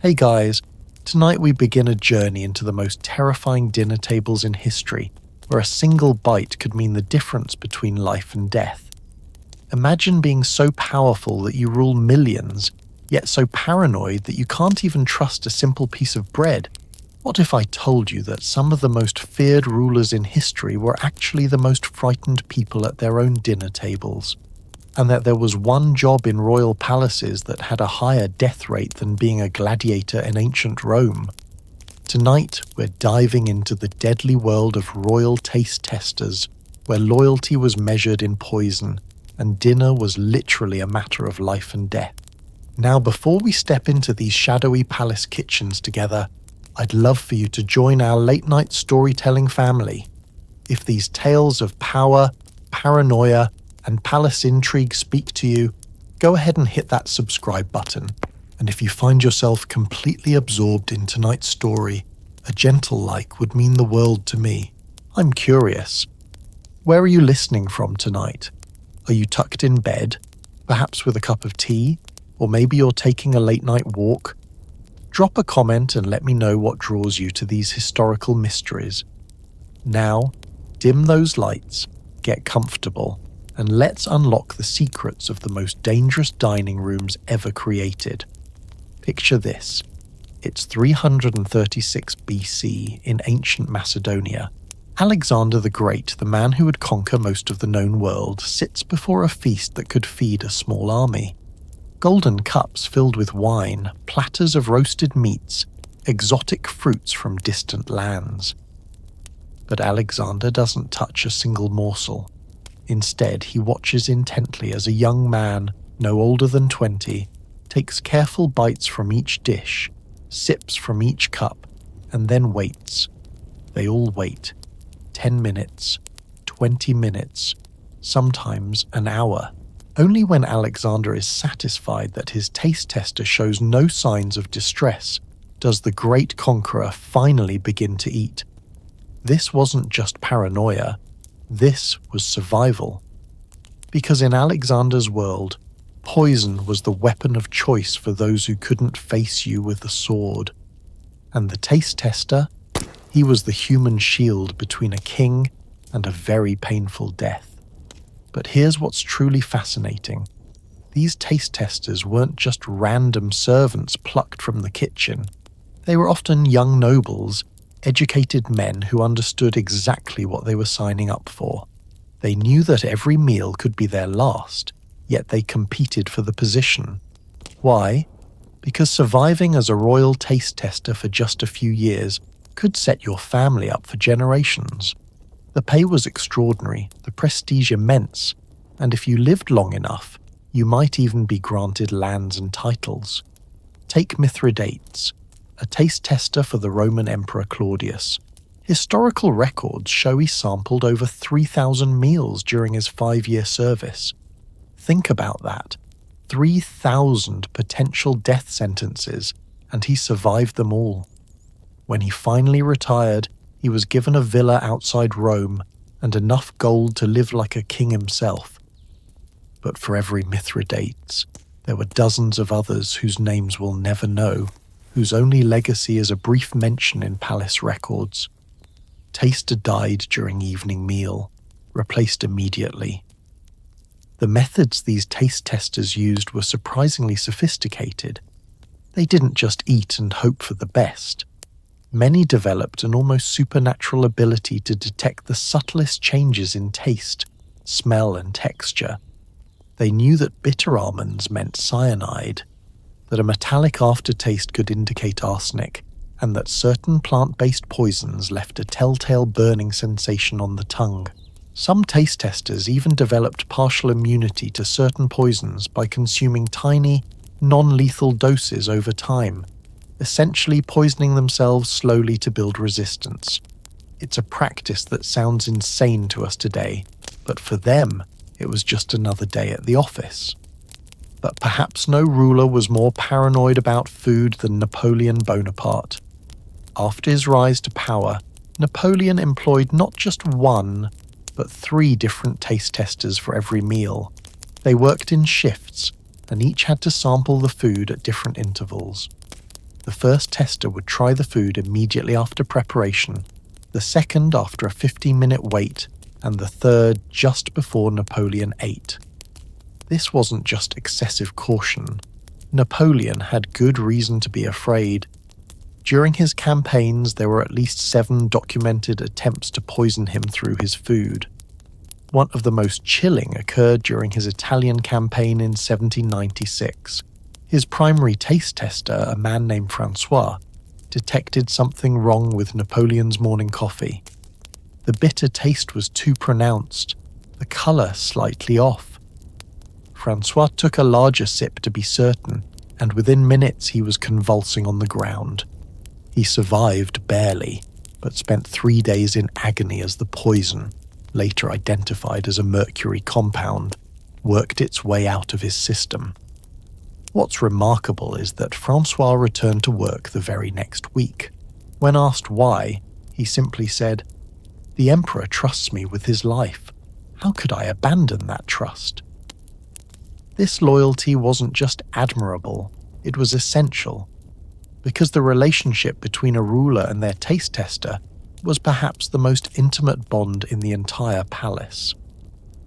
Hey guys, tonight we begin a journey into the most terrifying dinner tables in history, where a single bite could mean the difference between life and death. Imagine being so powerful that you rule millions, yet so paranoid that you can't even trust a simple piece of bread. What if I told you that some of the most feared rulers in history were actually the most frightened people at their own dinner tables? And that there was one job in royal palaces that had a higher death rate than being a gladiator in ancient Rome? Tonight, we're diving into the deadly world of royal taste testers, where loyalty was measured in poison, and dinner was literally a matter of life and death. Now, before we step into these shadowy palace kitchens together, I'd love for you to join our late-night storytelling family. If these tales of power, paranoia, and palace intrigue speak to you, go ahead and hit that subscribe button. And if you find yourself completely absorbed in tonight's story, a gentle like would mean the world to me. I'm curious. Where are you listening from tonight? Are you tucked in bed, perhaps with a cup of tea, or maybe you're taking a late-night walk? Drop a comment and let me know what draws you to these historical mysteries. Now, dim those lights, get comfortable, and let's unlock the secrets of the most dangerous dining rooms ever created. Picture this. It's 336 BC in ancient Macedonia. Alexander the Great, the man who would conquer most of the known world, sits before a feast that could feed a small army. Golden cups filled with wine, platters of roasted meats, exotic fruits from distant lands. But Alexander doesn't touch a single morsel. Instead, he watches intently as a young man, no older than 20, takes careful bites from each dish, sips from each cup, and then waits. They all wait. 10 minutes, 20 minutes, sometimes an hour. Only when Alexander is satisfied that his taste tester shows no signs of distress does the great conqueror finally begin to eat. This wasn't just paranoia. This was survival. Because in Alexander's world, poison was the weapon of choice for those who couldn't face you with the sword. And the taste tester? He was the human shield between a king and a very painful death. But here's what's truly fascinating. These taste testers weren't just random servants plucked from the kitchen. They were often young nobles, educated men who understood exactly what they were signing up for. They knew that every meal could be their last, yet they competed for the position. Why? Because surviving as a royal taste tester for just a few years could set your family up for generations. The pay was extraordinary, the prestige immense, and if you lived long enough, you might even be granted lands and titles. Take Mithridates, a taste tester for the Roman Emperor Claudius. Historical records show he sampled over 3,000 meals during his 5-year service. Think about that. 3,000 potential death sentences, and he survived them all. When he finally retired, he was given a villa outside Rome and enough gold to live like a king himself. But for every Mithridates, there were dozens of others whose names we'll never know, whose only legacy is a brief mention in palace records. Taster died during evening meal, replaced immediately. The methods these taste testers used were surprisingly sophisticated. They didn't just eat and hope for the best. Many developed an almost supernatural ability to detect the subtlest changes in taste, smell, and texture. They knew that bitter almonds meant cyanide, that a metallic aftertaste could indicate arsenic, and that certain plant-based poisons left a telltale burning sensation on the tongue. Some taste testers even developed partial immunity to certain poisons by consuming tiny, non-lethal doses over time, essentially poisoning themselves slowly to build resistance. It's a practice that sounds insane to us today, but for them, it was just another day at the office. But perhaps no ruler was more paranoid about food than Napoleon Bonaparte. After his rise to power, Napoleon employed not just one, but 3 different taste testers for every meal. They worked in shifts, and each had to sample the food at different intervals. The first tester would try the food immediately after preparation, the second after a 15-minute wait, and the third just before Napoleon ate. This wasn't just excessive caution. Napoleon had good reason to be afraid. During his campaigns, there were at least 7 documented attempts to poison him through his food. One of the most chilling occurred during his Italian campaign in 1796. His primary taste tester, a man named Francois, detected something wrong with Napoleon's morning coffee. The bitter taste was too pronounced, the colour slightly off. Francois took a larger sip to be certain, and within minutes he was convulsing on the ground. He survived barely, but spent 3 days in agony as the poison, later identified as a mercury compound, worked its way out of his system. What's remarkable is that Francois returned to work the very next week. When asked why, he simply said, "The Emperor trusts me with his life. How could I abandon that trust?" This loyalty wasn't just admirable, it was essential, because the relationship between a ruler and their taste tester was perhaps the most intimate bond in the entire palace.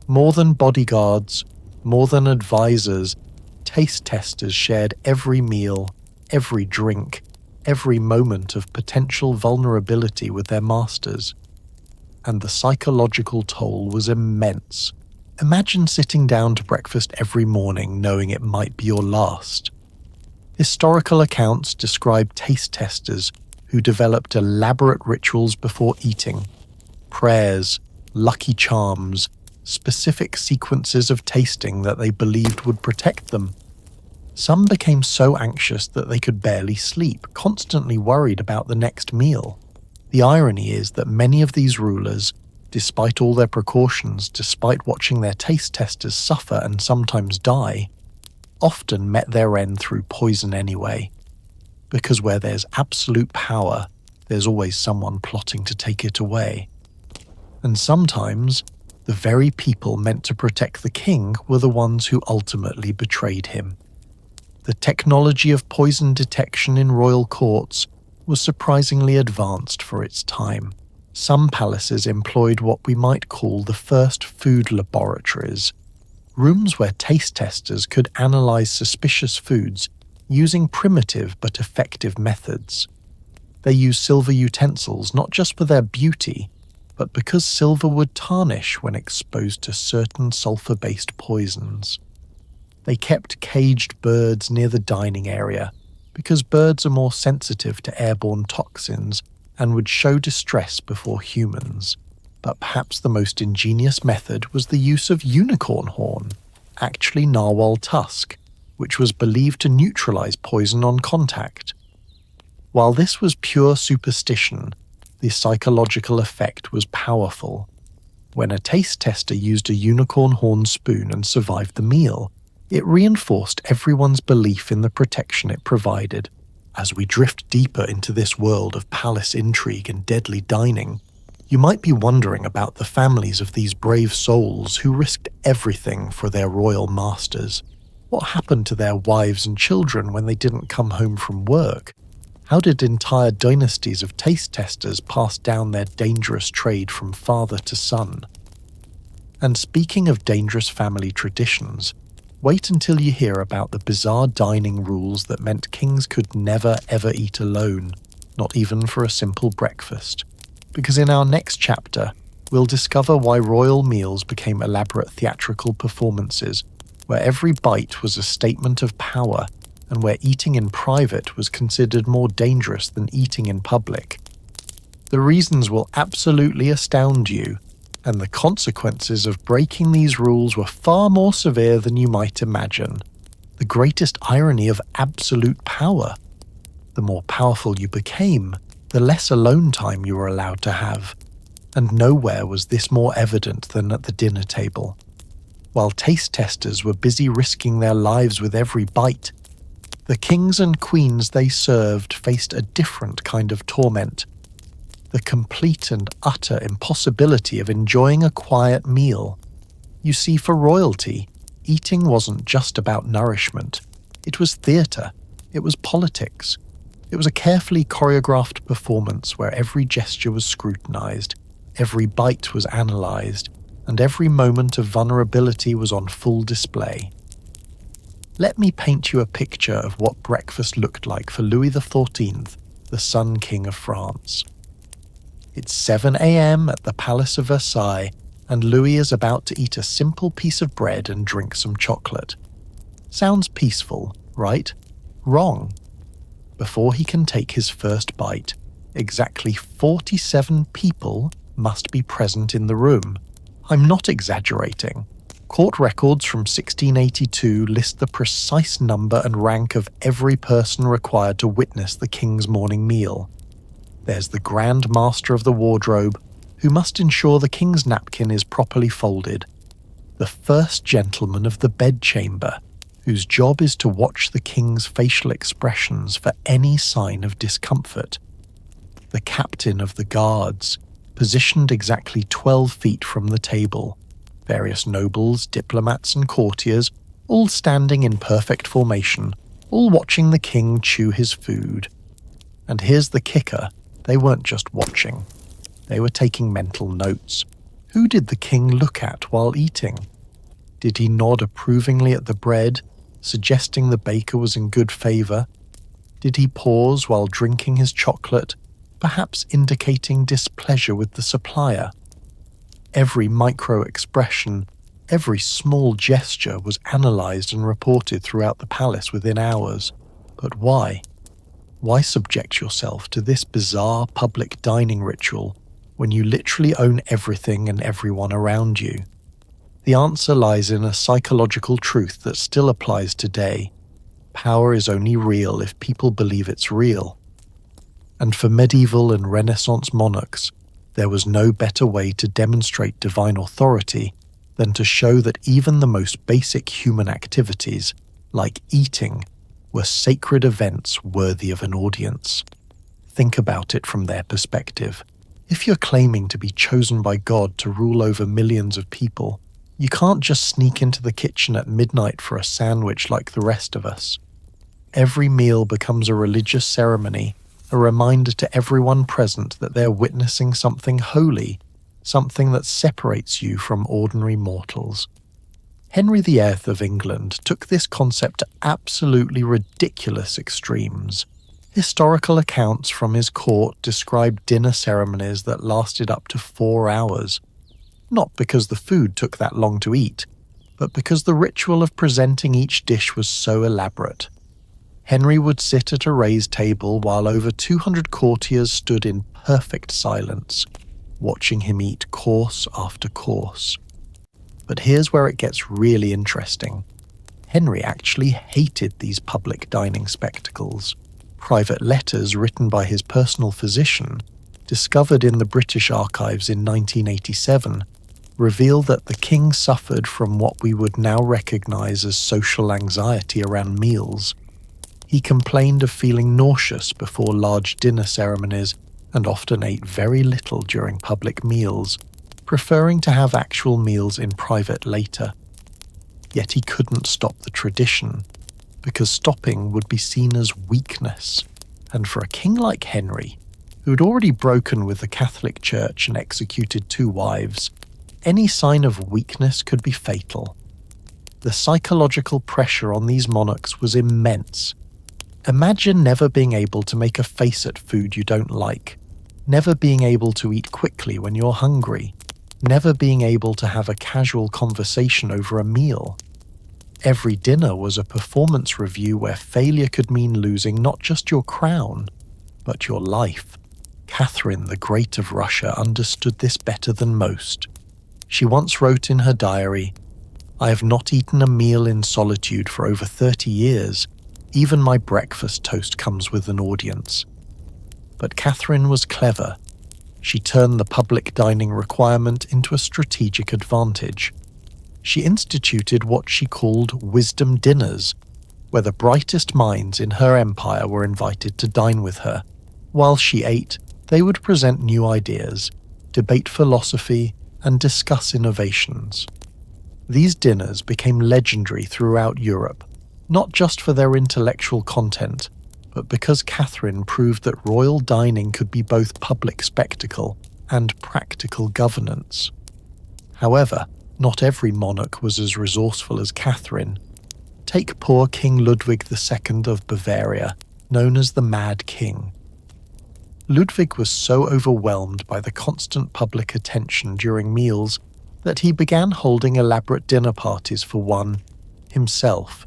More than bodyguards, more than advisors, taste testers shared every meal, every drink, every moment of potential vulnerability with their masters. And the psychological toll was immense. Imagine sitting down to breakfast every morning knowing it might be your last. Historical accounts describe taste testers who developed elaborate rituals before eating, prayers, lucky charms, specific sequences of tasting that they believed would protect them. Some became so anxious that they could barely sleep, constantly worried about the next meal. The irony is that many of these rulers, despite all their precautions, despite watching their taste testers suffer and sometimes die, often met their end through poison anyway. Because where there's absolute power, there's always someone plotting to take it away. And sometimes, the very people meant to protect the king were the ones who ultimately betrayed him. The technology of poison detection in royal courts was surprisingly advanced for its time. Some palaces employed what we might call the first food laboratories, rooms where taste testers could analyze suspicious foods using primitive but effective methods. They used silver utensils not just for their beauty, but because silver would tarnish when exposed to certain sulfur-based poisons. They kept caged birds near the dining area, because birds are more sensitive to airborne toxins and would show distress before humans. But perhaps the most ingenious method was the use of unicorn horn, actually narwhal tusk, which was believed to neutralize poison on contact. While this was pure superstition, the psychological effect was powerful. When a taste tester used a unicorn horn spoon and survived the meal, it reinforced everyone's belief in the protection it provided. As we drift deeper into this world of palace intrigue and deadly dining, you might be wondering about the families of these brave souls who risked everything for their royal masters. What happened to their wives and children when they didn't come home from work? How did entire dynasties of taste testers pass down their dangerous trade from father to son? And speaking of dangerous family traditions, wait until you hear about the bizarre dining rules that meant kings could never ever eat alone, not even for a simple breakfast. Because in our next chapter, we'll discover why royal meals became elaborate theatrical performances, where every bite was a statement of power, and where eating in private was considered more dangerous than eating in public. The reasons will absolutely astound you, and the consequences of breaking these rules were far more severe than you might imagine. The greatest irony of absolute power. The more powerful you became, the less alone time you were allowed to have. And nowhere was this more evident than at the dinner table. While taste testers were busy risking their lives with every bite, the kings and queens they served faced a different kind of torment. The complete and utter impossibility of enjoying a quiet meal. You see, for royalty, eating wasn't just about nourishment. It was theatre. It was politics. It was a carefully choreographed performance where every gesture was scrutinized, every bite was analyzed, and every moment of vulnerability was on full display. Let me paint you a picture of what breakfast looked like for Louis XIV, the Sun King of France. It's 7 a.m. at the Palace of Versailles, and Louis is about to eat a simple piece of bread and drink some chocolate. Sounds peaceful, right? Wrong. Before he can take his first bite, exactly 47 people must be present in the room. I'm not exaggerating. Court records from 1682 list the precise number and rank of every person required to witness the king's morning meal. There's the Grand Master of the Wardrobe, who must ensure the king's napkin is properly folded. The First Gentleman of the Bedchamber, whose job is to watch the king's facial expressions for any sign of discomfort. The Captain of the Guards, positioned exactly 12 feet from the table. Various nobles, diplomats, and courtiers, all standing in perfect formation, all watching the king chew his food. And here's the kicker, they weren't just watching. They were taking mental notes. Who did the king look at while eating? Did he nod approvingly at the bread, suggesting the baker was in good favor? Did he pause while drinking his chocolate, perhaps indicating displeasure with the supplier? Every micro-expression, every small gesture was analyzed and reported throughout the palace within hours. But why? Why subject yourself to this bizarre public dining ritual when you literally own everything and everyone around you? The answer lies in a psychological truth that still applies today. Power is only real if people believe it's real. And for medieval and Renaissance monarchs, there was no better way to demonstrate divine authority than to show that even the most basic human activities, like eating, were sacred events worthy of an audience. Think about it from their perspective. If you're claiming to be chosen by God to rule over millions of people, you can't just sneak into the kitchen at midnight for a sandwich like the rest of us. Every meal becomes a religious ceremony, a reminder to everyone present that they're witnessing something holy, something that separates you from ordinary mortals. Henry VIII of England took this concept to absolutely ridiculous extremes. Historical accounts from his court describe dinner ceremonies that lasted up to 4 hours. Not because the food took that long to eat, but because the ritual of presenting each dish was so elaborate. Henry would sit at a raised table while over 200 courtiers stood in perfect silence, watching him eat course after course. But here's where it gets really interesting. Henry actually hated these public dining spectacles. Private letters written by his personal physician, discovered in the British archives in 1987, reveal that the king suffered from what we would now recognize as social anxiety around meals. He complained of feeling nauseous before large dinner ceremonies and often ate very little during public meals, preferring to have actual meals in private later. Yet he couldn't stop the tradition, because stopping would be seen as weakness, and for a king like Henry, who had already broken with the Catholic Church and executed 2 wives, any sign of weakness could be fatal. The psychological pressure on these monarchs was immense. Imagine never being able to make a face at food you don't like, never being able to eat quickly when you're hungry, never being able to have a casual conversation over a meal. Every dinner was a performance review where failure could mean losing not just your crown, but your life. Catherine the Great of Russia understood this better than most. She once wrote in her diary, "I have not eaten a meal in solitude for over 30 years. Even my breakfast toast comes with an audience." But Catherine was clever. She turned the public dining requirement into a strategic advantage. She instituted what she called wisdom dinners, where the brightest minds in her empire were invited to dine with her. While she ate, they would present new ideas, debate philosophy, and discuss innovations. These dinners became legendary throughout Europe, not just for their intellectual content, but because Catherine proved that royal dining could be both public spectacle and practical governance. However, not every monarch was as resourceful as Catherine. Take poor King Ludwig II of Bavaria, known as the Mad King. Ludwig was so overwhelmed by the constant public attention during meals that he began holding elaborate dinner parties for one, himself.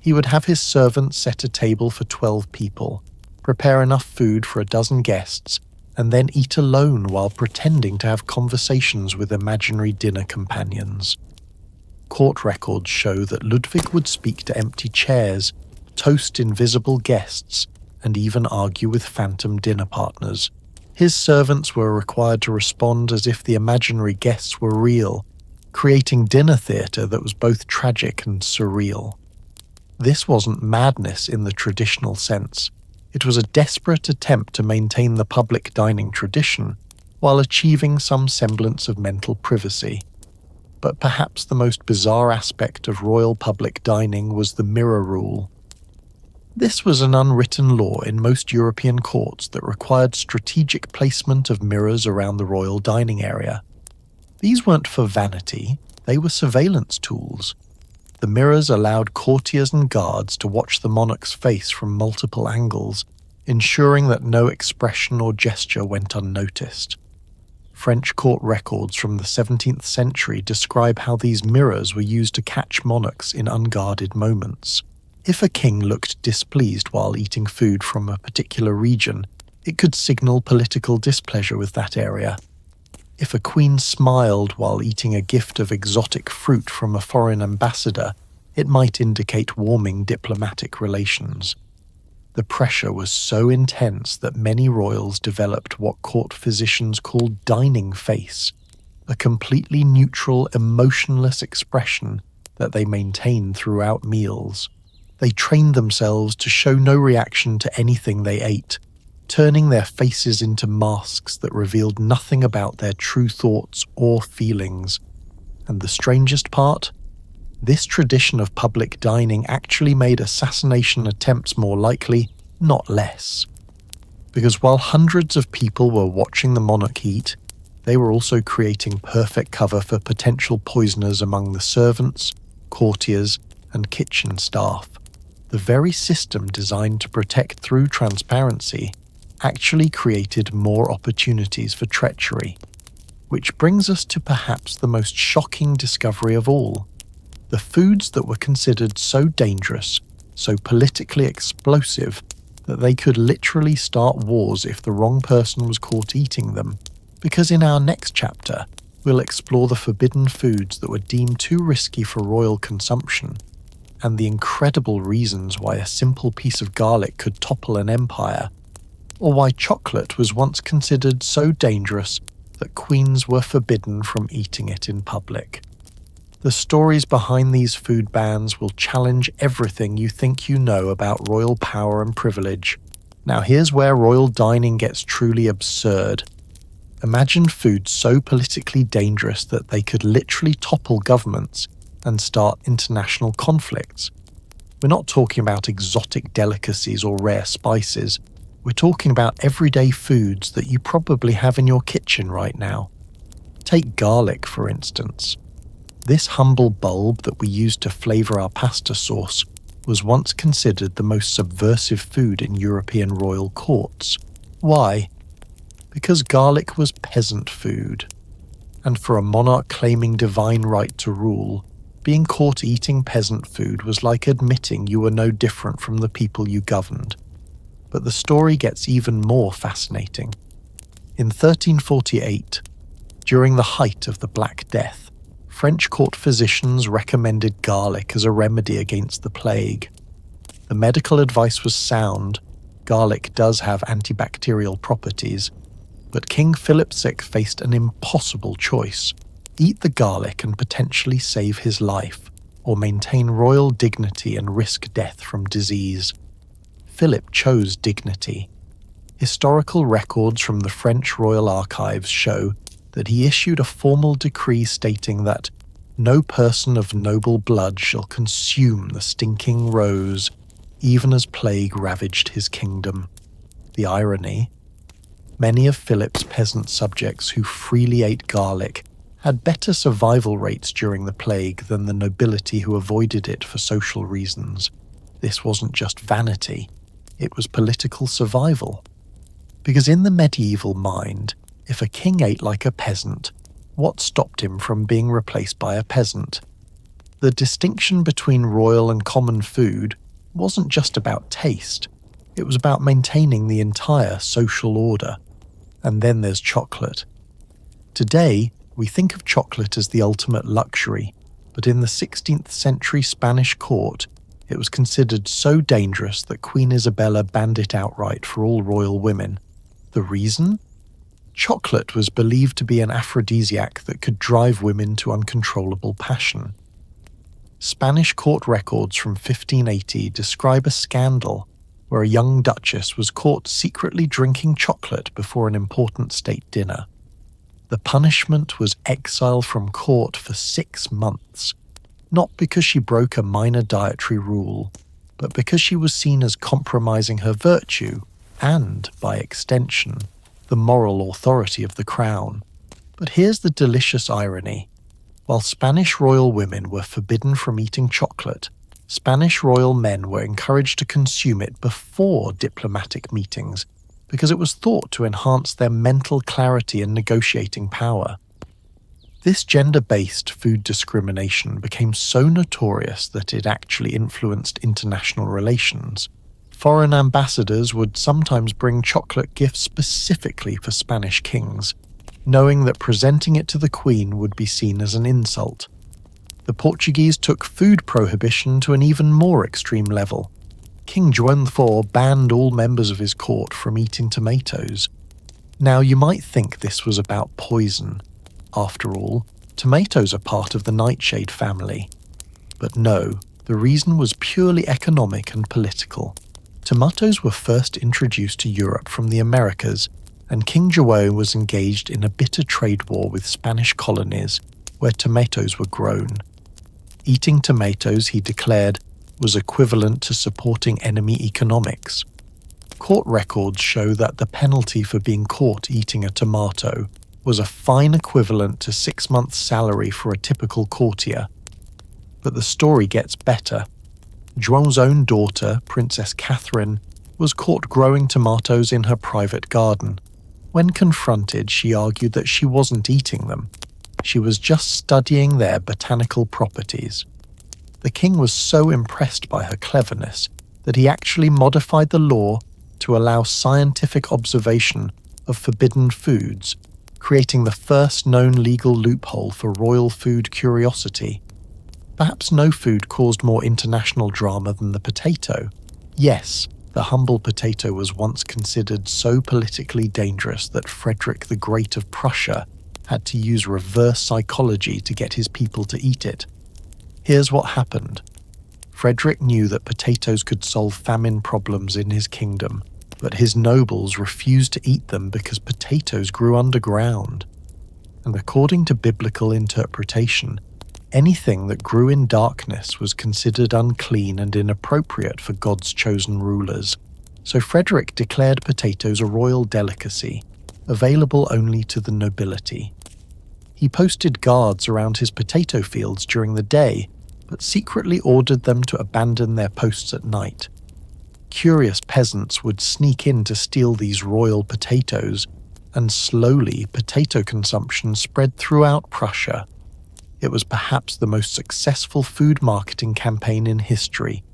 He would have his servants set a table for 12 people, prepare enough food for a dozen guests, and then eat alone while pretending to have conversations with imaginary dinner companions. Court records show that Ludwig would speak to empty chairs, toast invisible guests, and even argue with phantom dinner partners. His servants were required to respond as if the imaginary guests were real, creating dinner theatre that was both tragic and surreal. This wasn't madness in the traditional sense. It was a desperate attempt to maintain the public dining tradition while achieving some semblance of mental privacy. But perhaps the most bizarre aspect of royal public dining was the mirror rule. This was an unwritten law in most European courts that required strategic placement of mirrors around the royal dining area. These weren't for vanity, they were surveillance tools. The mirrors allowed courtiers and guards to watch the monarch's face from multiple angles, ensuring that no expression or gesture went unnoticed. French court records from the 17th century describe how these mirrors were used to catch monarchs in unguarded moments. If a king looked displeased while eating food from a particular region, it could signal political displeasure with that area. If a queen smiled while eating a gift of exotic fruit from a foreign ambassador, it might indicate warming diplomatic relations. The pressure was so intense that many royals developed what court physicians called dining face, a completely neutral, emotionless expression that they maintained throughout meals. They trained themselves to show no reaction to anything they ate, turning their faces into masks that revealed nothing about their true thoughts or feelings. And the strangest part? This tradition of public dining actually made assassination attempts more likely, not less. Because while hundreds of people were watching the monarch eat, they were also creating perfect cover for potential poisoners among the servants, courtiers, and kitchen staff. The very system designed to protect through transparency actually created more opportunities for treachery. Which brings us to perhaps the most shocking discovery of all. The foods that were considered so dangerous, so politically explosive, that they could literally start wars if the wrong person was caught eating them. Because in our next chapter, we'll explore the forbidden foods that were deemed too risky for royal consumption, and the incredible reasons why a simple piece of garlic could topple an empire, or why chocolate was once considered so dangerous that queens were forbidden from eating it in public. The stories behind these food bans will challenge everything you think you know about royal power and privilege. Now here's where royal dining gets truly absurd. Imagine foods so politically dangerous that they could literally topple governments and start international conflicts. We're not talking about exotic delicacies or rare spices. We're talking about everyday foods that you probably have in your kitchen right now. Take garlic, for instance. This humble bulb that we use to flavour our pasta sauce was once considered the most subversive food in European royal courts. Why? Because garlic was peasant food. And for a monarch claiming divine right to rule, being caught eating peasant food was like admitting you were no different from the people you governed. But the story gets even more fascinating. In 1348, during the height of the Black Death, French court physicians recommended garlic as a remedy against the plague. The medical advice was sound. Garlic does have antibacterial properties, but King Philip VI faced an impossible choice: eat the garlic and potentially save his life, or maintain royal dignity and risk death from disease. Philip chose dignity. Historical records from the French royal archives show that he issued a formal decree stating that no person of noble blood shall consume the stinking rose, even as plague ravaged his kingdom. The irony? Many of Philip's peasant subjects who freely ate garlic had better survival rates during the plague than the nobility who avoided it for social reasons. This wasn't just vanity, it was political survival. Because in the medieval mind, if a king ate like a peasant, what stopped him from being replaced by a peasant? The distinction between royal and common food wasn't just about taste, it was about maintaining the entire social order. And then there's chocolate. Today, we think of chocolate as the ultimate luxury, but in the 16th century Spanish court, it was considered so dangerous that Queen Isabella banned it outright for all royal women. The reason? Chocolate was believed to be an aphrodisiac that could drive women to uncontrollable passion. Spanish court records from 1580 describe a scandal where a young duchess was caught secretly drinking chocolate before an important state dinner. The punishment was exile from court for 6 months, not because she broke a minor dietary rule, but because she was seen as compromising her virtue and, by extension, the moral authority of the crown. But here's the delicious irony. While Spanish royal women were forbidden from eating chocolate, Spanish royal men were encouraged to consume it before diplomatic meetings because it was thought to enhance their mental clarity and negotiating power. This gender-based food discrimination became so notorious that it actually influenced international relations. Foreign ambassadors would sometimes bring chocolate gifts specifically for Spanish kings, knowing that presenting it to the Queen would be seen as an insult. The Portuguese took food prohibition to an even more extreme level. King João IV banned all members of his court from eating tomatoes. Now, you might think this was about poison. After all, tomatoes are part of the nightshade family. But no, the reason was purely economic and political. Tomatoes were first introduced to Europe from the Americas, and King João was engaged in a bitter trade war with Spanish colonies where tomatoes were grown. Eating tomatoes, he declared, was equivalent to supporting enemy economics. Court records show that the penalty for being caught eating a tomato was a fine equivalent to 6 months' salary for a typical courtier. But the story gets better. João's own daughter, Princess Catherine, was caught growing tomatoes in her private garden. When confronted, she argued that she wasn't eating them. She was just studying their botanical properties. The king was so impressed by her cleverness that he actually modified the law to allow scientific observation of forbidden foods, creating the first known legal loophole for royal food curiosity. Perhaps no food caused more international drama than the potato. Yes, the humble potato was once considered so politically dangerous that Frederick the Great of Prussia had to use reverse psychology to get his people to eat it. Here's what happened. Frederick knew that potatoes could solve famine problems in his kingdom, but his nobles refused to eat them because potatoes grew underground. And according to biblical interpretation, anything that grew in darkness was considered unclean and inappropriate for God's chosen rulers. So Frederick declared potatoes a royal delicacy, available only to the nobility. He posted guards around his potato fields during the day, but secretly ordered them to abandon their posts at night. Curious peasants would sneak in to steal these royal potatoes, and slowly potato consumption spread throughout Prussia. It was perhaps the most successful food marketing campaign in history.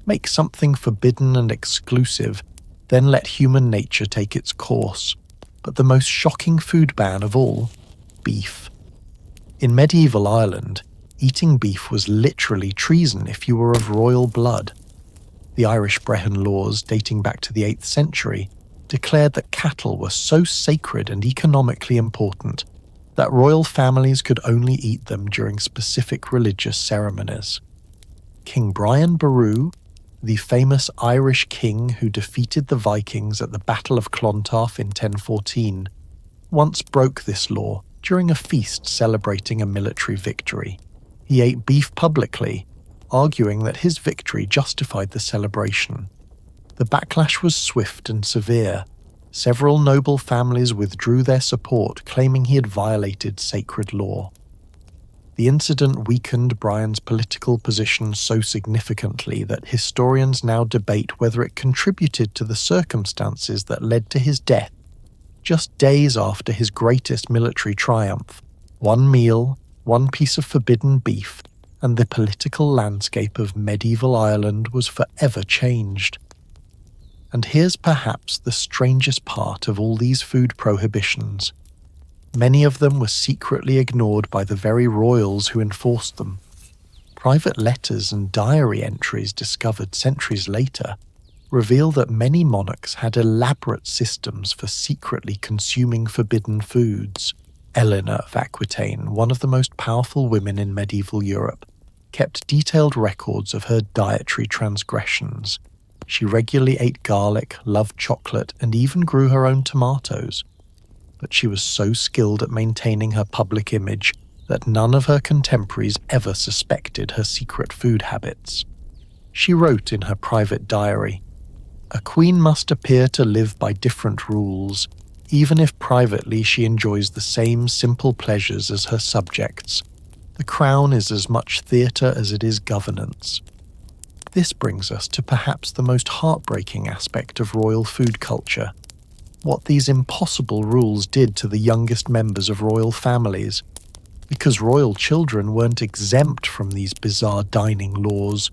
Make something forbidden and exclusive, then let human nature take its course. But the most shocking food ban of all, beef. In medieval Ireland, eating beef was literally treason if you were of royal blood. The Irish Brehon laws, dating back to the 8th century, declared that cattle were so sacred and economically important that royal families could only eat them during specific religious ceremonies. King Brian Boru, the famous Irish king who defeated the Vikings at the Battle of Clontarf in 1014, once broke this law during a feast celebrating a military victory. He ate beef publicly, arguing that his victory justified the celebration. The backlash was swift and severe. Several noble families withdrew their support, claiming he had violated sacred law. The incident weakened Brian's political position so significantly that historians now debate whether it contributed to the circumstances that led to his death. Just days after his greatest military triumph, one meal, one piece of forbidden beef, and the political landscape of medieval Ireland was forever changed. And here's perhaps the strangest part of all these food prohibitions. Many of them were secretly ignored by the very royals who enforced them. Private letters and diary entries discovered centuries later reveal that many monarchs had elaborate systems for secretly consuming forbidden foods. Eleanor of Aquitaine, one of the most powerful women in medieval Europe, kept detailed records of her dietary transgressions. She regularly ate garlic, loved chocolate, and even grew her own tomatoes. But she was so skilled at maintaining her public image that none of her contemporaries ever suspected her secret food habits. She wrote in her private diary, "A queen must appear to live by different rules, even if privately she enjoys the same simple pleasures as her subjects. The crown is as much theatre as it is governance." This brings us to perhaps the most heartbreaking aspect of royal food culture: what these impossible rules did to the youngest members of royal families. Because royal children weren't exempt from these bizarre dining laws.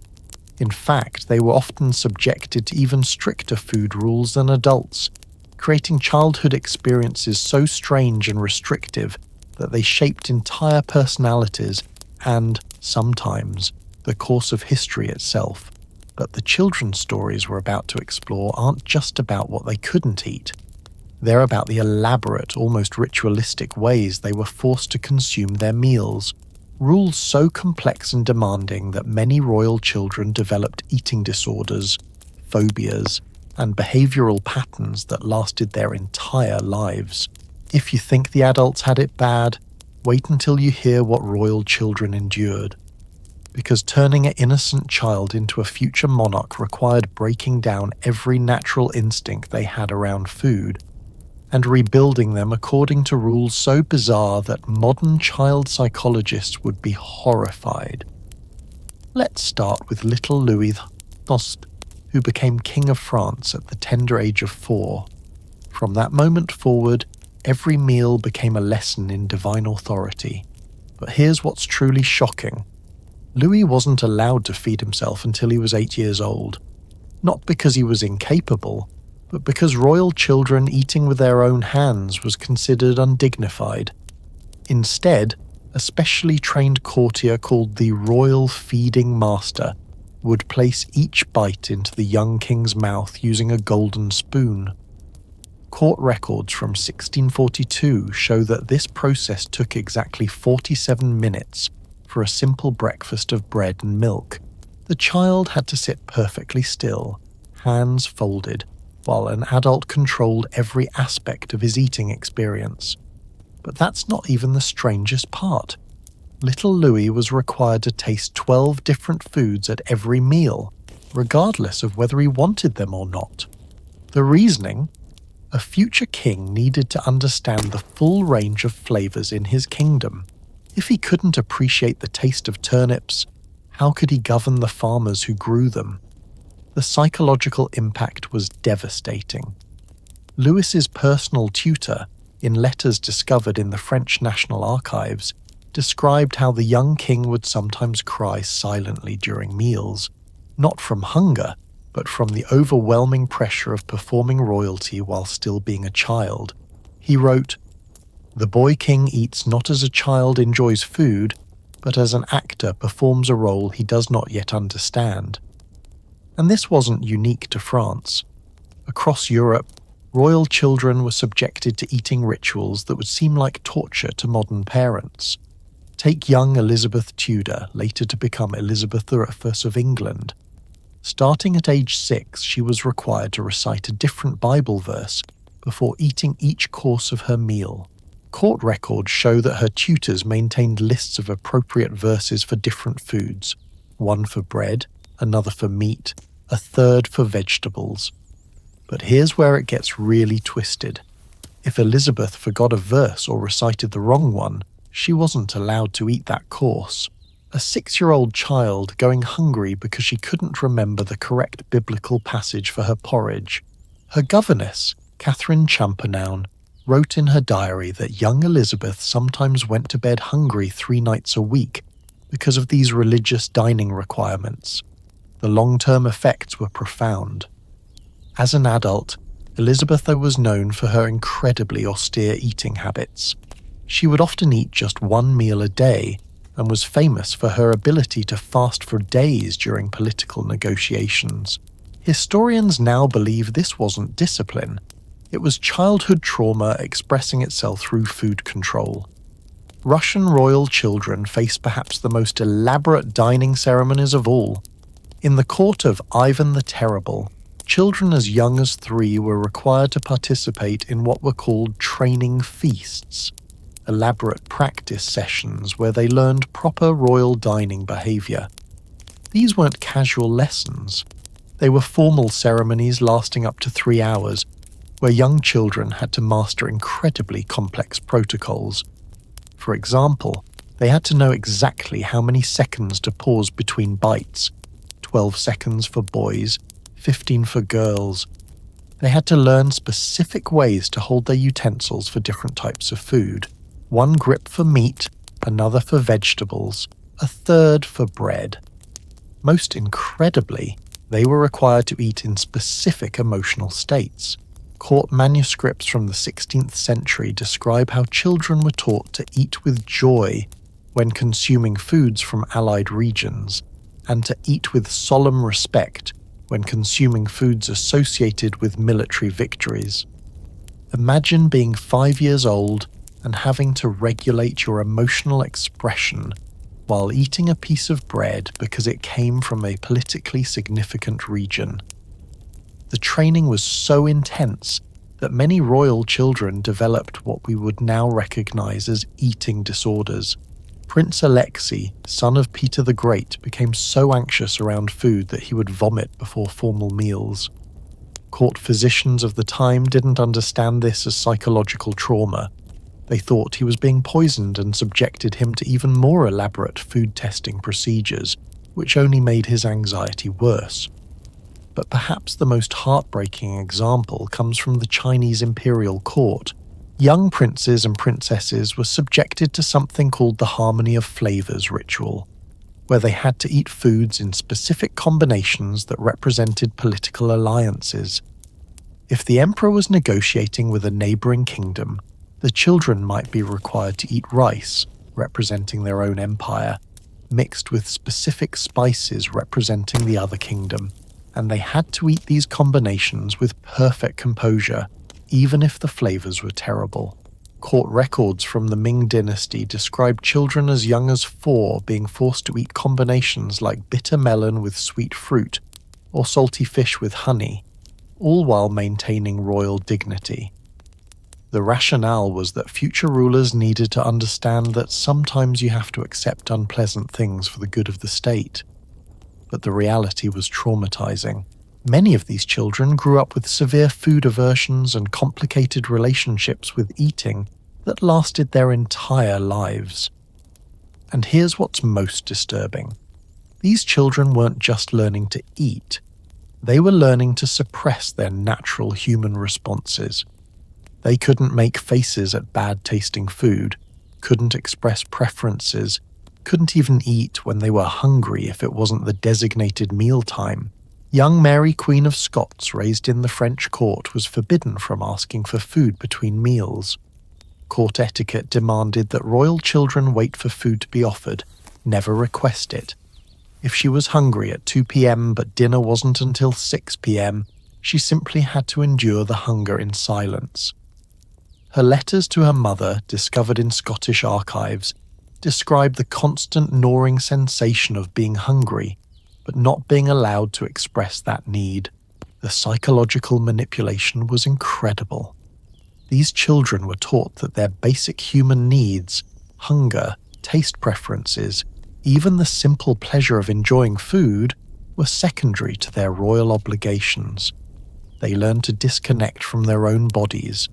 In fact, they were often subjected to even stricter food rules than adults, creating childhood experiences so strange and restrictive that they shaped entire personalities and, sometimes, the course of history itself. But the children's stories we're about to explore aren't just about what they couldn't eat. They're about the elaborate, almost ritualistic ways they were forced to consume their meals. Rules so complex and demanding that many royal children developed eating disorders, phobias, and behavioral patterns that lasted their entire lives. If you think the adults had it bad, wait until you hear what royal children endured. Because turning an innocent child into a future monarch required breaking down every natural instinct they had around food, and rebuilding them according to rules so bizarre that modern child psychologists would be horrified. Let's start with little Louis XI, who became King of France at the tender age of 4. From that moment forward, every meal became a lesson in divine authority. But here's what's truly shocking. Louis wasn't allowed to feed himself until he was 8 years old. Not because he was incapable, but because royal children eating with their own hands was considered undignified. Instead, a specially trained courtier called the Royal Feeding Master would place each bite into the young king's mouth using a golden spoon. Court records from 1642 show that this process took exactly 47 minutes for a simple breakfast of bread and milk. The child had to sit perfectly still, hands folded, while an adult controlled every aspect of his eating experience. But that's not even the strangest part. Little Louis was required to taste 12 different foods at every meal, regardless of whether he wanted them or not. The reasoning? A future king needed to understand the full range of flavors in his kingdom. If he couldn't appreciate the taste of turnips, how could he govern the farmers who grew them? The psychological impact was devastating. Louis's personal tutor, in letters discovered in the French National Archives, described how the young king would sometimes cry silently during meals, not from hunger, but from the overwhelming pressure of performing royalty while still being a child. He wrote, "The boy king eats not as a child enjoys food, but as an actor performs a role he does not yet understand." And this wasn't unique to France. Across Europe, royal children were subjected to eating rituals that would seem like torture to modern parents. Take young Elizabeth Tudor, later to become Elizabeth I of England. Starting at age 6, she was required to recite a different Bible verse before eating each course of her meal. Court records show that her tutors maintained lists of appropriate verses for different foods, one for bread, another for meat, a third for vegetables. But here's where it gets really twisted. If Elizabeth forgot a verse or recited the wrong one, she wasn't allowed to eat that course. A 6-year-old child going hungry because she couldn't remember the correct biblical passage for her porridge. Her governess, Catherine Champernowne, wrote in her diary that young Elizabeth sometimes went to bed hungry 3 nights a week because of these religious dining requirements. The long-term effects were profound. As an adult, Elizabeth was known for her incredibly austere eating habits. She would often eat just 1 meal a day and was famous for her ability to fast for days during political negotiations. Historians now believe this wasn't discipline. It was childhood trauma expressing itself through food control. Russian royal children faced perhaps the most elaborate dining ceremonies of all. In the court of Ivan the Terrible, children as young as 3 were required to participate in what were called training feasts, elaborate practice sessions where they learned proper royal dining behaviour. These weren't casual lessons. They were formal ceremonies lasting up to 3 hours, where young children had to master incredibly complex protocols. For example, they had to know exactly how many seconds to pause between bites, 12 seconds for boys, 15 for girls. They had to learn specific ways to hold their utensils for different types of food. 1 grip for meat, another for vegetables, a third for bread. Most incredibly, they were required to eat in specific emotional states. Court manuscripts from the 16th century describe how children were taught to eat with joy when consuming foods from allied regions, and to eat with solemn respect when consuming foods associated with military victories. Imagine being 5 years old and having to regulate your emotional expression while eating a piece of bread because it came from a politically significant region. The training was so intense that many royal children developed what we would now recognize as eating disorders. Prince Alexei, son of Peter the Great, became so anxious around food that he would vomit before formal meals. Court physicians of the time didn't understand this as psychological trauma. They thought he was being poisoned and subjected him to even more elaborate food testing procedures, which only made his anxiety worse. But perhaps the most heartbreaking example comes from the Chinese imperial court. Young princes and princesses were subjected to something called the harmony of flavors ritual, where they had to eat foods in specific combinations that represented political alliances. If the emperor was negotiating with a neighboring kingdom, the children might be required to eat rice, representing their own empire, mixed with specific spices representing the other kingdom, and they had to eat these combinations with perfect composure, even if the flavors were terrible. Court records from the Ming dynasty describe children as young as 4 being forced to eat combinations like bitter melon with sweet fruit or salty fish with honey, all while maintaining royal dignity. The rationale was that future rulers needed to understand that sometimes you have to accept unpleasant things for the good of the state. But the reality was traumatizing. Many of these children grew up with severe food aversions and complicated relationships with eating that lasted their entire lives. And here's what's most disturbing. These children weren't just learning to eat. They were learning to suppress their natural human responses. They couldn't make faces at bad-tasting food, couldn't express preferences, couldn't even eat when they were hungry if it wasn't the designated mealtime. Young Mary, Queen of Scots, raised in the French court, was forbidden from asking for food between meals. Court etiquette demanded that royal children wait for food to be offered, never request it. If she was hungry at 2 p.m. but dinner wasn't until 6 p.m., she simply had to endure the hunger in silence. Her letters to her mother, discovered in Scottish archives, describe the constant gnawing sensation of being hungry, but not being allowed to express that need. The psychological manipulation was incredible. These children were taught that their basic human needs, hunger, taste preferences, Even the simple pleasure of enjoying food were secondary to their royal obligations. They learned to disconnect from their own bodies,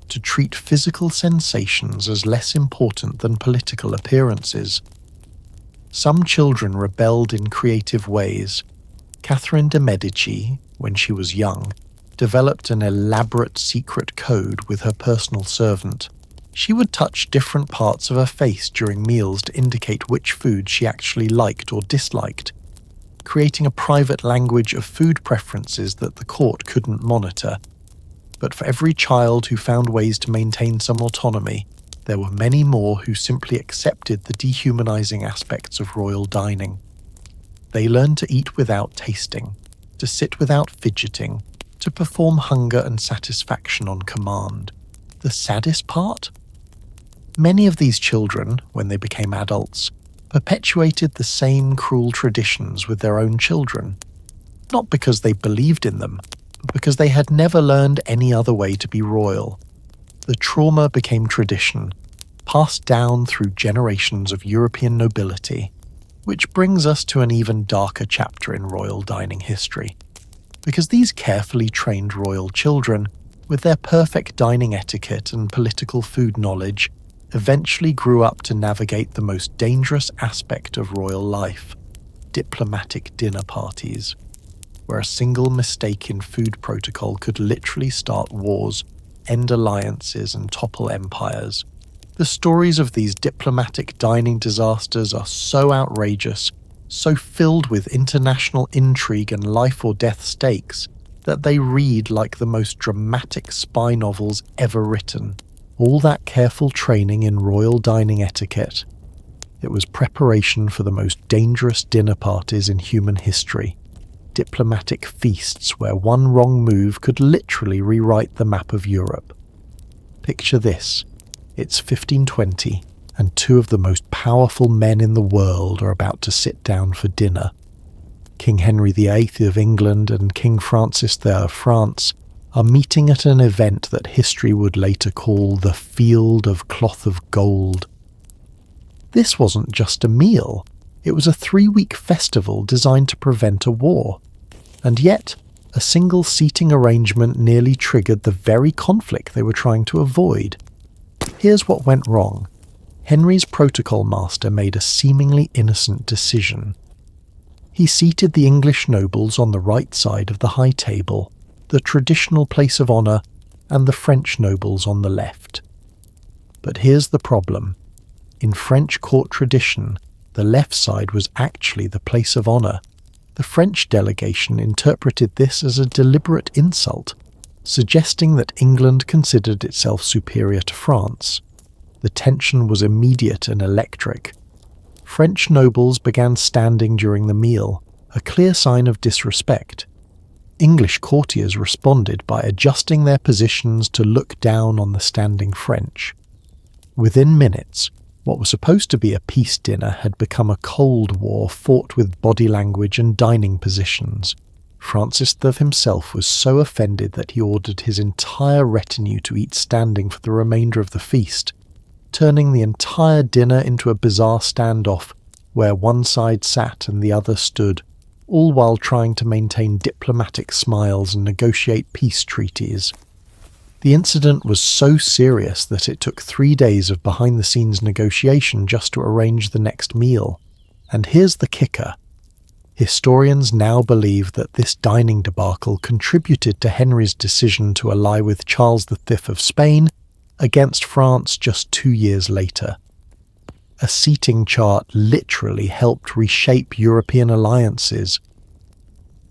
to treat physical sensations as less important than political appearances. Some children rebelled in creative ways. Catherine de' Medici, when she was young, developed an elaborate secret code with her personal servant. She would touch different parts of her face during meals to indicate which food she actually liked or disliked, creating a private language of food preferences that the court couldn't monitor. But for every child who found ways to maintain some autonomy, there were many more who simply accepted the dehumanizing aspects of royal dining. They learned to eat without tasting, to sit without fidgeting, to perform hunger and satisfaction on command. The saddest part? Many of these children, when they became adults, perpetuated the same cruel traditions with their own children, not because they believed in them, but because they had never learned any other way to be royal. The trauma became tradition, passed down through generations of European nobility, which brings us to an even darker chapter in royal dining history. Because these carefully trained royal children, with their perfect dining etiquette and political food knowledge, eventually grew up to navigate the most dangerous aspect of royal life, diplomatic dinner parties, where a single mistake in food protocol could literally start wars, end alliances, and topple empires. The stories of these diplomatic dining disasters are so outrageous, so filled with international intrigue and life or death stakes, that they read like the most dramatic spy novels ever written. All that careful training in royal dining etiquette, it was preparation for the most dangerous dinner parties in human history. Diplomatic feasts where one wrong move could literally rewrite the map of Europe. Picture this. It's 1520, and two of the most powerful men in the world are about to sit down for dinner. King Henry VIII of England and King Francis I of France are meeting at an event that history would later call the Field of Cloth of Gold. This wasn't just a meal, it was a 3-week festival designed to prevent a war. And yet, a single seating arrangement nearly triggered the very conflict they were trying to avoid. Here's what went wrong. Henry's protocol master made a seemingly innocent decision. He seated the English nobles on the right side of the high table, the traditional place of honour, and the French nobles on the left. But here's the problem. In French court tradition, the left side was actually the place of honour. The French delegation interpreted this as a deliberate insult, suggesting that England considered itself superior to France. The tension was immediate and electric. French nobles began standing during the meal, a clear sign of disrespect. English courtiers responded by adjusting their positions to look down on the standing French. Within minutes, what was supposed to be a peace dinner had become a cold war fought with body language and dining positions. Francis I himself was so offended that he ordered his entire retinue to eat standing for the remainder of the feast, turning the entire dinner into a bizarre standoff where one side sat and the other stood, all while trying to maintain diplomatic smiles and negotiate peace treaties. The incident was so serious that it took 3 days of behind-the-scenes negotiation just to arrange the next meal. And here's the kicker. Historians now believe that this dining debacle contributed to Henry's decision to ally with Charles V of Spain against France just 2 years later. A seating chart literally helped reshape European alliances.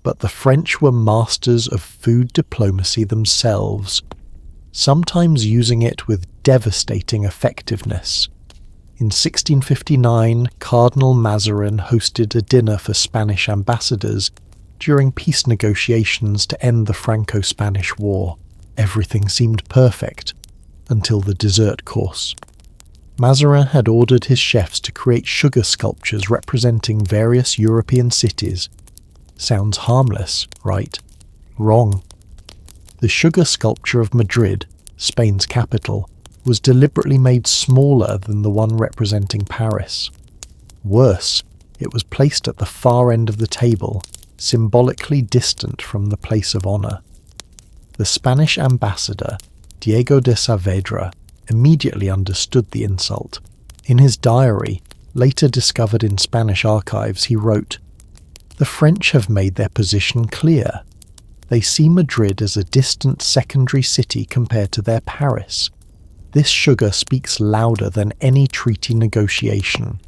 But the French were masters of food diplomacy themselves, sometimes using it with devastating effectiveness. In 1659, Cardinal Mazarin hosted a dinner for Spanish ambassadors during peace negotiations to end the Franco-Spanish War. Everything seemed perfect, until the dessert course. Mazarin had ordered his chefs to create sugar sculptures representing various European cities. Sounds harmless, right? Wrong. The sugar sculpture of Madrid, Spain's capital, was deliberately made smaller than the one representing Paris. Worse, It was placed at the far end of the table, symbolically distant from the place of honor. The Spanish ambassador, Diego de Saavedra, immediately understood the insult. In his diary, later discovered in Spanish archives, he wrote, "The French have made their position clear. They see Madrid as a distant secondary city compared to their Paris. This sugar speaks louder than any treaty negotiation."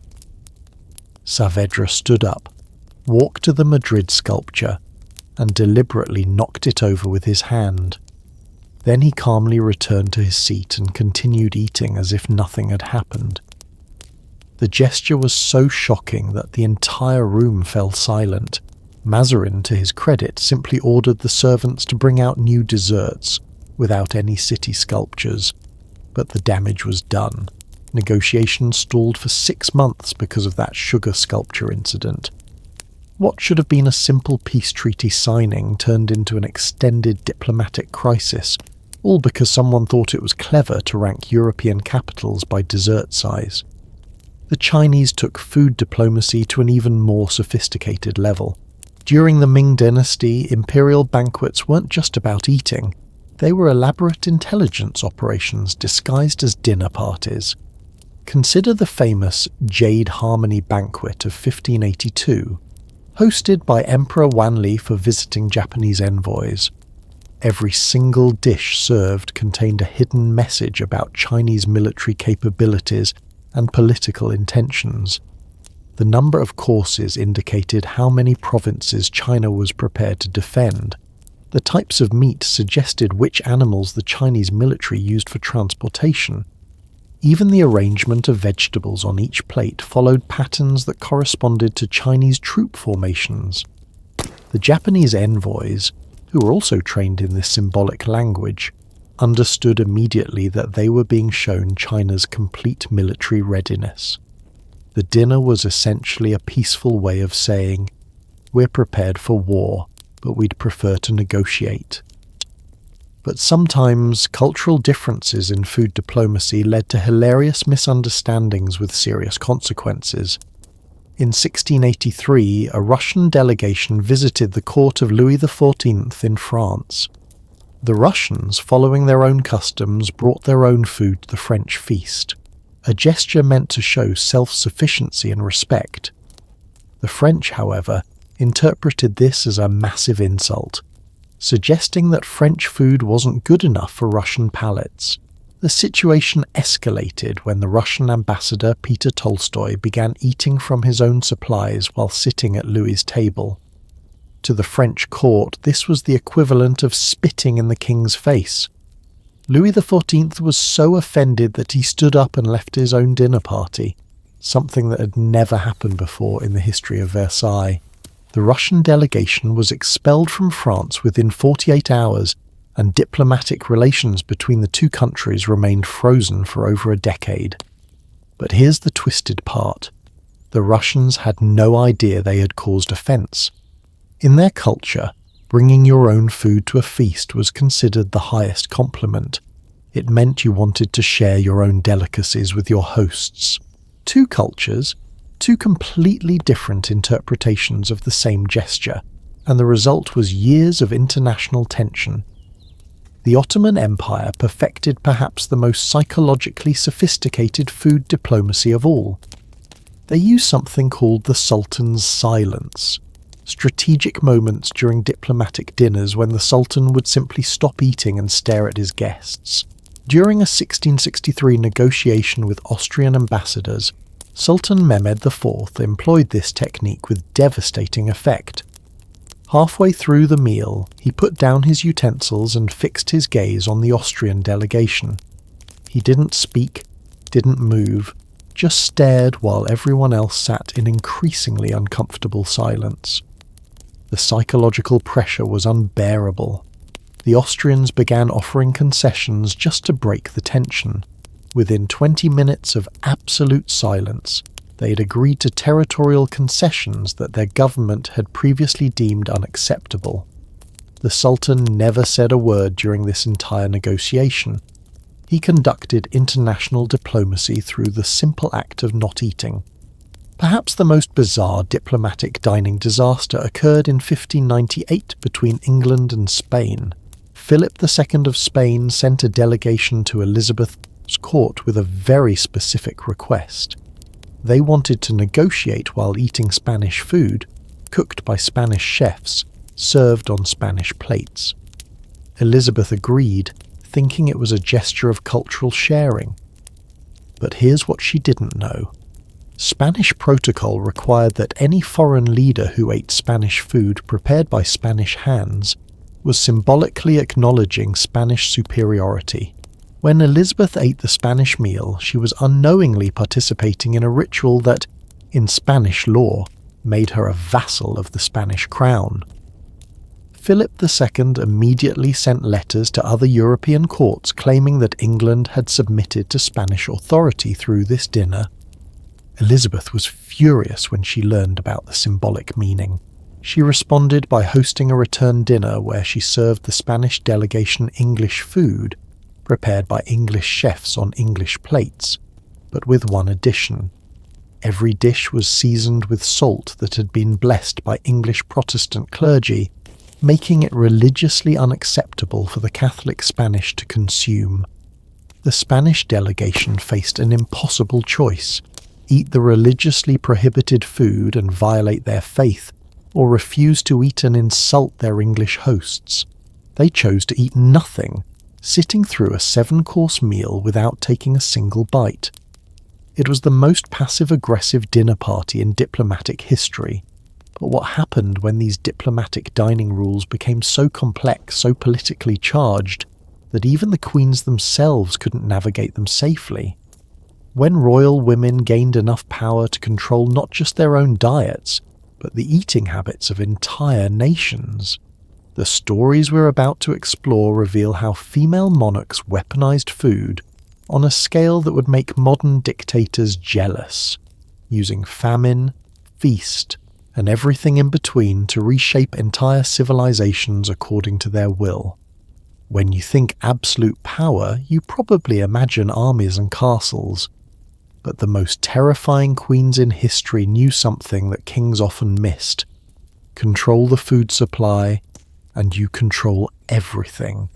Saavedra stood up, walked to the Madrid sculpture, and deliberately knocked it over with his hand. Then he calmly returned to his seat and continued eating as if nothing had happened. The gesture was so shocking that the entire room fell silent. Mazarin, to his credit, simply ordered the servants to bring out new desserts without any city sculptures. But the damage was done. Negotiations stalled for 6 months because of that sugar sculpture incident. What should have been a simple peace treaty signing turned into an extended diplomatic crisis, all because someone thought it was clever to rank European capitals by dessert size. The Chinese took food diplomacy to an even more sophisticated level. During the Ming dynasty, imperial banquets weren't just about eating. They were elaborate intelligence operations disguised as dinner parties. Consider the famous Jade Harmony Banquet of 1582, hosted by Emperor Wanli for visiting Japanese envoys. Every single dish served contained a hidden message about Chinese military capabilities and political intentions. The number of courses indicated how many provinces China was prepared to defend. The types of meat suggested which animals the Chinese military used for transportation. Even the arrangement of vegetables on each plate followed patterns that corresponded to Chinese troop formations. The Japanese envoys, who were also trained in this symbolic language, understood immediately that they were being shown China's complete military readiness. The dinner was essentially a peaceful way of saying, "We're prepared for war, but we'd prefer to negotiate." But sometimes cultural differences in food diplomacy led to hilarious misunderstandings with serious consequences. In 1683, a Russian delegation visited the court of Louis XIV in France. The Russians, following their own customs, brought their own food to the French feast, a gesture meant to show self-sufficiency and respect. The French, however, interpreted this as a massive insult, suggesting that French food wasn't good enough for Russian palates. The situation escalated when the Russian ambassador Peter Tolstoy began eating from his own supplies while sitting at Louis's table. To the French court, this was the equivalent of spitting in the king's face. Louis XIV was so offended that he stood up and left his own dinner party, something that had never happened before in the history of Versailles. The Russian delegation was expelled from France within 48 hours, and diplomatic relations between the two countries remained frozen for over a decade. But here's the twisted part. The Russians had no idea they had caused offence. In their culture, bringing your own food to a feast was considered the highest compliment. It meant you wanted to share your own delicacies with your hosts. Two cultures, two completely different interpretations of the same gesture, and the result was years of international tension. The Ottoman Empire perfected perhaps the most psychologically sophisticated food diplomacy of all. They used something called the Sultan's silence, strategic moments during diplomatic dinners when the Sultan would simply stop eating and stare at his guests. During a 1663 negotiation with Austrian ambassadors, Sultan Mehmed IV employed this technique with devastating effect. Halfway through the meal, he put down his utensils and fixed his gaze on the Austrian delegation. He didn't speak, didn't move, just stared while everyone else sat in increasingly uncomfortable silence. The psychological pressure was unbearable. The Austrians began offering concessions just to break the tension. Within 20 minutes of absolute silence, they had agreed to territorial concessions that their government had previously deemed unacceptable. The Sultan never said a word during this entire negotiation. He conducted international diplomacy through the simple act of not eating. Perhaps the most bizarre diplomatic dining disaster occurred in 1598 between England and Spain. Philip II of Spain sent a delegation to Elizabeth's court with a very specific request. They wanted to negotiate while eating Spanish food, cooked by Spanish chefs, served on Spanish plates. Elizabeth agreed, thinking it was a gesture of cultural sharing. But here's what she didn't know. Spanish protocol required that any foreign leader who ate Spanish food prepared by Spanish hands was symbolically acknowledging Spanish superiority. When Elizabeth ate the Spanish meal, she was unknowingly participating in a ritual that, in Spanish law, made her a vassal of the Spanish crown. Philip II immediately sent letters to other European courts claiming that England had submitted to Spanish authority through this dinner. Elizabeth was furious when she learned about the symbolic meaning. She responded by hosting a return dinner where she served the Spanish delegation English food, prepared by English chefs on English plates, but with one addition. Every dish was seasoned with salt that had been blessed by English Protestant clergy, making it religiously unacceptable for the Catholic Spanish to consume. The Spanish delegation faced an impossible choice: eat the religiously prohibited food and violate their faith, or refuse to eat and insult their English hosts. They chose to eat nothing, sitting through a 7-course meal without taking a single bite. It was the most passive-aggressive dinner party in diplomatic history. But what happened when these diplomatic dining rules became so complex, so politically charged, that even the queens themselves couldn't navigate them safely? When royal women gained enough power to control not just their own diets, but the eating habits of entire nations. The stories we're about to explore reveal how female monarchs weaponized food on a scale that would make modern dictators jealous, using famine, feast, and everything in between to reshape entire civilizations according to their will. When you think absolute power, you probably imagine armies and castles. But the most terrifying queens in history knew something that kings often missed. Control the food supply, and you control everything.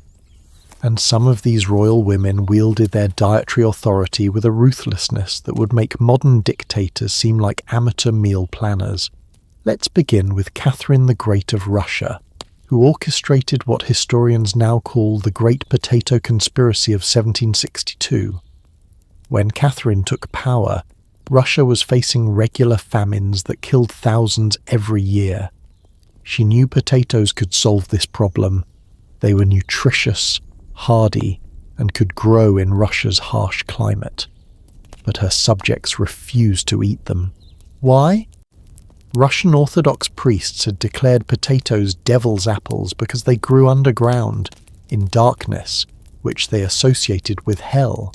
And some of these royal women wielded their dietary authority with a ruthlessness that would make modern dictators seem like amateur meal planners. Let's begin with Catherine the Great of Russia, who orchestrated what historians now call the Great Potato Conspiracy of 1762. When Catherine took power, Russia was facing regular famines that killed thousands every year. She knew potatoes could solve this problem. They were nutritious, hardy, and could grow in Russia's harsh climate. But her subjects refused to eat them. Why? Russian Orthodox priests had declared potatoes devil's apples because they grew underground, in darkness, which they associated with hell.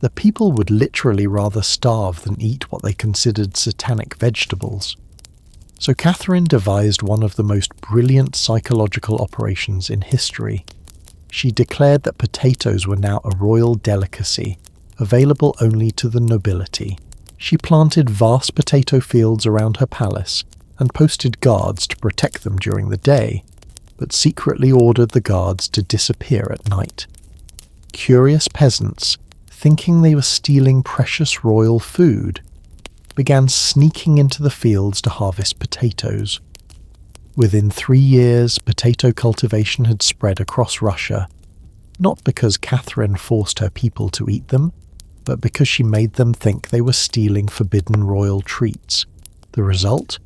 The people would literally rather starve than eat what they considered satanic vegetables. So Catherine devised one of the most brilliant psychological operations in history. She declared that potatoes were now a royal delicacy, available only to the nobility. She planted vast potato fields around her palace and posted guards to protect them during the day, but secretly ordered the guards to disappear at night. Curious peasants, thinking they were stealing precious royal food, began sneaking into the fields to harvest potatoes. Within 3 years, potato cultivation had spread across Russia, not because Catherine forced her people to eat them, but because she made them think they were stealing forbidden royal treats. The result?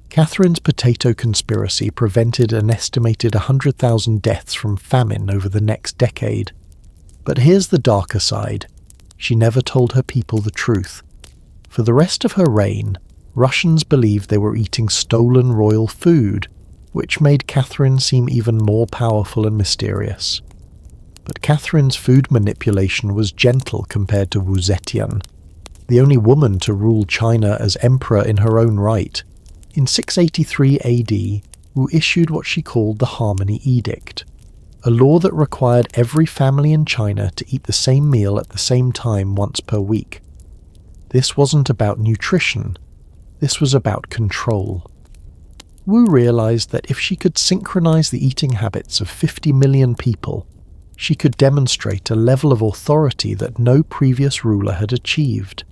Catherine's potato conspiracy prevented an estimated 100,000 deaths from famine over the next decade. But here's the darker side. She never told her people the truth. For the rest of her reign, Russians believed they were eating stolen royal food, which made Catherine seem even more powerful and mysterious. But Catherine's food manipulation was gentle compared to Wu Zetian, the only woman to rule China as emperor in her own right. In 683 AD, Wu issued what she called the Harmony Edict, a law that required every family in China to eat the same meal at the same time once per week. This wasn't about nutrition, this was about control. Wu realized that if she could synchronize the eating habits of 50 million people, she could demonstrate a level of authority that no previous ruler had achieved.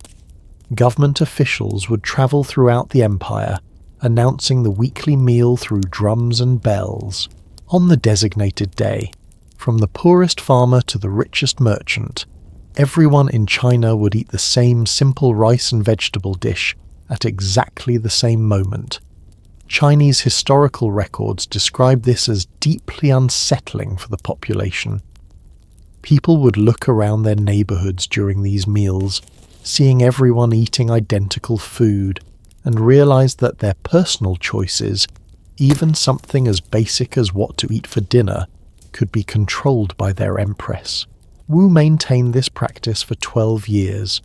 Government officials would travel throughout the empire, announcing the weekly meal through drums and bells. On the designated day, from the poorest farmer to the richest merchant, everyone in China would eat the same simple rice and vegetable dish at exactly the same moment. Chinese historical records describe this as deeply unsettling for the population. People would look around their neighborhoods during these meals, seeing everyone eating identical food, and realize that their personal choices, even something as basic as what to eat for dinner, could be controlled by their empress. Wu maintained this practice for 12 years.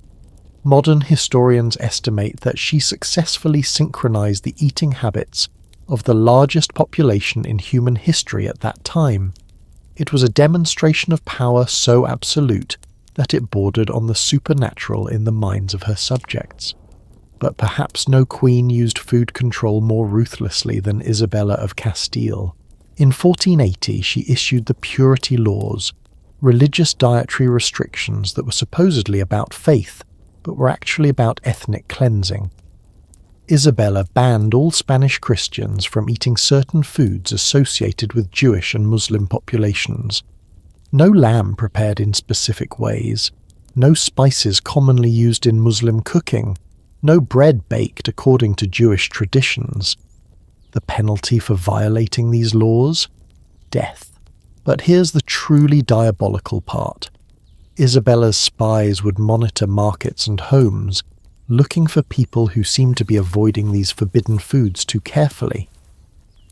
Modern historians estimate that she successfully synchronized the eating habits of the largest population in human history at that time. It was a demonstration of power so absolute that it bordered on the supernatural in the minds of her subjects. But perhaps no queen used food control more ruthlessly than Isabella of Castile. In 1480, she issued the purity laws, religious dietary restrictions that were supposedly about faith, but were actually about ethnic cleansing. Isabella banned all Spanish Christians from eating certain foods associated with Jewish and Muslim populations. No lamb prepared in specific ways, no spices commonly used in Muslim cooking, no bread baked according to Jewish traditions. The penalty for violating these laws? Death. But here's the truly diabolical part. Isabella's spies would monitor markets and homes, looking for people who seemed to be avoiding these forbidden foods too carefully.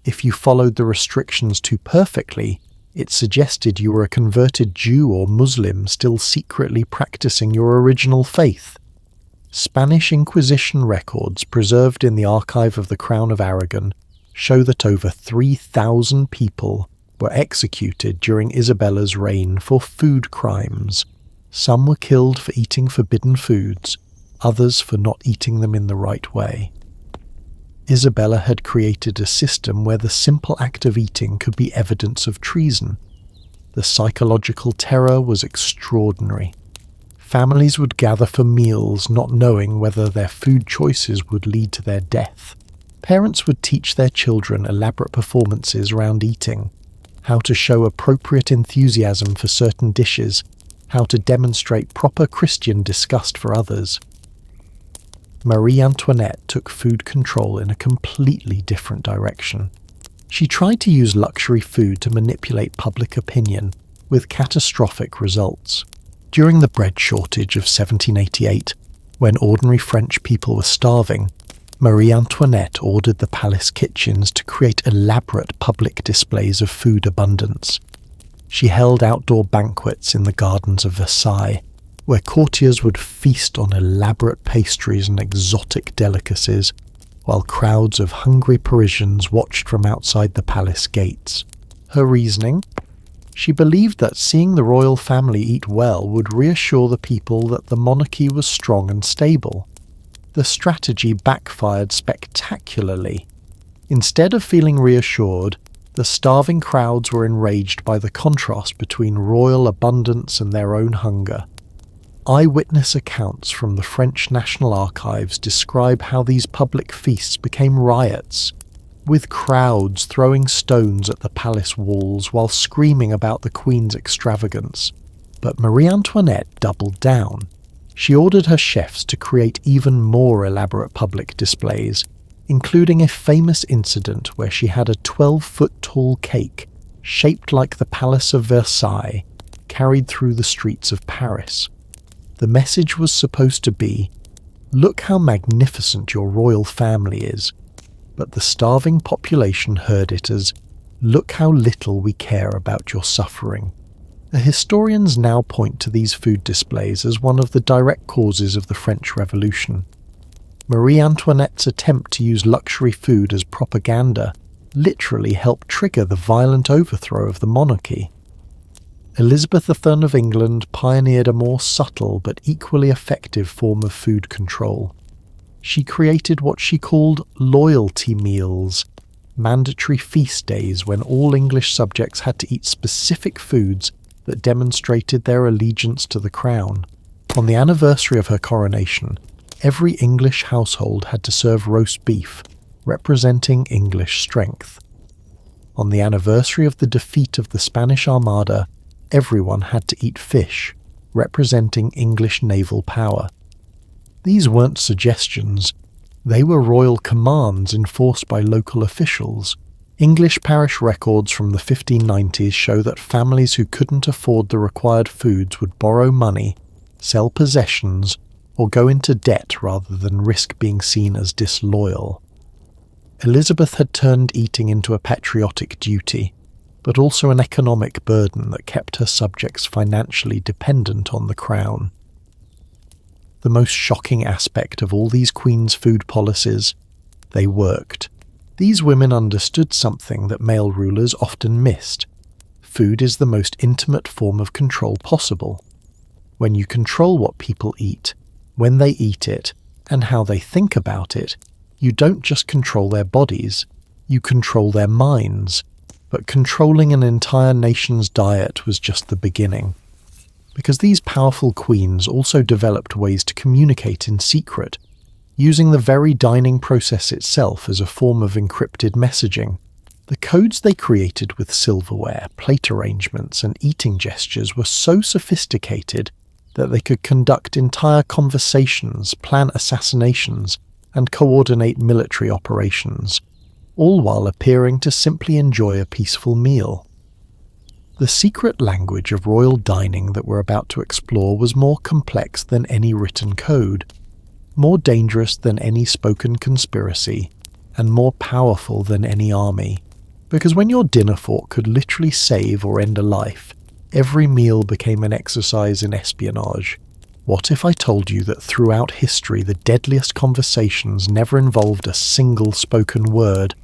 If you followed the restrictions too perfectly, it suggested you were a converted Jew or Muslim still secretly practicing your original faith. Spanish Inquisition records preserved in the archive of the Crown of Aragon show that over 3,000 people were executed during Isabella's reign for food crimes. Some were killed for eating forbidden foods, others for not eating them in the right way. Isabella had created a system where the simple act of eating could be evidence of treason. The psychological terror was extraordinary. Families would gather for meals not knowing whether their food choices would lead to their death. Parents would teach their children elaborate performances around eating, how to show appropriate enthusiasm for certain dishes, how to demonstrate proper Christian disgust for others. Marie Antoinette took food control in a completely different direction. She tried to use luxury food to manipulate public opinion, with catastrophic results. During the bread shortage of 1788, when ordinary French people were starving, Marie Antoinette ordered the palace kitchens to create elaborate public displays of food abundance. She held outdoor banquets in the gardens of Versailles, where courtiers would feast on elaborate pastries and exotic delicacies, while crowds of hungry Parisians watched from outside the palace gates. Her reasoning? She believed that seeing the royal family eat well would reassure the people that the monarchy was strong and stable. The strategy backfired spectacularly. Instead of feeling reassured, the starving crowds were enraged by the contrast between royal abundance and their own hunger. Eyewitness accounts from the French National Archives describe how these public feasts became riots, with crowds throwing stones at the palace walls while screaming about the Queen's extravagance. But Marie Antoinette doubled down. She ordered her chefs to create even more elaborate public displays, including a famous incident where she had a 12-foot-tall cake, shaped like the Palace of Versailles, carried through the streets of Paris. The message was supposed to be, "Look how magnificent your royal family is," but the starving population heard it as, "Look how little we care about your suffering." The historians now point to these food displays as one of the direct causes of the French Revolution. Marie Antoinette's attempt to use luxury food as propaganda literally helped trigger the violent overthrow of the monarchy. Elizabeth I of England pioneered a more subtle but equally effective form of food control. She created what she called loyalty meals, mandatory feast days when all English subjects had to eat specific foods that demonstrated their allegiance to the crown. On the anniversary of her coronation, every English household had to serve roast beef, representing English strength. On the anniversary of the defeat of the Spanish Armada, everyone had to eat fish, representing English naval power. These weren't suggestions, they were royal commands enforced by local officials. English parish records from the 1590s show that families who couldn't afford the required foods would borrow money, sell possessions, or go into debt rather than risk being seen as disloyal. Elizabeth had turned eating into a patriotic duty, but also an economic burden that kept her subjects financially dependent on the crown. The most shocking aspect of all these queens' food policies, they worked. These women understood something that male rulers often missed. Food is the most intimate form of control possible. When you control what people eat, when they eat it, and how they think about it, you don't just control their bodies, you control their minds. But controlling an entire nation's diet was just the beginning. Because these powerful queens also developed ways to communicate in secret, using the very dining process itself as a form of encrypted messaging. The codes they created with silverware, plate arrangements, and eating gestures were so sophisticated that they could conduct entire conversations, plan assassinations, and coordinate military operations, all while appearing to simply enjoy a peaceful meal. The secret language of royal dining that we're about to explore was more complex than any written code, more dangerous than any spoken conspiracy, and more powerful than any army. Because when your dinner fork could literally save or end a life, every meal became an exercise in espionage. What if I told you that throughout history the deadliest conversations never involved a single spoken word?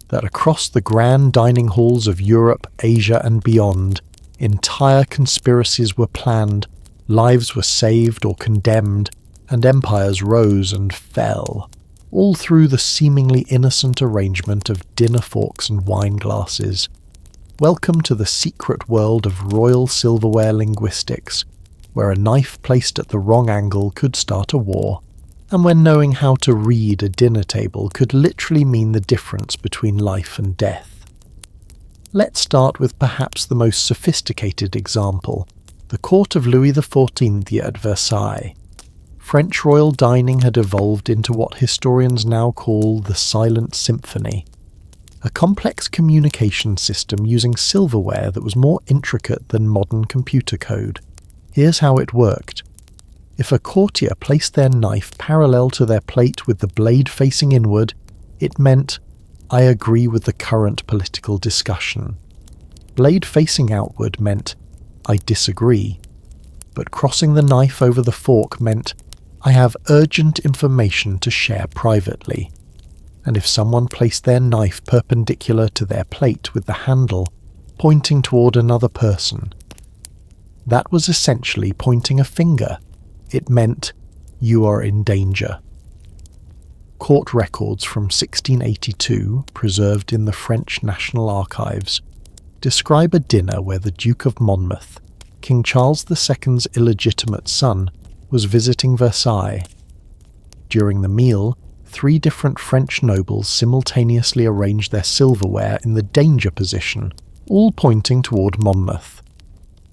That across the grand dining halls of Europe, Asia, and beyond, entire conspiracies were planned, lives were saved or condemned, and empires rose and fell, all through the seemingly innocent arrangement of dinner forks and wine glasses. Welcome to the secret world of royal silverware linguistics, where a knife placed at the wrong angle could start a war, and when knowing how to read a dinner table could literally mean the difference between life and death. Let's start with perhaps the most sophisticated example, the court of Louis XIV at Versailles. French royal dining had evolved into what historians now call the Silent Symphony, a complex communication system using silverware that was more intricate than modern computer code. Here's how it worked. If a courtier placed their knife parallel to their plate with the blade facing inward, it meant, "I agree with the current political discussion." Blade facing outward meant, "I disagree." But crossing the knife over the fork meant, "I have urgent information to share privately." And if someone placed their knife perpendicular to their plate with the handle pointing toward another person, that was essentially pointing a finger. It meant, "You are in danger." Court records from 1682, preserved in the French National Archives, describe a dinner where the Duke of Monmouth, King Charles II's illegitimate son, was visiting Versailles. During the meal, 3 different French nobles simultaneously arranged their silverware in the danger position, all pointing toward Monmouth.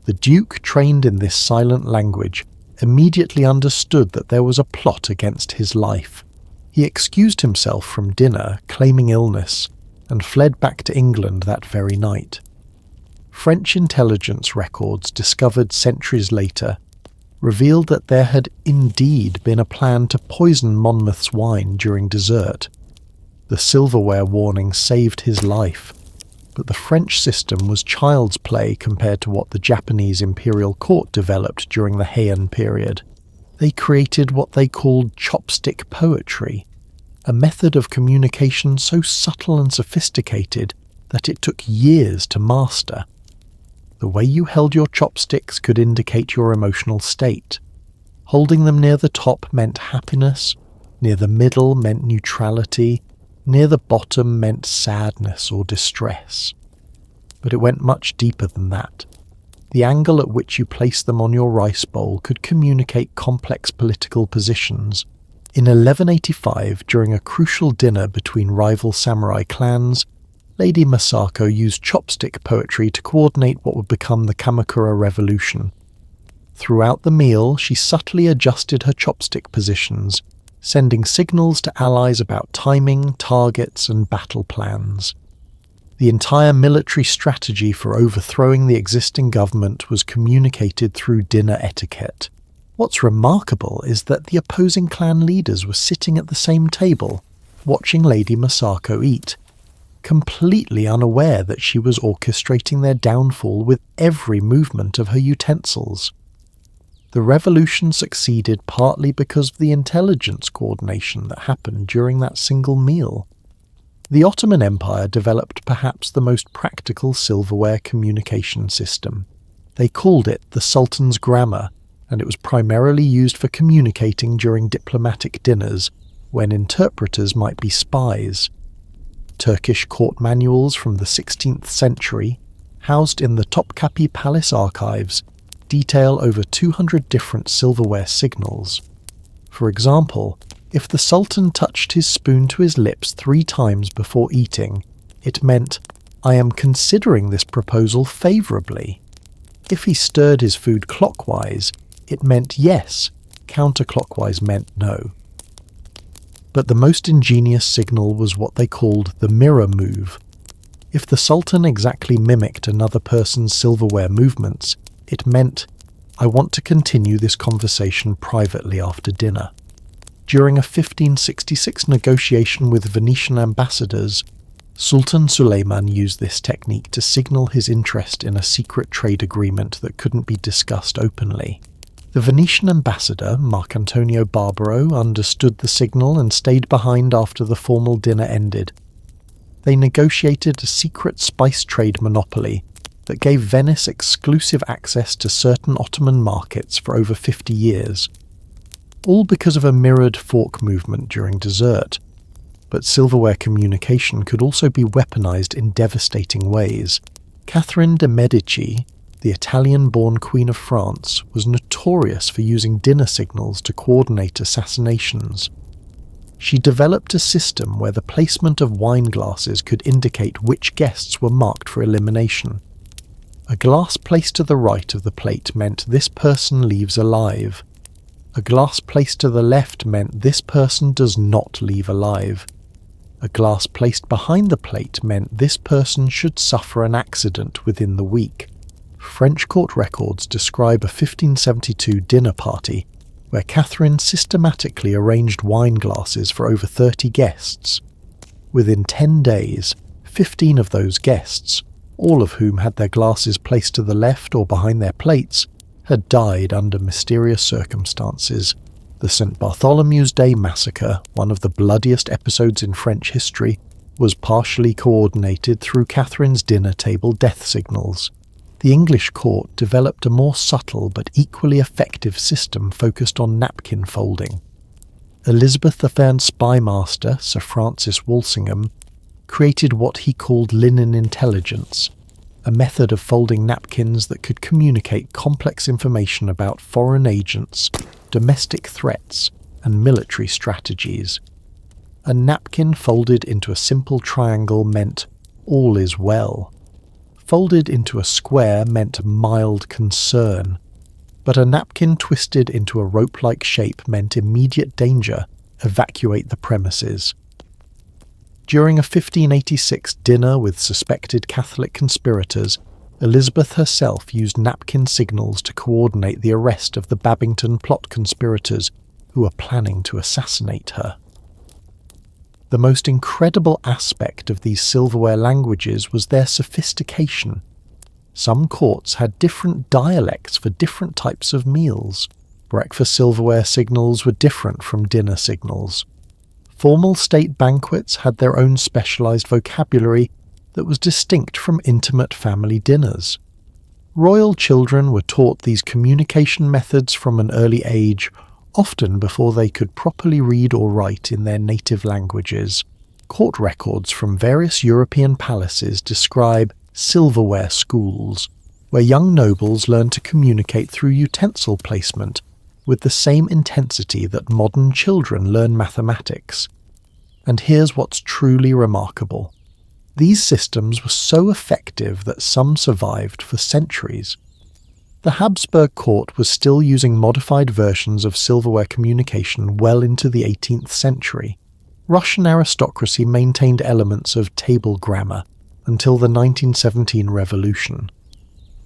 The Duke, trained in this silent language, immediately understood that there was a plot against his life. He excused himself from dinner, claiming illness, and fled back to England that very night. French intelligence records discovered centuries later revealed that there had indeed been a plan to poison Monmouth's wine during dessert. The silverware warning saved his life, but the French system was child's play compared to what the Japanese imperial court developed during the Heian period. They created what they called chopstick poetry, a method of communication so subtle and sophisticated that it took years to master. The way you held your chopsticks could indicate your emotional state. Holding them near the top meant happiness, near the middle meant neutrality, near the bottom meant sadness or distress. But it went much deeper than that. The angle at which you placed them on your rice bowl could communicate complex political positions. In 1185, during a crucial dinner between rival samurai clans, Lady Masako used chopstick poetry to coordinate what would become the Kamakura Revolution. Throughout the meal, she subtly adjusted her chopstick positions, sending signals to allies about timing, targets, and battle plans. The entire military strategy for overthrowing the existing government was communicated through dinner etiquette. What's remarkable is that the opposing clan leaders were sitting at the same table, watching Lady Masako eat, completely unaware that she was orchestrating their downfall with every movement of her utensils. The revolution succeeded partly because of the intelligence coordination that happened during that single meal. The Ottoman Empire developed perhaps the most practical silverware communication system. They called it the Sultan's Grammar, and it was primarily used for communicating during diplomatic dinners, when interpreters might be spies. Turkish court manuals from the 16th century, housed in the Topkapi Palace archives, detail over 200 different silverware signals. For example, if the Sultan touched his spoon to his lips 3 times before eating, it meant, "I am considering this proposal favourably." If he stirred his food clockwise, it meant yes, counterclockwise meant no. But the most ingenious signal was what they called the mirror move. If the Sultan exactly mimicked another person's silverware movements, it meant, "I want to continue this conversation privately after dinner." During a 1566 negotiation with Venetian ambassadors, Sultan Suleiman used this technique to signal his interest in a secret trade agreement that couldn't be discussed openly. The Venetian ambassador, Marcantonio Barbaro, understood the signal and stayed behind after the formal dinner ended. They negotiated a secret spice trade monopoly that gave Venice exclusive access to certain Ottoman markets for over 50 years, all because of a mirrored fork movement during dessert. But silverware communication could also be weaponized in devastating ways. Catherine de' Medici, the Italian-born Queen of France, was notorious for using dinner signals to coordinate assassinations. She developed a system where the placement of wine glasses could indicate which guests were marked for elimination. A glass placed to the right of the plate meant this person leaves alive. A glass placed to the left meant this person does not leave alive. A glass placed behind the plate meant this person should suffer an accident within the week. French court records describe a 1572 dinner party where Catherine systematically arranged wine glasses for over 30 guests. Within 10 days, 15 of those guests, all of whom had their glasses placed to the left or behind their plates, had died under mysterious circumstances. The St. Bartholomew's Day massacre, one of the bloodiest episodes in French history, was partially coordinated through Catherine's dinner table death signals. The English court developed a more subtle but equally effective system focused on napkin folding. Elizabeth II's spymaster, Sir Francis Walsingham, created what he called linen intelligence, a method of folding napkins that could communicate complex information about foreign agents, domestic threats, and military strategies. A napkin folded into a simple triangle meant all is well. Folded into a square meant mild concern, but a napkin twisted into a rope-like shape meant immediate danger, evacuate the premises. During a 1586 dinner with suspected Catholic conspirators, Elizabeth herself used napkin signals to coordinate the arrest of the Babington plot conspirators who were planning to assassinate her. The most incredible aspect of these silverware languages was their sophistication. Some courts had different dialects for different types of meals. Breakfast silverware signals were different from dinner signals. Formal state banquets had their own specialized vocabulary that was distinct from intimate family dinners. Royal children were taught these communication methods from an early age, often before they could properly read or write in their native languages. Court records from various European palaces describe silverware schools, where young nobles learn to communicate through utensil placement with the same intensity that modern children learn mathematics. And here's what's truly remarkable. These systems were so effective that some survived for centuries. The Habsburg court was still using modified versions of silverware communication well into the 18th century. Russian aristocracy maintained elements of table grammar until the 1917 revolution.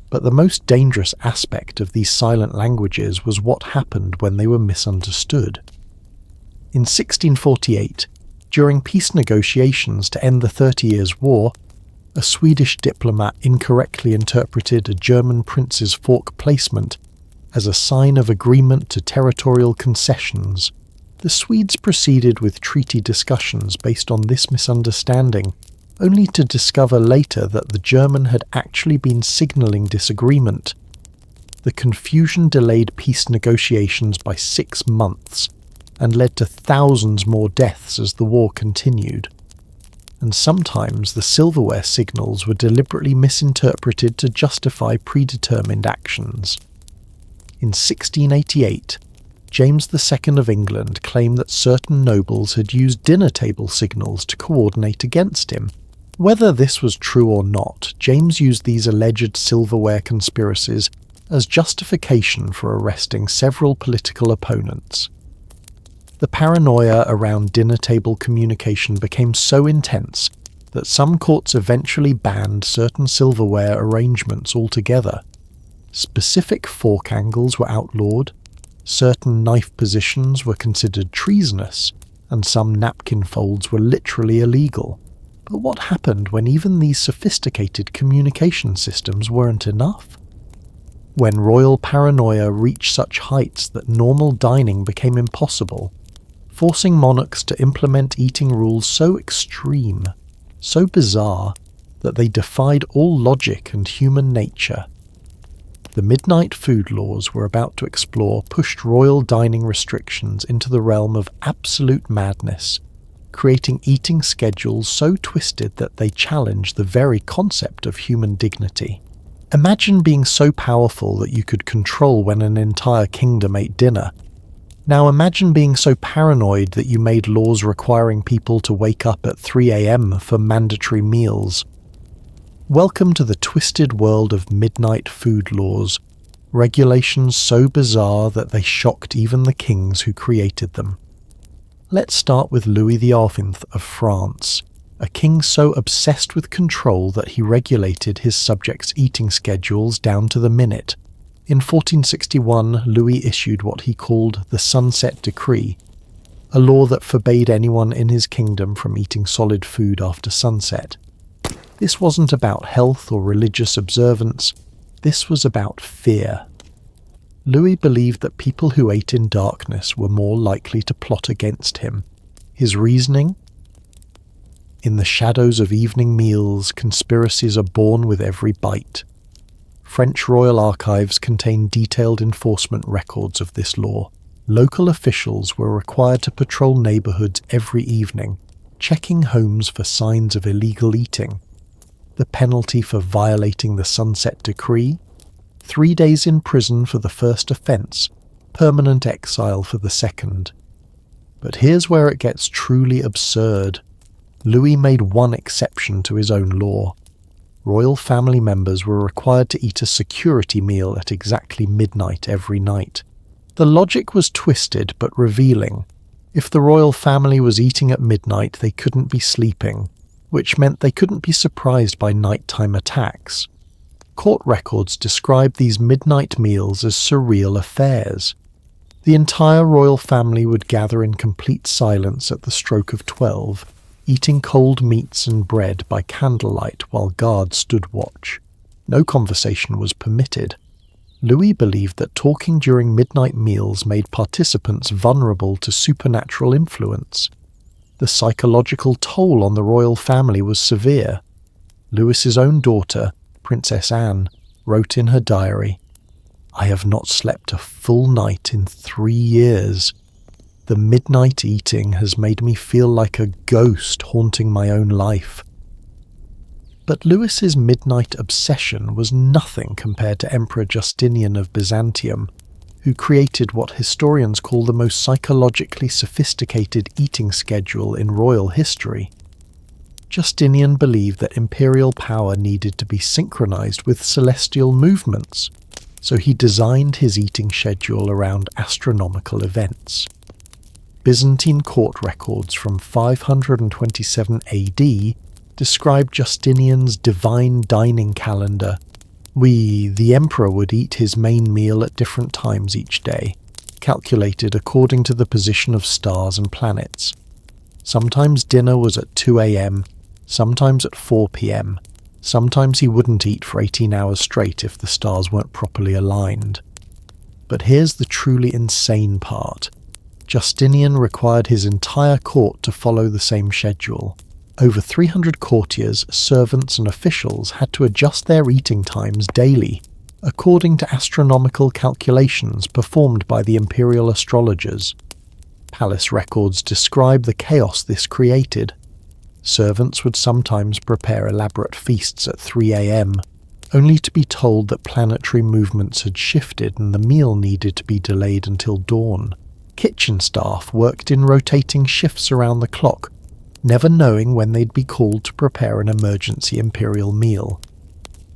But the most dangerous aspect of these silent languages was what happened when they were misunderstood. In 1648, during peace negotiations to end the 30 Years' War, a Swedish diplomat incorrectly interpreted a German prince's fork placement as a sign of agreement to territorial concessions. The Swedes proceeded with treaty discussions based on this misunderstanding, only to discover later that the German had actually been signalling disagreement. The confusion delayed peace negotiations by 6 months and led to thousands more deaths as the war continued. And sometimes the silverware signals were deliberately misinterpreted to justify predetermined actions. In 1688, James II of England claimed that certain nobles had used dinner table signals to coordinate against him. Whether this was true or not, James used these alleged silverware conspiracies as justification for arresting several political opponents. The paranoia around dinner table communication became so intense that some courts eventually banned certain silverware arrangements altogether. Specific fork angles were outlawed, certain knife positions were considered treasonous, and some napkin folds were literally illegal. But what happened when even these sophisticated communication systems weren't enough? When royal paranoia reached such heights that normal dining became impossible, forcing monarchs to implement eating rules so extreme, so bizarre, that they defied all logic and human nature. The midnight food laws we're about to explore pushed royal dining restrictions into the realm of absolute madness, creating eating schedules so twisted that they challenge the very concept of human dignity. Imagine being so powerful that you could control when an entire kingdom ate dinner. Now imagine being so paranoid that you made laws requiring people to wake up at 3 a.m. for mandatory meals. Welcome to the twisted world of midnight food laws, regulations so bizarre that they shocked even the kings who created them. Let's start with Louis XI of France, a king so obsessed with control that he regulated his subjects' eating schedules down to the minute. In 1461, Louis issued what he called the Sunset Decree, a law that forbade anyone in his kingdom from eating solid food after sunset. This wasn't about health or religious observance, this was about fear. Louis believed that people who ate in darkness were more likely to plot against him. His reasoning? In the shadows of evening meals, conspiracies are born with every bite. French royal archives contain detailed enforcement records of this law. Local officials were required to patrol neighborhoods every evening, checking homes for signs of illegal eating. The penalty for violating the Sunset Decree? 3 days in prison for the first offense, permanent exile for the second. But here's where it gets truly absurd. Louis made one exception to his own law. Royal family members were required to eat a security meal at exactly midnight every night. The logic was twisted but revealing. If the royal family was eating at midnight, they couldn't be sleeping, which meant they couldn't be surprised by nighttime attacks. Court records describe these midnight meals as surreal affairs. The entire royal family would gather in complete silence at the stroke of 12, eating cold meats and bread by candlelight while guards stood watch. No conversation was permitted. Louis believed that talking during midnight meals made participants vulnerable to supernatural influence. The psychological toll on the royal family was severe. Louis's own daughter, Princess Anne, wrote in her diary, "I have not slept a full night in 3 years. The midnight eating has made me feel like a ghost haunting my own life." But Lewis's midnight obsession was nothing compared to Emperor Justinian of Byzantium, who created what historians call the most psychologically sophisticated eating schedule in royal history. Justinian believed that imperial power needed to be synchronized with celestial movements, so he designed his eating schedule around astronomical events. Byzantine court records from 527 AD describe Justinian's divine dining calendar. The emperor would eat his main meal at different times each day, calculated according to the position of stars and planets. Sometimes dinner was at 2 a.m., sometimes at 4 p.m. Sometimes he wouldn't eat for 18 hours straight if the stars weren't properly aligned. But here's the truly insane part. Justinian required his entire court to follow the same schedule. Over 300 courtiers, servants and officials had to adjust their eating times daily, according to astronomical calculations performed by the imperial astrologers. Palace records describe the chaos this created. Servants would sometimes prepare elaborate feasts at 3 a.m., only to be told that planetary movements had shifted and the meal needed to be delayed until dawn. Kitchen staff worked in rotating shifts around the clock, never knowing when they'd be called to prepare an emergency imperial meal.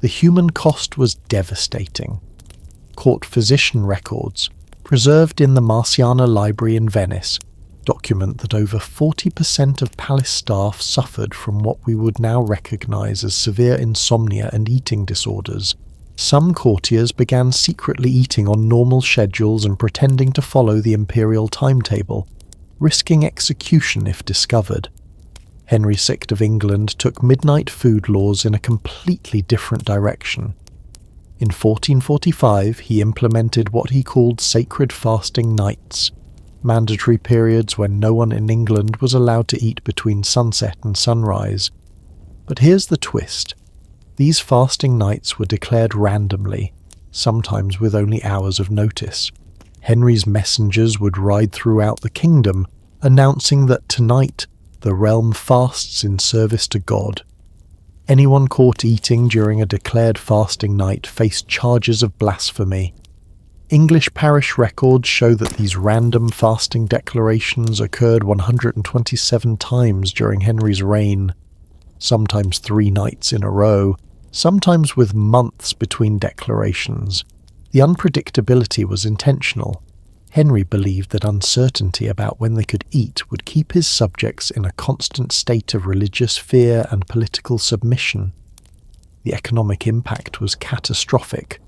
The human cost was devastating. Court physician records, preserved in the Marciana Library in Venice, document that over 40% of palace staff suffered from what we would now recognize as severe insomnia and eating disorders. Some courtiers began secretly eating on normal schedules and pretending to follow the imperial timetable, risking execution if discovered. Henry VI of England took midnight food laws in a completely different direction. In 1445, he implemented what he called sacred fasting nights, mandatory periods when no one in England was allowed to eat between sunset and sunrise. But here's the twist. These fasting nights were declared randomly, sometimes with only hours of notice. Henry's messengers would ride throughout the kingdom, announcing that tonight the realm fasts in service to God. Anyone caught eating during a declared fasting night faced charges of blasphemy. English parish records show that these random fasting declarations occurred 127 times during Henry's reign, sometimes 3 nights in a row, sometimes with months between declarations. The unpredictability was intentional. Henry believed that uncertainty about when they could eat would keep his subjects in a constant state of religious fear and political submission. The economic impact was catastrophic.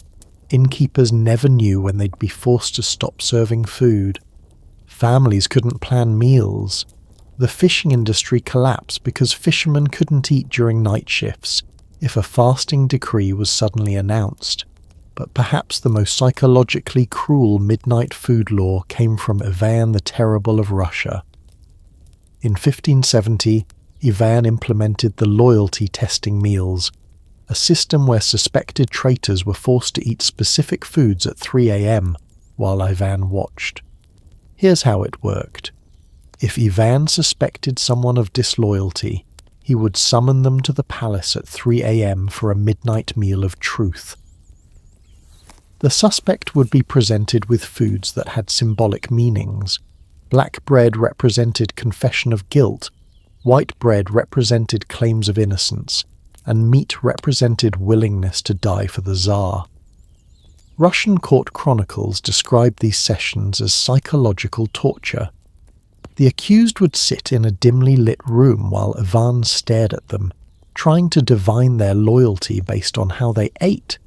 Innkeepers never knew when they'd be forced to stop serving food. Families couldn't plan meals. The fishing industry collapsed because fishermen couldn't eat during night shifts if a fasting decree was suddenly announced. But perhaps the most psychologically cruel midnight food law came from Ivan the Terrible of Russia. In 1570, Ivan implemented the loyalty testing meals, a system where suspected traitors were forced to eat specific foods at 3 a.m. while Ivan watched. Here's how it worked. If Ivan suspected someone of disloyalty, he would summon them to the palace at 3 a.m. for a midnight meal of truth. The suspect would be presented with foods that had symbolic meanings. Black bread represented confession of guilt, white bread represented claims of innocence, and meat represented willingness to die for the Tsar. Russian court chronicles describe these sessions as psychological torture. The accused would sit in a dimly lit room while Ivan stared at them, trying to divine their loyalty based on how they ate.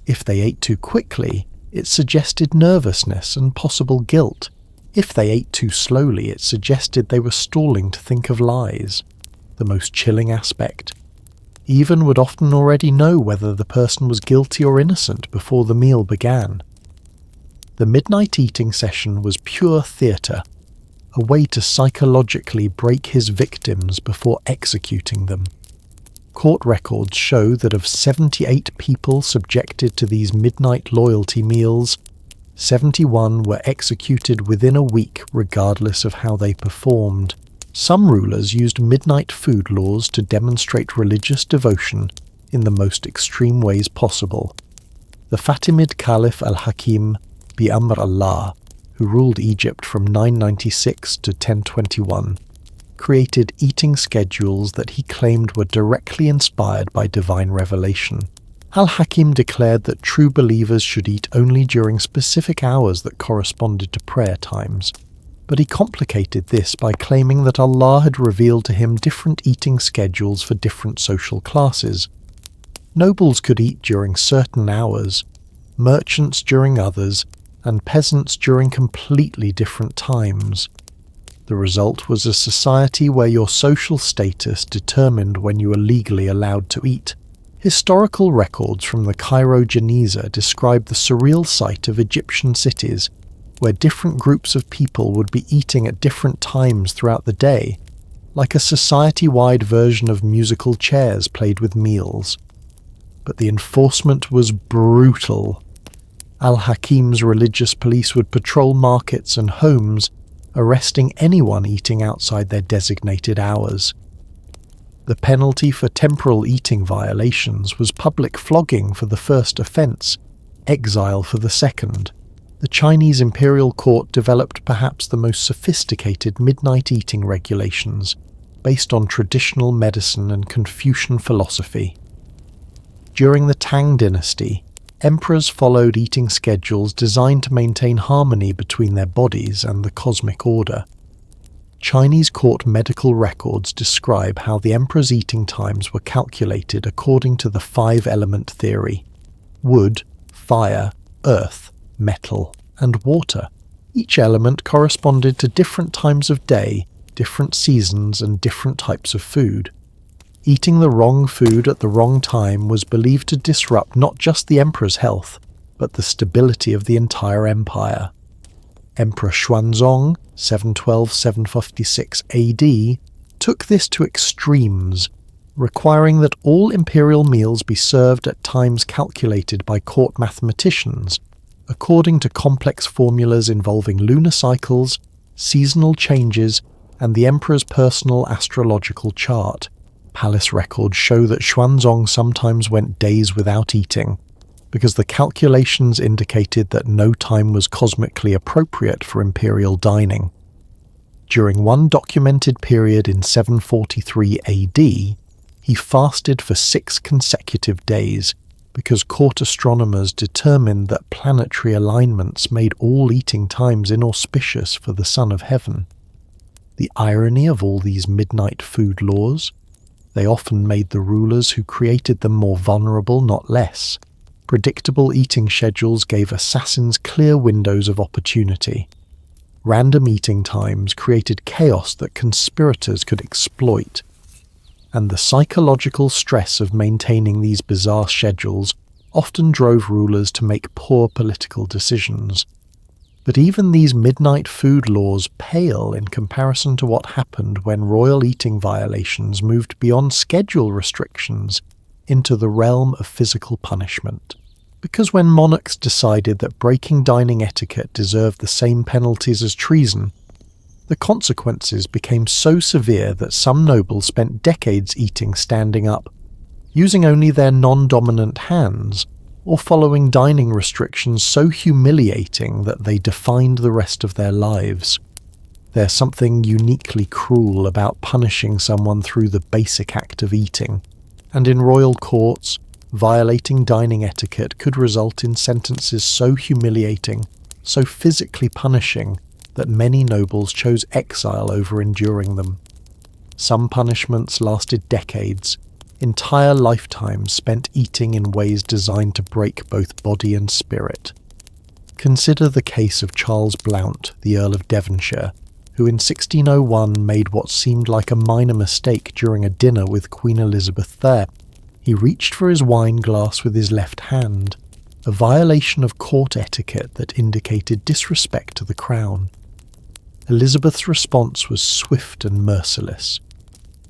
If they ate too quickly, it suggested nervousness and possible guilt. If they ate too slowly, it suggested they were stalling to think of lies. The most chilling aspect. Ivan would often already know whether the person was guilty or innocent before the meal began. The midnight eating session was pure theatre, a way to psychologically break his victims before executing them. Court records show that of 78 people subjected to these midnight loyalty meals, 71 were executed within a week regardless of how they performed. Some rulers used midnight food laws to demonstrate religious devotion in the most extreme ways possible. The Fatimid Caliph al-Hakim bi Amr Allah, who ruled Egypt from 996 to 1021, created eating schedules that he claimed were directly inspired by divine revelation. Al-Hakim declared that true believers should eat only during specific hours that corresponded to prayer times, but he complicated this by claiming that Allah had revealed to him different eating schedules for different social classes. Nobles could eat during certain hours, merchants during others, and peasants during completely different times. The result was a society where your social status determined when you were legally allowed to eat. Historical records from the Cairo Geniza describe the surreal sight of Egyptian cities, where different groups of people would be eating at different times throughout the day, like a society-wide version of musical chairs played with meals. But the enforcement was brutal. Al-Hakim's religious police would patrol markets and homes, arresting anyone eating outside their designated hours. The penalty for temporal eating violations was public flogging for the first offence, exile for the second. The Chinese imperial court developed perhaps the most sophisticated midnight eating regulations, based on traditional medicine and Confucian philosophy. During the Tang dynasty, emperors followed eating schedules designed to maintain harmony between their bodies and the cosmic order. Chinese court medical records describe how the emperor's eating times were calculated according to the five-element theory: wood, fire, earth, metal, and water. Each element corresponded to different times of day, different seasons, and different types of food. Eating the wrong food at the wrong time was believed to disrupt not just the emperor's health, but the stability of the entire empire. Emperor Xuanzong, 712-756 AD, took this to extremes, requiring that all imperial meals be served at times calculated by court mathematicians, according to complex formulas involving lunar cycles, seasonal changes, and the emperor's personal astrological chart. Palace records show that Xuanzong sometimes went days without eating, because the calculations indicated that no time was cosmically appropriate for imperial dining. During one documented period in 743 AD, he fasted for 6 consecutive days, because court astronomers determined that planetary alignments made all eating times inauspicious for the Son of Heaven. The irony of all these midnight food laws? They often made the rulers who created them more vulnerable, not less. Predictable eating schedules gave assassins clear windows of opportunity. Random eating times created chaos that conspirators could exploit. And the psychological stress of maintaining these bizarre schedules often drove rulers to make poor political decisions. But even these midnight food laws pale in comparison to what happened when royal eating violations moved beyond schedule restrictions into the realm of physical punishment. Because when monarchs decided that breaking dining etiquette deserved the same penalties as treason, the consequences became so severe that some nobles spent decades eating standing up, using only their non-dominant hands, or following dining restrictions so humiliating that they defined the rest of their lives. There's something uniquely cruel about punishing someone through the basic act of eating, and in royal courts, violating dining etiquette could result in sentences so humiliating, so physically punishing, that many nobles chose exile over enduring them. Some punishments lasted decades, entire lifetimes spent eating in ways designed to break both body and spirit. Consider the case of Charles Blount, the Earl of Devonshire, who in 1601 made what seemed like a minor mistake during a dinner with Queen Elizabeth there. He reached for his wine glass with his left hand, a violation of court etiquette that indicated disrespect to the crown. Elizabeth's response was swift and merciless.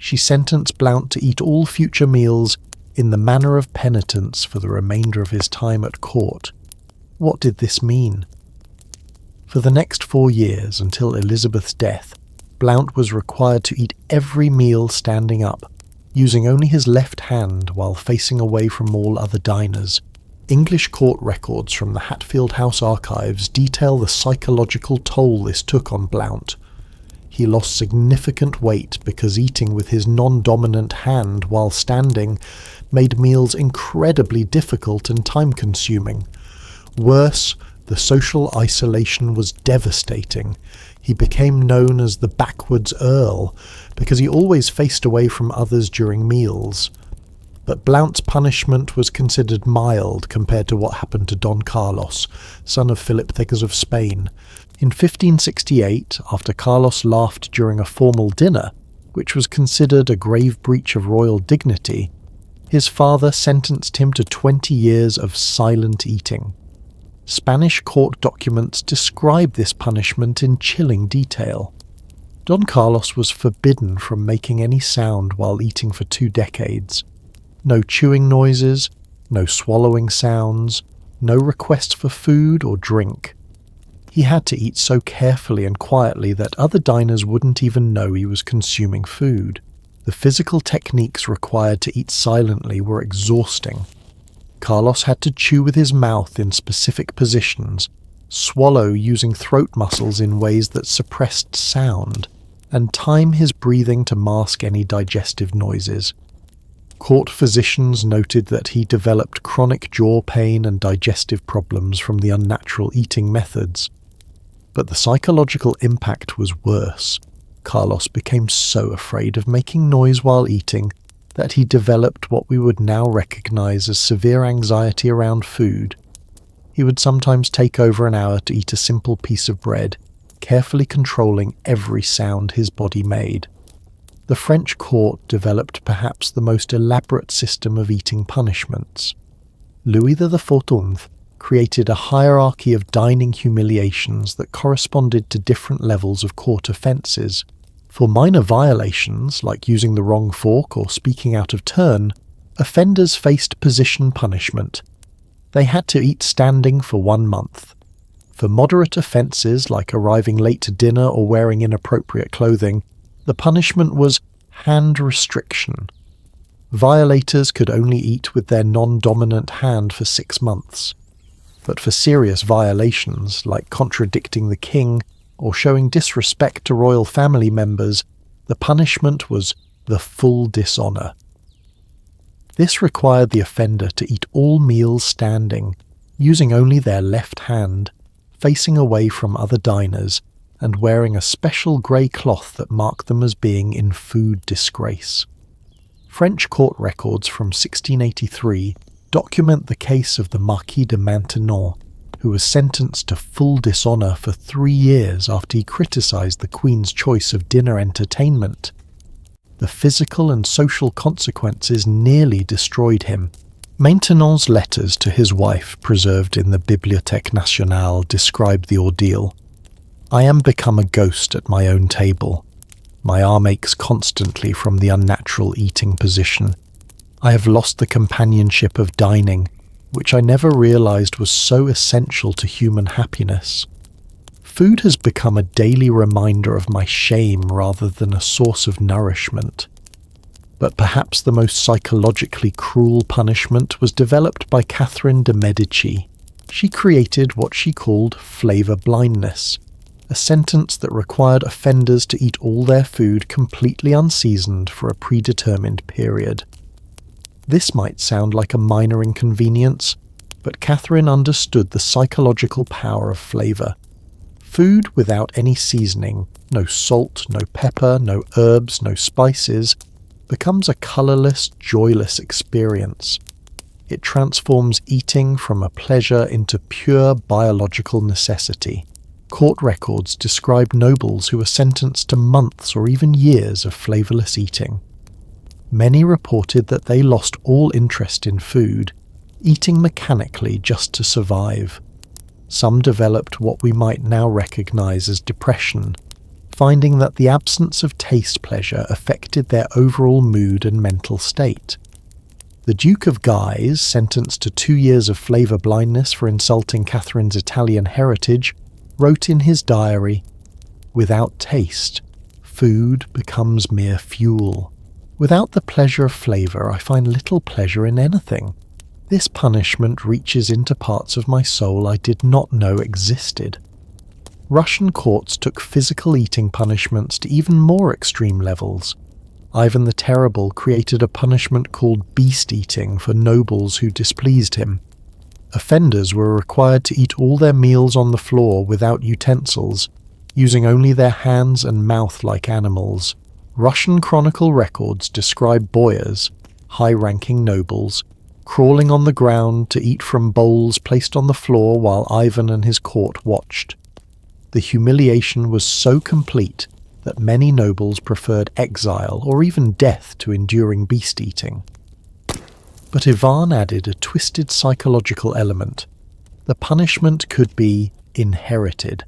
she sentenced Blount to eat all future meals in the manner of penitence for the remainder of his time at court. What did this mean? For the next 4 years, until Elizabeth's death, Blount was required to eat every meal standing up, using only his left hand while facing away from all other diners. English court records from the Hatfield House archives detail the psychological toll this took on Blount. He lost significant weight because eating with his non-dominant hand while standing made meals incredibly difficult and time-consuming. Worse, the social isolation was devastating. He became known as the Backwards Earl because he always faced away from others during meals. But Blount's punishment was considered mild compared to what happened to Don Carlos, son of Philip Thegers of Spain. In 1568, after Carlos laughed during a formal dinner, which was considered a grave breach of royal dignity, his father sentenced him to 20 years of silent eating. Spanish court documents describe this punishment in chilling detail. Don Carlos was forbidden from making any sound while eating for 2 decades. No chewing noises, no swallowing sounds, no requests for food or drink. He had to eat so carefully and quietly that other diners wouldn't even know he was consuming food. The physical techniques required to eat silently were exhausting. Carlos had to chew with his mouth in specific positions, swallow using throat muscles in ways that suppressed sound, and time his breathing to mask any digestive noises. Court physicians noted that he developed chronic jaw pain and digestive problems from the unnatural eating methods. But the psychological impact was worse. Carlos became so afraid of making noise while eating that he developed what we would now recognize as severe anxiety around food. He would sometimes take over an hour to eat a simple piece of bread, carefully controlling every sound his body made. The French court developed perhaps the most elaborate system of eating punishments. Louis XIV created a hierarchy of dining humiliations that corresponded to different levels of court offences. For minor violations, like using the wrong fork or speaking out of turn, offenders faced position punishment. They had to eat standing for 1 month. For moderate offences, like arriving late to dinner or wearing inappropriate clothing, the punishment was hand restriction. Violators could only eat with their non-dominant hand for 6 months. But for serious violations, like contradicting the king or showing disrespect to royal family members, the punishment was the full dishonour. This required the offender to eat all meals standing, using only their left hand, facing away from other diners, and wearing a special grey cloth that marked them as being in food disgrace. French court records from 1683 document the case of the Marquis de Maintenon, who was sentenced to full dishonour for 3 years after he criticised the Queen's choice of dinner entertainment. The physical and social consequences nearly destroyed him. Maintenon's letters to his wife, preserved in the Bibliothèque Nationale, describe the ordeal. "I am become a ghost at my own table. My arm aches constantly from the unnatural eating position. I have lost the companionship of dining, which I never realized was so essential to human happiness. Food has become a daily reminder of my shame rather than a source of nourishment." But perhaps the most psychologically cruel punishment was developed by Catherine de' Medici. She created what she called flavour blindness, a sentence that required offenders to eat all their food completely unseasoned for a predetermined period. This might sound like a minor inconvenience, but Catherine understood the psychological power of flavour. Food without any seasoning, no salt, no pepper, no herbs, no spices, becomes a colourless, joyless experience. It transforms eating from a pleasure into pure biological necessity. Court records describe nobles who were sentenced to months or even years of flavourless eating. Many reported that they lost all interest in food, eating mechanically just to survive. Some developed what we might now recognise as depression, finding that the absence of taste pleasure affected their overall mood and mental state. The Duke of Guise, sentenced to 2 years of flavour blindness for insulting Catherine's Italian heritage, wrote in his diary, "Without taste, food becomes mere fuel. Without the pleasure of flavour, I find little pleasure in anything. This punishment reaches into parts of my soul I did not know existed." Russian courts took physical eating punishments to even more extreme levels. Ivan the Terrible created a punishment called beast eating for nobles who displeased him. Offenders were required to eat all their meals on the floor without utensils, using only their hands and mouth like animals. Russian chronicle records describe boyars, high-ranking nobles, crawling on the ground to eat from bowls placed on the floor while Ivan and his court watched. The humiliation was so complete that many nobles preferred exile or even death to enduring beast eating. But Ivan added a twisted psychological element. The punishment could be inherited.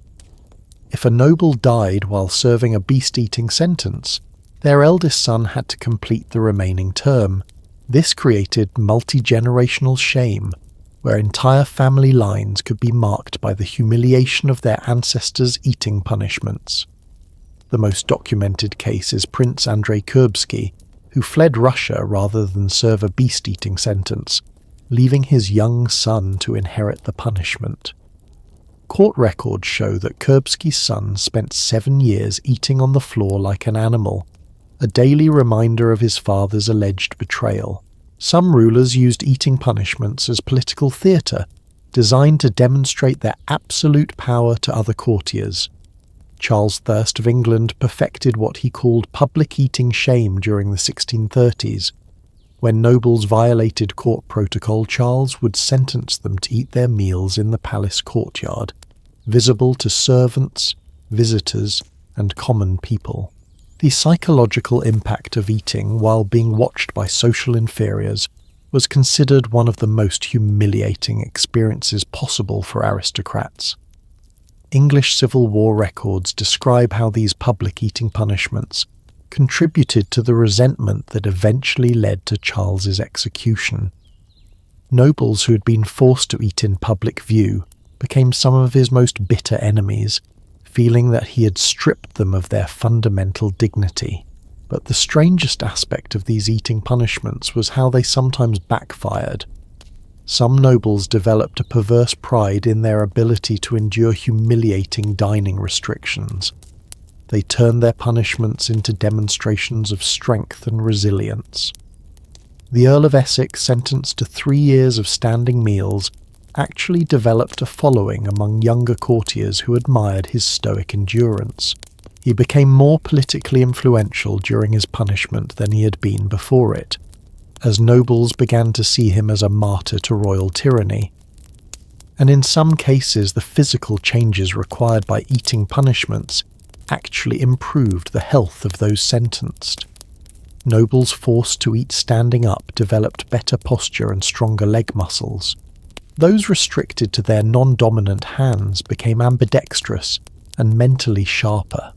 If a noble died while serving a beast-eating sentence, their eldest son had to complete the remaining term. This created multi-generational shame, where entire family lines could be marked by the humiliation of their ancestors' eating punishments. The most documented case is Prince Andrei Kurbsky, who fled Russia rather than serve a beast-eating sentence, leaving his young son to inherit the punishment. Court records show that Kurbsky's son spent 7 years eating on the floor like an animal, a daily reminder of his father's alleged betrayal. Some rulers used eating punishments as political theatre, designed to demonstrate their absolute power to other courtiers. Charles I of England perfected what he called public eating shame during the 1630s. When nobles violated court protocol, Charles would sentence them to eat their meals in the palace courtyard, visible to servants, visitors, and common people. The psychological impact of eating while being watched by social inferiors was considered one of the most humiliating experiences possible for aristocrats. English Civil War records describe how these public eating punishments contributed to the resentment that eventually led to Charles's execution. Nobles who had been forced to eat in public view became some of his most bitter enemies, feeling that he had stripped them of their fundamental dignity. But the strangest aspect of these eating punishments was how they sometimes backfired. Some nobles developed a perverse pride in their ability to endure humiliating dining restrictions. They turned their punishments into demonstrations of strength and resilience. The Earl of Essex, sentenced to 3 years of standing meals, actually developed a following among younger courtiers who admired his stoic endurance. He became more politically influential during his punishment than he had been before it, as nobles began to see him as a martyr to royal tyranny. And in some cases, the physical changes required by eating punishments actually improved the health of those sentenced. Nobles forced to eat standing up developed better posture and stronger leg muscles. Those restricted to their non-dominant hands became ambidextrous and mentally sharper.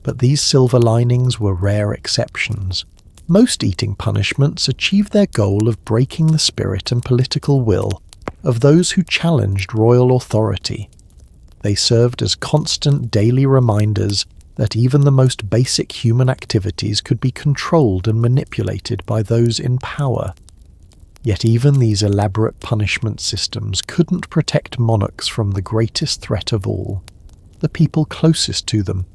But these silver linings were rare exceptions. Most eating punishments achieved their goal of breaking the spirit and political will of those who challenged royal authority. They served as constant daily reminders that even the most basic human activities could be controlled and manipulated by those in power. Yet even these elaborate punishment systems couldn't protect monarchs from the greatest threat of all, the people closest to them,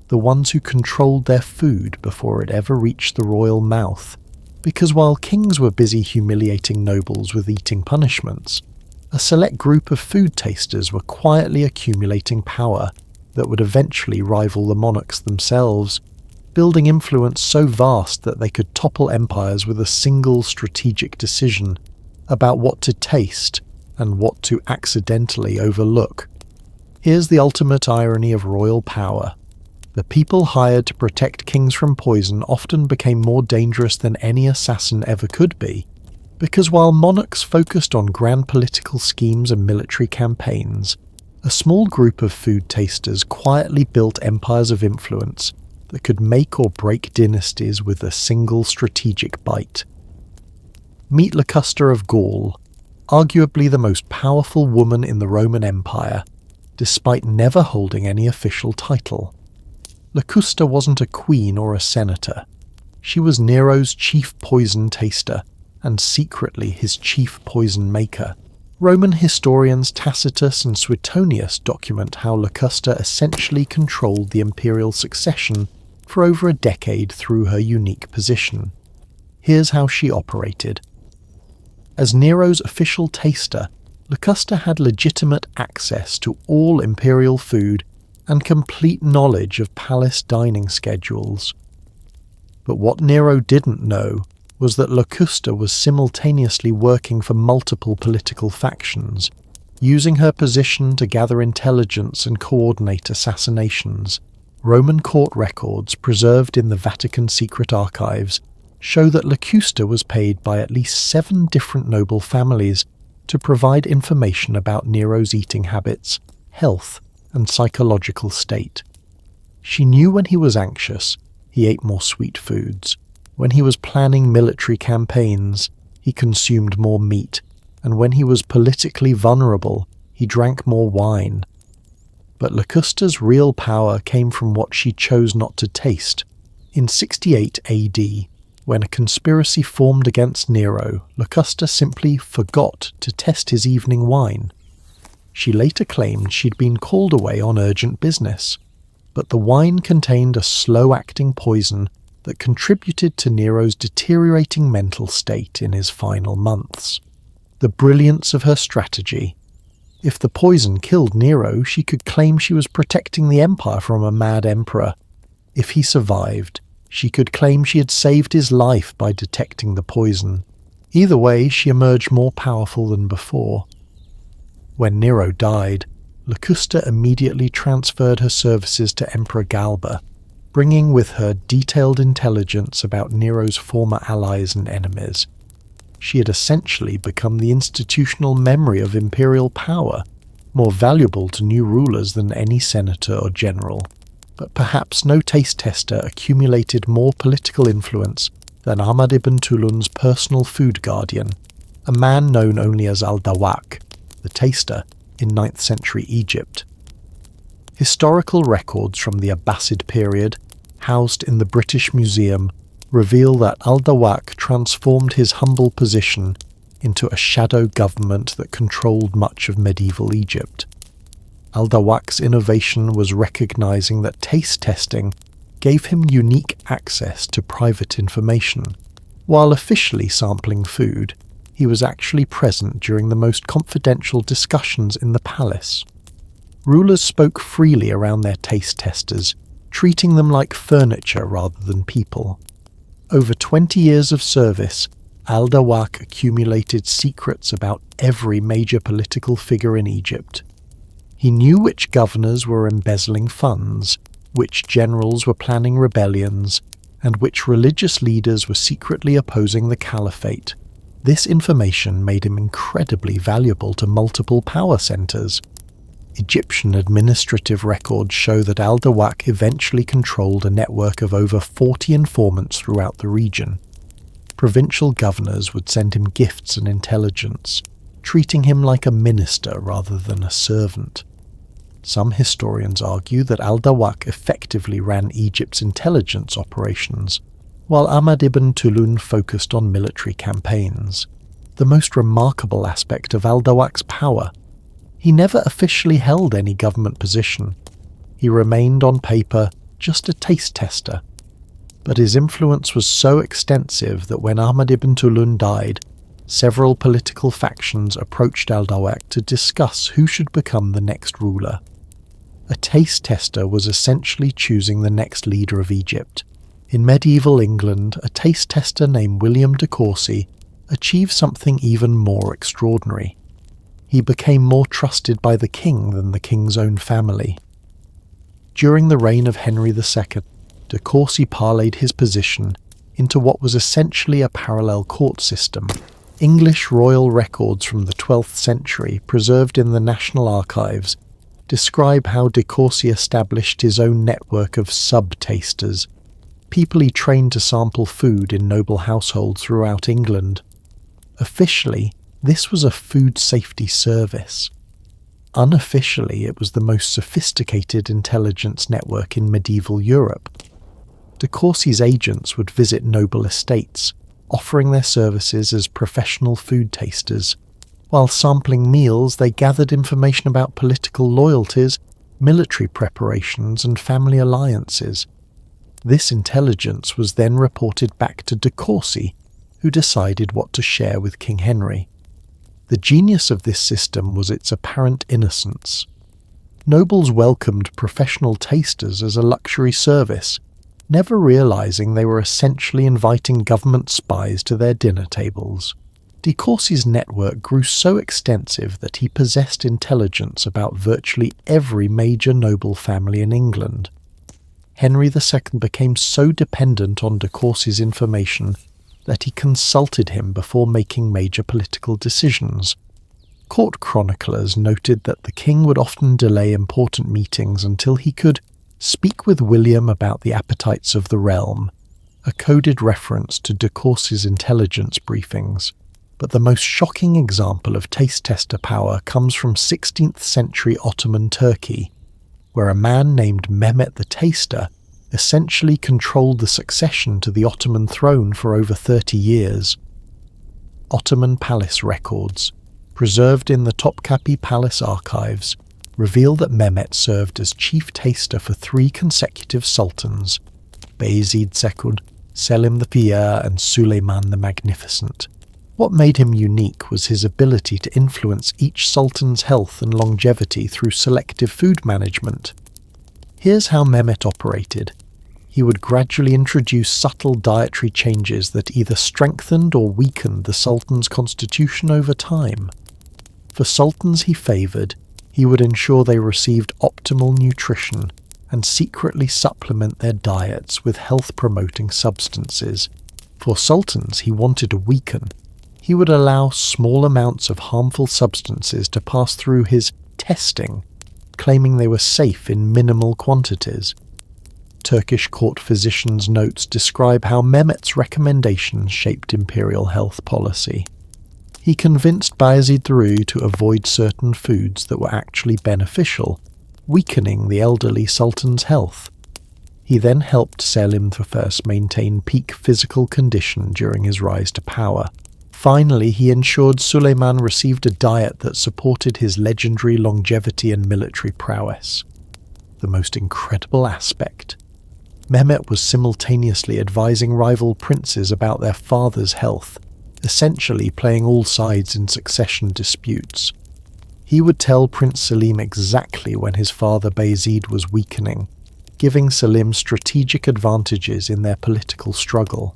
the ones who controlled their food before it ever reached the royal mouth. Because while kings were busy humiliating nobles with eating punishments, a select group of food tasters were quietly accumulating power that would eventually rival the monarchs themselves, building influence so vast that they could topple empires with a single strategic decision about what to taste and what to accidentally overlook. Here's the ultimate irony of royal power. The people hired to protect kings from poison often became more dangerous than any assassin ever could be, because while monarchs focused on grand political schemes and military campaigns, A small group of food tasters quietly built empires of influence that could make or break dynasties with a single strategic bite. Meet Locusta of Gaul, arguably the most powerful woman in the Roman Empire, despite never holding any official title. Locusta wasn't a queen or a senator. She was Nero's chief poison taster, and secretly his chief poison maker. Roman historians Tacitus and Suetonius document how Locusta essentially controlled the imperial succession for over a decade through her unique position. Here's how she operated. As Nero's official taster, Locusta had legitimate access to all imperial food and complete knowledge of palace dining schedules. But what Nero didn't know was that Locusta was simultaneously working for multiple political factions, using her position to gather intelligence and coordinate assassinations. Roman court records preserved in the Vatican secret archives show that Locusta was paid by at least 7 different noble families to provide information about Nero's eating habits, health, and psychological state. She knew when he was anxious, he ate more sweet foods. When he was planning military campaigns, he consumed more meat, and when he was politically vulnerable, he drank more wine. But Locusta's real power came from what she chose not to taste. In 68 AD, when a conspiracy formed against Nero, Locusta simply forgot to test his evening wine. She later claimed she'd been called away on urgent business, but the wine contained a slow-acting poison that contributed to Nero's deteriorating mental state in his final months. The brilliance of her strategy. If the poison killed Nero, she could claim she was protecting the empire from a mad emperor. If he survived, she could claim she had saved his life by detecting the poison. Either way, she emerged more powerful than before. When Nero died, Locusta immediately transferred her services to Emperor Galba, bringing with her detailed intelligence about Nero's former allies and enemies. She had essentially become the institutional memory of imperial power, more valuable to new rulers than any senator or general. But perhaps no taste tester accumulated more political influence than Ahmad ibn Tulun's personal food guardian, a man known only as al-Dawak, the taster, in 9th century Egypt. Historical records from the Abbasid period, housed in the British Museum, reveal that al-Dawak transformed his humble position into a shadow government that controlled much of medieval Egypt. Al-Dawak's innovation was recognizing that taste testing gave him unique access to private information. While officially sampling food, he was actually present during the most confidential discussions in the palace. Rulers spoke freely around their taste testers, treating them like furniture rather than people. Over 20 years of service, al-Dawak accumulated secrets about every major political figure in Egypt. He knew which governors were embezzling funds, which generals were planning rebellions, and which religious leaders were secretly opposing the caliphate. This information made him incredibly valuable to multiple power centers. Egyptian administrative records show that al-Dawak eventually controlled a network of over 40 informants throughout the region. Provincial governors would send him gifts and intelligence, treating him like a minister rather than a servant. Some historians argue that al-Dawak effectively ran Egypt's intelligence operations, while Ahmad ibn Tulun focused on military campaigns. The most remarkable aspect of al-Dawak's power: he never officially held any government position. He remained on paper just a taste tester. But his influence was so extensive that when Ahmad ibn Tulun died, several political factions approached al-Dawak to discuss who should become the next ruler. A taste tester was essentially choosing the next leader of Egypt. In medieval England, a taste tester named William de Courcy achieved something even more extraordinary. He became more trusted by the king than the king's own family. During the reign of Henry II, de Courcy parlayed his position into what was essentially a parallel court system. English royal records from the 12th century, preserved in the National Archives, describe how de Courcy established his own network of sub-tasters, people he trained to sample food in noble households throughout England. Officially, this was a food safety service. Unofficially, it was the most sophisticated intelligence network in medieval Europe. De Courcy's agents would visit noble estates, offering their services as professional food tasters. While sampling meals, they gathered information about political loyalties, military preparations, and family alliances. This intelligence was then reported back to de Courcy, who decided what to share with King Henry. The genius of this system was its apparent innocence. Nobles welcomed professional tasters as a luxury service, never realizing they were essentially inviting government spies to their dinner tables. De Courcy's network grew so extensive that he possessed intelligence about virtually every major noble family in England. Henry II became so dependent on de Courcy's information that he consulted him before making major political decisions. Court chroniclers noted that the king would often delay important meetings until he could speak with William about the appetites of the realm, a coded reference to de Courcy's intelligence briefings. But the most shocking example of taste tester power comes from 16th century Ottoman Turkey, where a man named Mehmet the Taster essentially controlled the succession to the Ottoman throne for over 30 years. Ottoman palace records, preserved in the Topkapi Palace archives, reveal that Mehmet served as chief taster for 3 consecutive sultans, Bayezid II, Selim I, and Suleiman the Magnificent. What made him unique was his ability to influence each sultan's health and longevity through selective food management. Here's how Mehmet operated. He would gradually introduce subtle dietary changes that either strengthened or weakened the sultan's constitution over time. For sultans he favoured, he would ensure they received optimal nutrition and secretly supplement their diets with health-promoting substances. For sultans he wanted to weaken, he would allow small amounts of harmful substances to pass through his testing, claiming they were safe in minimal quantities. Turkish court physicians' notes describe how Mehmet's recommendations shaped imperial health policy. He convinced Bayezid III to avoid certain foods that were actually beneficial, weakening the elderly sultan's health. He then helped Selim I maintain peak physical condition during his rise to power. Finally, he ensured Suleiman received a diet that supported his legendary longevity and military prowess. The most incredible aspect: Mehmet was simultaneously advising rival princes about their father's health, essentially playing all sides in succession disputes. He would tell Prince Selim exactly when his father Bayezid was weakening, giving Selim strategic advantages in their political struggle.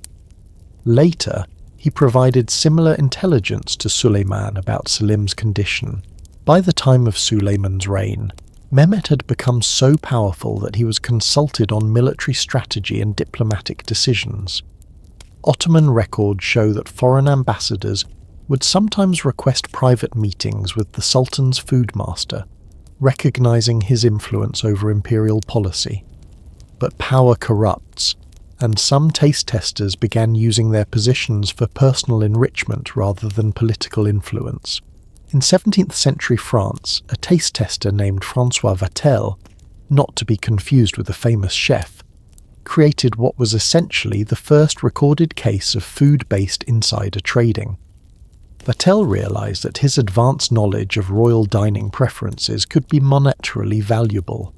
Later, he provided similar intelligence to Suleiman about Selim's condition. By the time of Suleiman's reign, Mehmet had become so powerful that he was consulted on military strategy and diplomatic decisions. Ottoman records show that foreign ambassadors would sometimes request private meetings with the Sultan's food master, recognizing his influence over imperial policy. But power corrupts, and some taste testers began using their positions for personal enrichment rather than political influence. In 17th century France, a taste tester named François Vatel, not to be confused with a famous chef, created what was essentially the first recorded case of food-based insider trading. Vatel realized that his advanced knowledge of royal dining preferences could be monetarily valuable.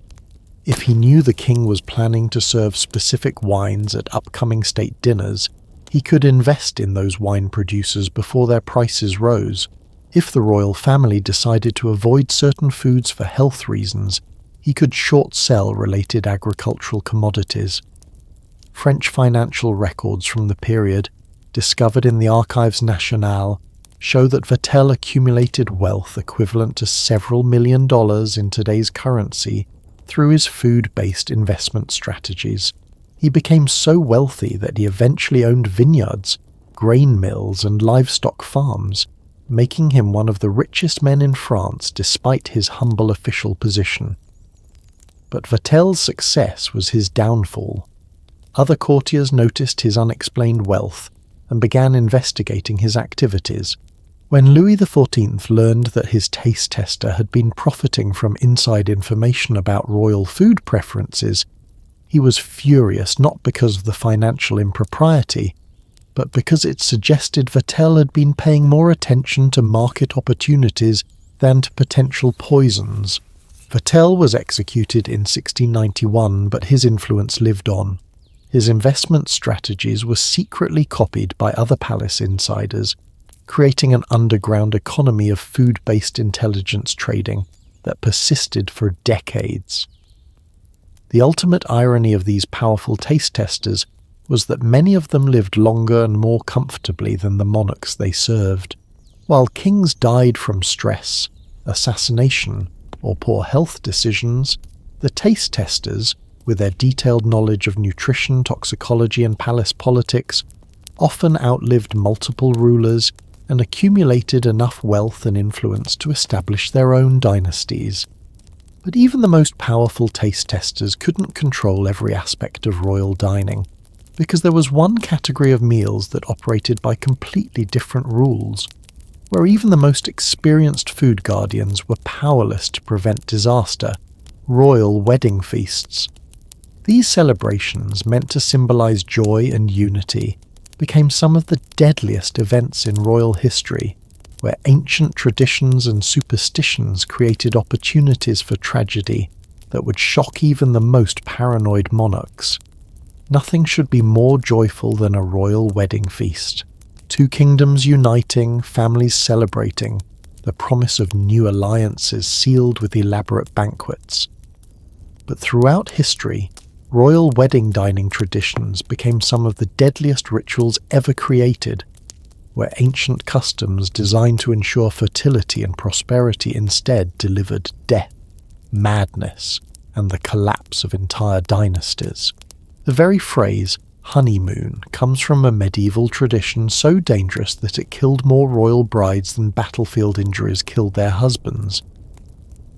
If he knew the king was planning to serve specific wines at upcoming state dinners, he could invest in those wine producers before their prices rose. If the royal family decided to avoid certain foods for health reasons, he could short-sell related agricultural commodities. French financial records from the period, discovered in the Archives Nationales, show that Vatel accumulated wealth equivalent to several $1 million in today's currency through his food-based investment strategies. He became so wealthy that he eventually owned vineyards, grain mills, and livestock farms, making him one of the richest men in France despite his humble official position. But Vatel's success was his downfall. Other courtiers noticed his unexplained wealth and began investigating his activities. When Louis XIV learned that his taste tester had been profiting from inside information about royal food preferences, he was furious, not because of the financial impropriety, but because it suggested Vatel had been paying more attention to market opportunities than to potential poisons. Vatel was executed in 1691, but his influence lived on. His investment strategies were secretly copied by other palace insiders, creating an underground economy of food-based intelligence trading that persisted for decades. The ultimate irony of these powerful taste testers was that many of them lived longer and more comfortably than the monarchs they served. While kings died from stress, assassination, or poor health decisions, the taste testers, with their detailed knowledge of nutrition, toxicology, and palace politics, often outlived multiple rulers and accumulated enough wealth and influence to establish their own dynasties. But even the most powerful taste testers couldn't control every aspect of royal dining, because there was one category of meals that operated by completely different rules, where even the most experienced food guardians were powerless to prevent disaster: royal wedding feasts. These celebrations, meant to symbolize joy and unity, became some of the deadliest events in royal history, where ancient traditions and superstitions created opportunities for tragedy that would shock even the most paranoid monarchs. Nothing should be more joyful than a royal wedding feast. Two kingdoms uniting, families celebrating, the promise of new alliances sealed with elaborate banquets. But throughout history, royal wedding dining traditions became some of the deadliest rituals ever created, where ancient customs designed to ensure fertility and prosperity instead delivered death, madness, and the collapse of entire dynasties. The very phrase honeymoon comes from a medieval tradition so dangerous that it killed more royal brides than battlefield injuries killed their husbands.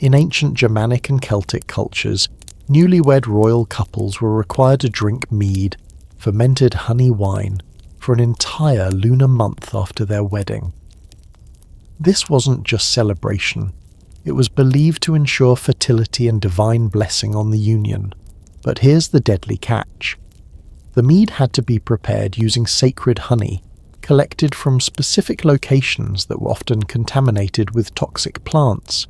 In ancient Germanic and Celtic cultures, newlywed royal couples were required to drink mead, fermented honey wine, for an entire lunar month after their wedding. This wasn't just celebration. It was believed to ensure fertility and divine blessing on the union. But here's the deadly catch. The mead had to be prepared using sacred honey, collected from specific locations that were often contaminated with toxic plants.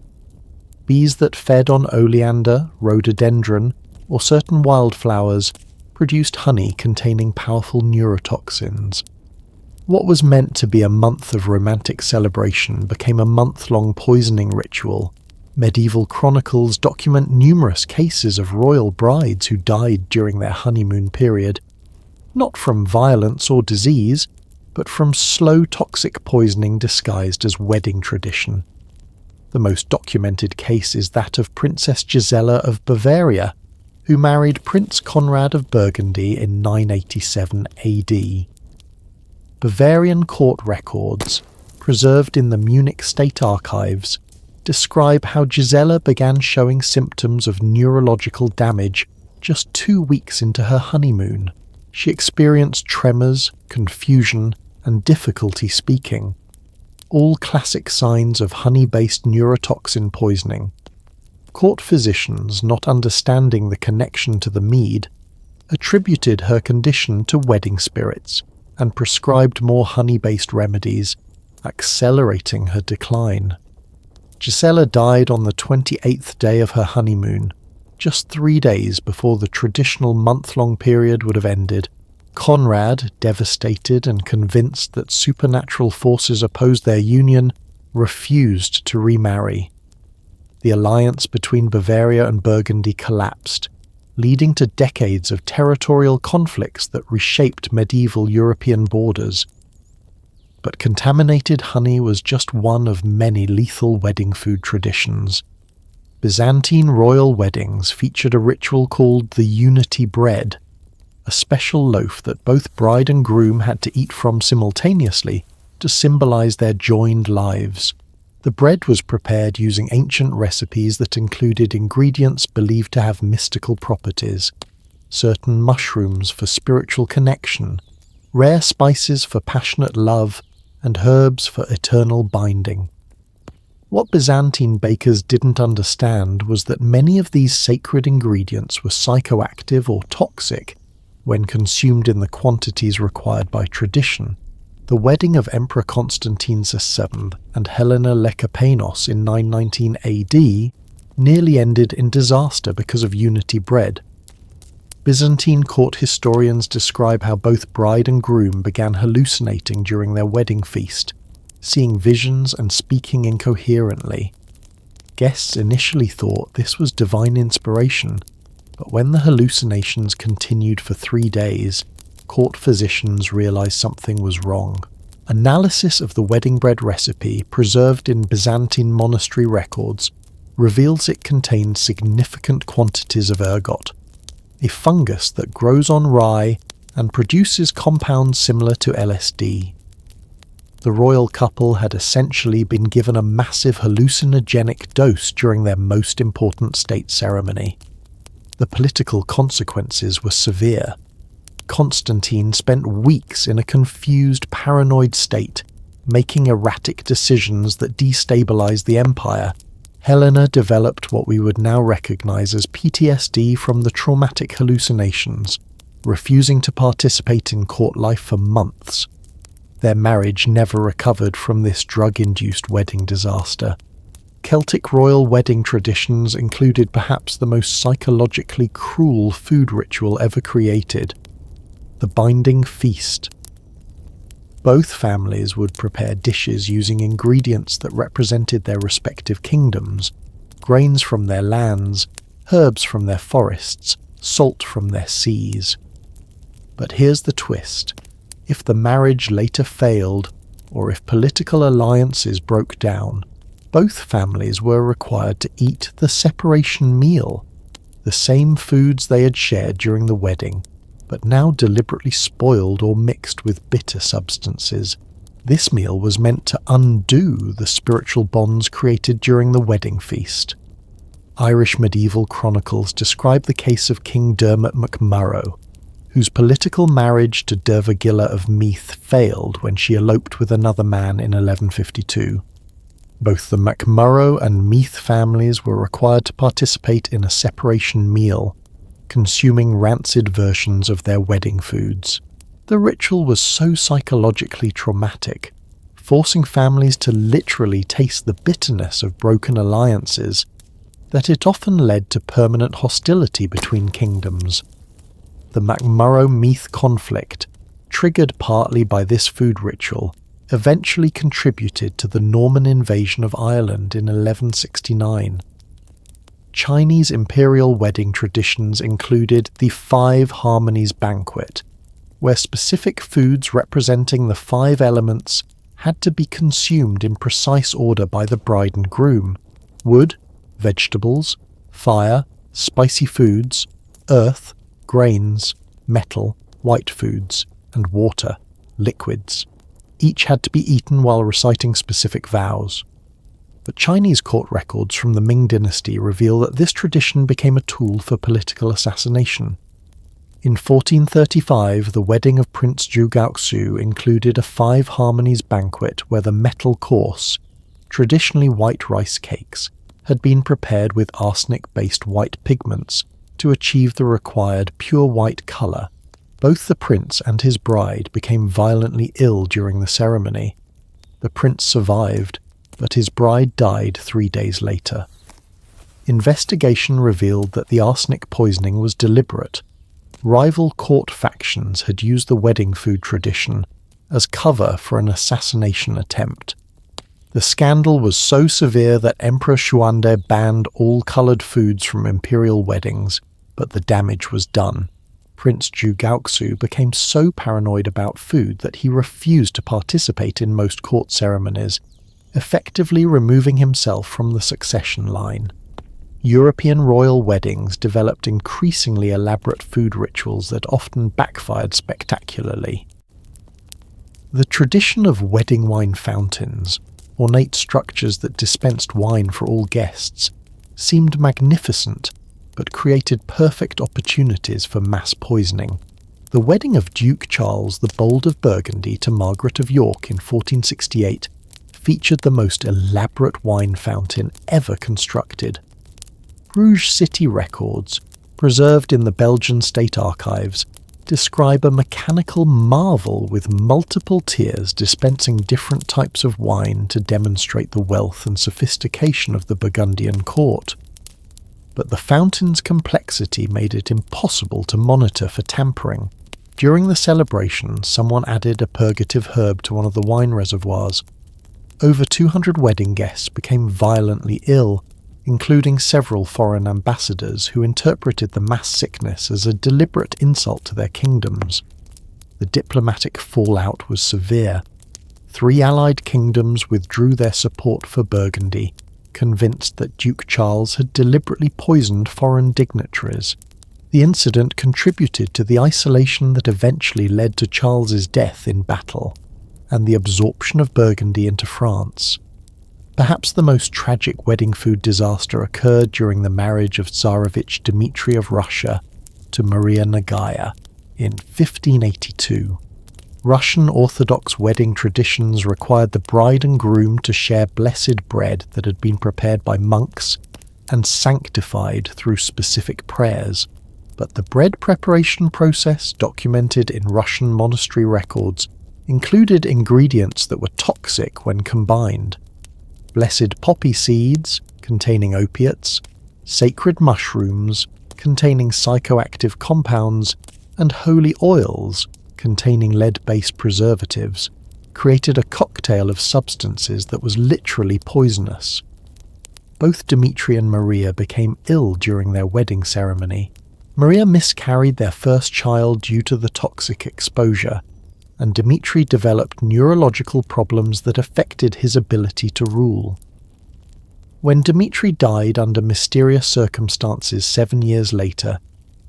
Bees that fed on oleander, rhododendron, or certain wildflowers produced honey containing powerful neurotoxins. What was meant to be a month of romantic celebration became a month-long poisoning ritual. Medieval chronicles document numerous cases of royal brides who died during their honeymoon period, not from violence or disease, but from slow toxic poisoning disguised as wedding tradition. The most documented case is that of Princess Gisela of Bavaria, who married Prince Conrad of Burgundy in 987 AD. Bavarian court records, preserved in the Munich State Archives, describe how Gisela began showing symptoms of neurological damage just 2 weeks into her honeymoon. She experienced tremors, confusion, and difficulty speaking, all classic signs of honey-based neurotoxin poisoning. Court physicians, not understanding the connection to the mead, attributed her condition to wedding spirits and prescribed more honey-based remedies, accelerating her decline. Gisela died on the 28th day of her honeymoon, just 3 days before the traditional month-long period would have ended. Conrad, devastated and convinced that supernatural forces opposed their union, refused to remarry. The alliance between Bavaria and Burgundy collapsed, leading to decades of territorial conflicts that reshaped medieval European borders. But contaminated honey was just one of many lethal wedding food traditions. Byzantine royal weddings featured a ritual called the unity bread, a special loaf that both bride and groom had to eat from simultaneously to symbolize their joined lives. The bread was prepared using ancient recipes that included ingredients believed to have mystical properties, certain mushrooms for spiritual connection, rare spices for passionate love, and herbs for eternal binding. What Byzantine bakers didn't understand was that many of these sacred ingredients were psychoactive or toxic when consumed in the quantities required by tradition. The wedding of Emperor Constantine VII and Helena Lecapenos in 919 AD nearly ended in disaster because of unity bread. Byzantine court historians describe how both bride and groom began hallucinating during their wedding feast, seeing visions and speaking incoherently. Guests initially thought this was divine inspiration, but when the hallucinations continued for 3 days, court physicians realized something was wrong. Analysis of the wedding bread recipe preserved in Byzantine monastery records reveals it contained significant quantities of ergot, a fungus that grows on rye and produces compounds similar to LSD. The royal couple had essentially been given a massive hallucinogenic dose during their most important state ceremony. The political consequences were severe. Constantine spent weeks in a confused, paranoid state, making erratic decisions that destabilized the empire. Helena developed what we would now recognize as PTSD from the traumatic hallucinations, refusing to participate in court life for months. Their marriage never recovered from this drug-induced wedding disaster. Celtic royal wedding traditions included perhaps the most psychologically cruel food ritual ever created: the binding feast. Both families would prepare dishes using ingredients that represented their respective kingdoms: grains from their lands, herbs from their forests, salt from their seas. But here's the twist. If the marriage later failed, or if political alliances broke down, both families were required to eat the separation meal, the same foods they had shared during the wedding, but now deliberately spoiled or mixed with bitter substances. This meal was meant to undo the spiritual bonds created during the wedding feast. Irish medieval chronicles describe the case of King Dermot MacMurrough, whose political marriage to Dervagilla of Meath failed when she eloped with another man in 1152. Both the MacMurrough and Meath families were required to participate in a separation meal, consuming rancid versions of their wedding foods. The ritual was so psychologically traumatic, forcing families to literally taste the bitterness of broken alliances, that it often led to permanent hostility between kingdoms. The MacMurrough-Meath conflict, triggered partly by this food ritual, eventually contributed to the Norman invasion of Ireland in 1169. Chinese imperial wedding traditions included the Five Harmonies banquet, where specific foods representing the 5 elements had to be consumed in precise order by the bride and groom: wood, vegetables, fire, spicy foods, earth, grains, metal, white foods, and water, liquids. Each had to be eaten while reciting specific vows. But Chinese court records from the Ming dynasty reveal that this tradition became a tool for political assassination. In 1435, the wedding of Prince Zhu Gaoxu included a 5 Harmonies banquet where the metal course, traditionally white rice cakes, had been prepared with arsenic-based white pigments to achieve the required pure white colour. Both the prince and his bride became violently ill during the ceremony. The prince survived, but his bride died 3 days later. Investigation revealed that the arsenic poisoning was deliberate. Rival court factions had used the wedding food tradition as cover for an assassination attempt. The scandal was so severe that Emperor Xuande banned all coloured foods from imperial weddings, but the damage was done. Prince Zhu Gaoxu became so paranoid about food that he refused to participate in most court ceremonies, effectively removing himself from the succession line. European royal weddings developed increasingly elaborate food rituals that often backfired spectacularly. The tradition of wedding wine fountains, ornate structures that dispensed wine for all guests, seemed magnificent, but created perfect opportunities for mass poisoning. The wedding of Duke Charles the Bold of Burgundy to Margaret of York in 1468 featured the most elaborate wine fountain ever constructed. Bruges city records, preserved in the Belgian State Archives, describe a mechanical marvel with multiple tiers dispensing different types of wine to demonstrate the wealth and sophistication of the Burgundian court. But the fountain's complexity made it impossible to monitor for tampering. During the celebration, someone added a purgative herb to one of the wine reservoirs. Over 200 wedding guests became violently ill, including several foreign ambassadors who interpreted the mass sickness as a deliberate insult to their kingdoms. The diplomatic fallout was severe. 3 allied kingdoms withdrew their support for Burgundy, convinced that Duke Charles had deliberately poisoned foreign dignitaries. The incident contributed to the isolation that eventually led to Charles's death in battle, and the absorption of Burgundy into France. Perhaps the most tragic wedding food disaster occurred during the marriage of Tsarevich Dmitry of Russia to Maria Nagaya in 1582. Russian Orthodox wedding traditions required the bride and groom to share blessed bread that had been prepared by monks and sanctified through specific prayers. But the bread preparation process, documented in Russian monastery records, included ingredients that were toxic when combined. Blessed poppy seeds, containing opiates, sacred mushrooms, containing psychoactive compounds, and holy oils, containing lead-based preservatives, created a cocktail of substances that was literally poisonous. Both Dmitri and Maria became ill during their wedding ceremony. Maria miscarried their first child due to the toxic exposure, and Dmitri developed neurological problems that affected his ability to rule. When Dmitri died under mysterious circumstances 7 years later,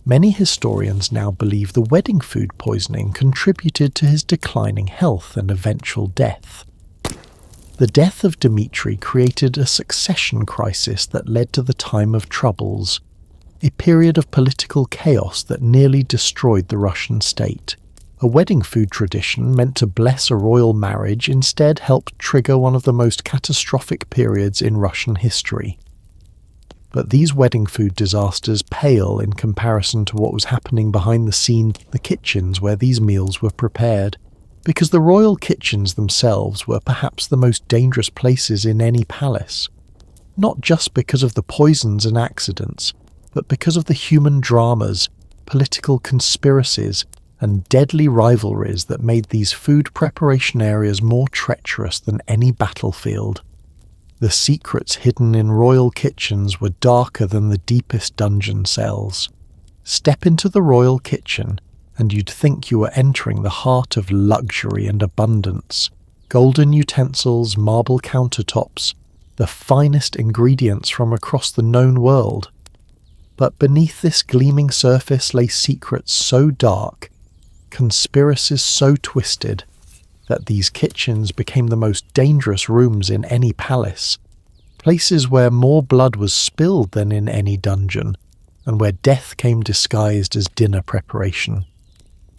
many historians now believe the wedding food poisoning contributed to his declining health and eventual death. The death of Dmitri created a succession crisis that led to the Time of Troubles, a period of political chaos that nearly destroyed the Russian state. A wedding food tradition meant to bless a royal marriage instead helped trigger one of the most catastrophic periods in Russian history. But these wedding food disasters pale in comparison to what was happening behind the scenes, the kitchens where these meals were prepared, because the royal kitchens themselves were perhaps the most dangerous places in any palace, not just because of the poisons and accidents, but because of the human dramas, political conspiracies, and deadly rivalries that made these food preparation areas more treacherous than any battlefield. The secrets hidden in royal kitchens were darker than the deepest dungeon cells. Step into the royal kitchen, and you'd think you were entering the heart of luxury and abundance. Golden utensils, marble countertops, the finest ingredients from across the known world. But beneath this gleaming surface lay secrets so dark, conspiracies so twisted, that these kitchens became the most dangerous rooms in any palace, places where more blood was spilled than in any dungeon, and where death came disguised as dinner preparation.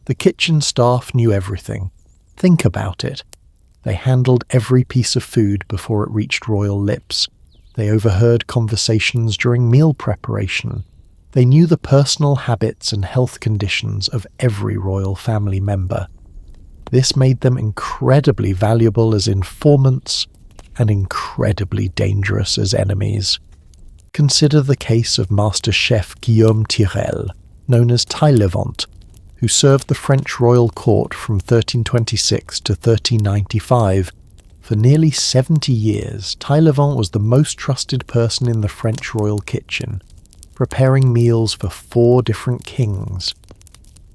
The kitchen staff knew everything. Think about it. They handled every piece of food before it reached royal lips. They overheard conversations during meal preparation. They knew the personal habits and health conditions of every royal family member. This made them incredibly valuable as informants and incredibly dangerous as enemies. Consider the case of Master Chef Guillaume Tirel, known as Taillevent, who served the French royal court from 1326 to 1395. For nearly 70 years, Taillevent was the most trusted person in the French royal kitchen, preparing meals for 4 different kings.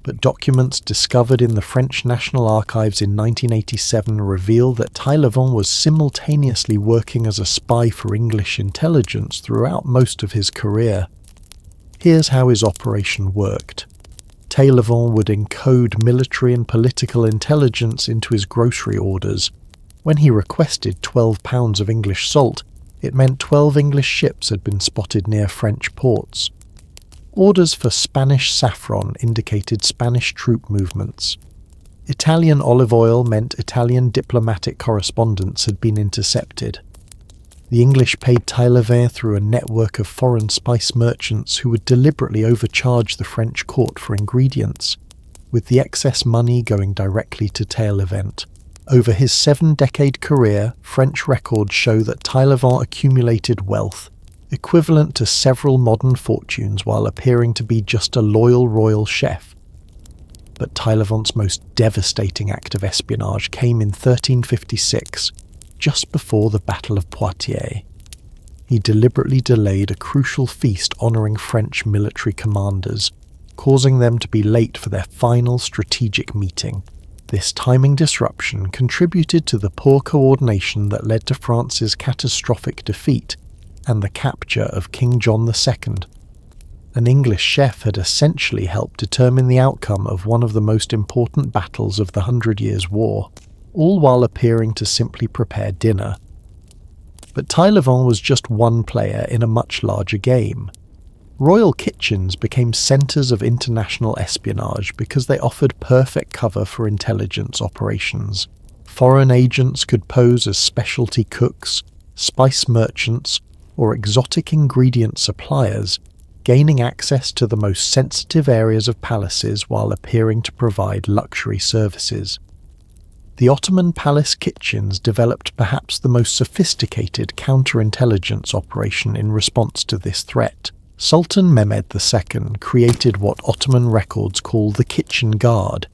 But documents discovered in the French National Archives in 1987 reveal that Taillevent was simultaneously working as a spy for English intelligence throughout most of his career. Here's how his operation worked. Taillevent would encode military and political intelligence into his grocery orders. When he requested 12 pounds of English salt, it meant 12 English ships had been spotted near French ports. Orders for Spanish saffron indicated Spanish troop movements. Italian olive oil meant Italian diplomatic correspondence had been intercepted. The English paid Taillevent through a network of foreign spice merchants who would deliberately overcharge the French court for ingredients, with the excess money going directly to Taillevent. Over his 7-decade career, French records show that Taillevent accumulated wealth, equivalent to several modern fortunes while appearing to be just a loyal royal chef. But Taillevent's most devastating act of espionage came in 1356, just before the Battle of Poitiers. He deliberately delayed a crucial feast honouring French military commanders, causing them to be late for their final strategic meeting. This timing disruption contributed to the poor coordination that led to France's catastrophic defeat and the capture of King John II. An English chef had essentially helped determine the outcome of one of the most important battles of the 100 Years' War, all while appearing to simply prepare dinner. But Taillevent was just one player in a much larger game. Royal kitchens became centres of international espionage because they offered perfect cover for intelligence operations. Foreign agents could pose as specialty cooks, spice merchants, or exotic ingredient suppliers, gaining access to the most sensitive areas of palaces while appearing to provide luxury services. The Ottoman palace kitchens developed perhaps the most sophisticated counterintelligence operation in response to this threat. Sultan Mehmed II created what Ottoman records call the Kitchen Guard,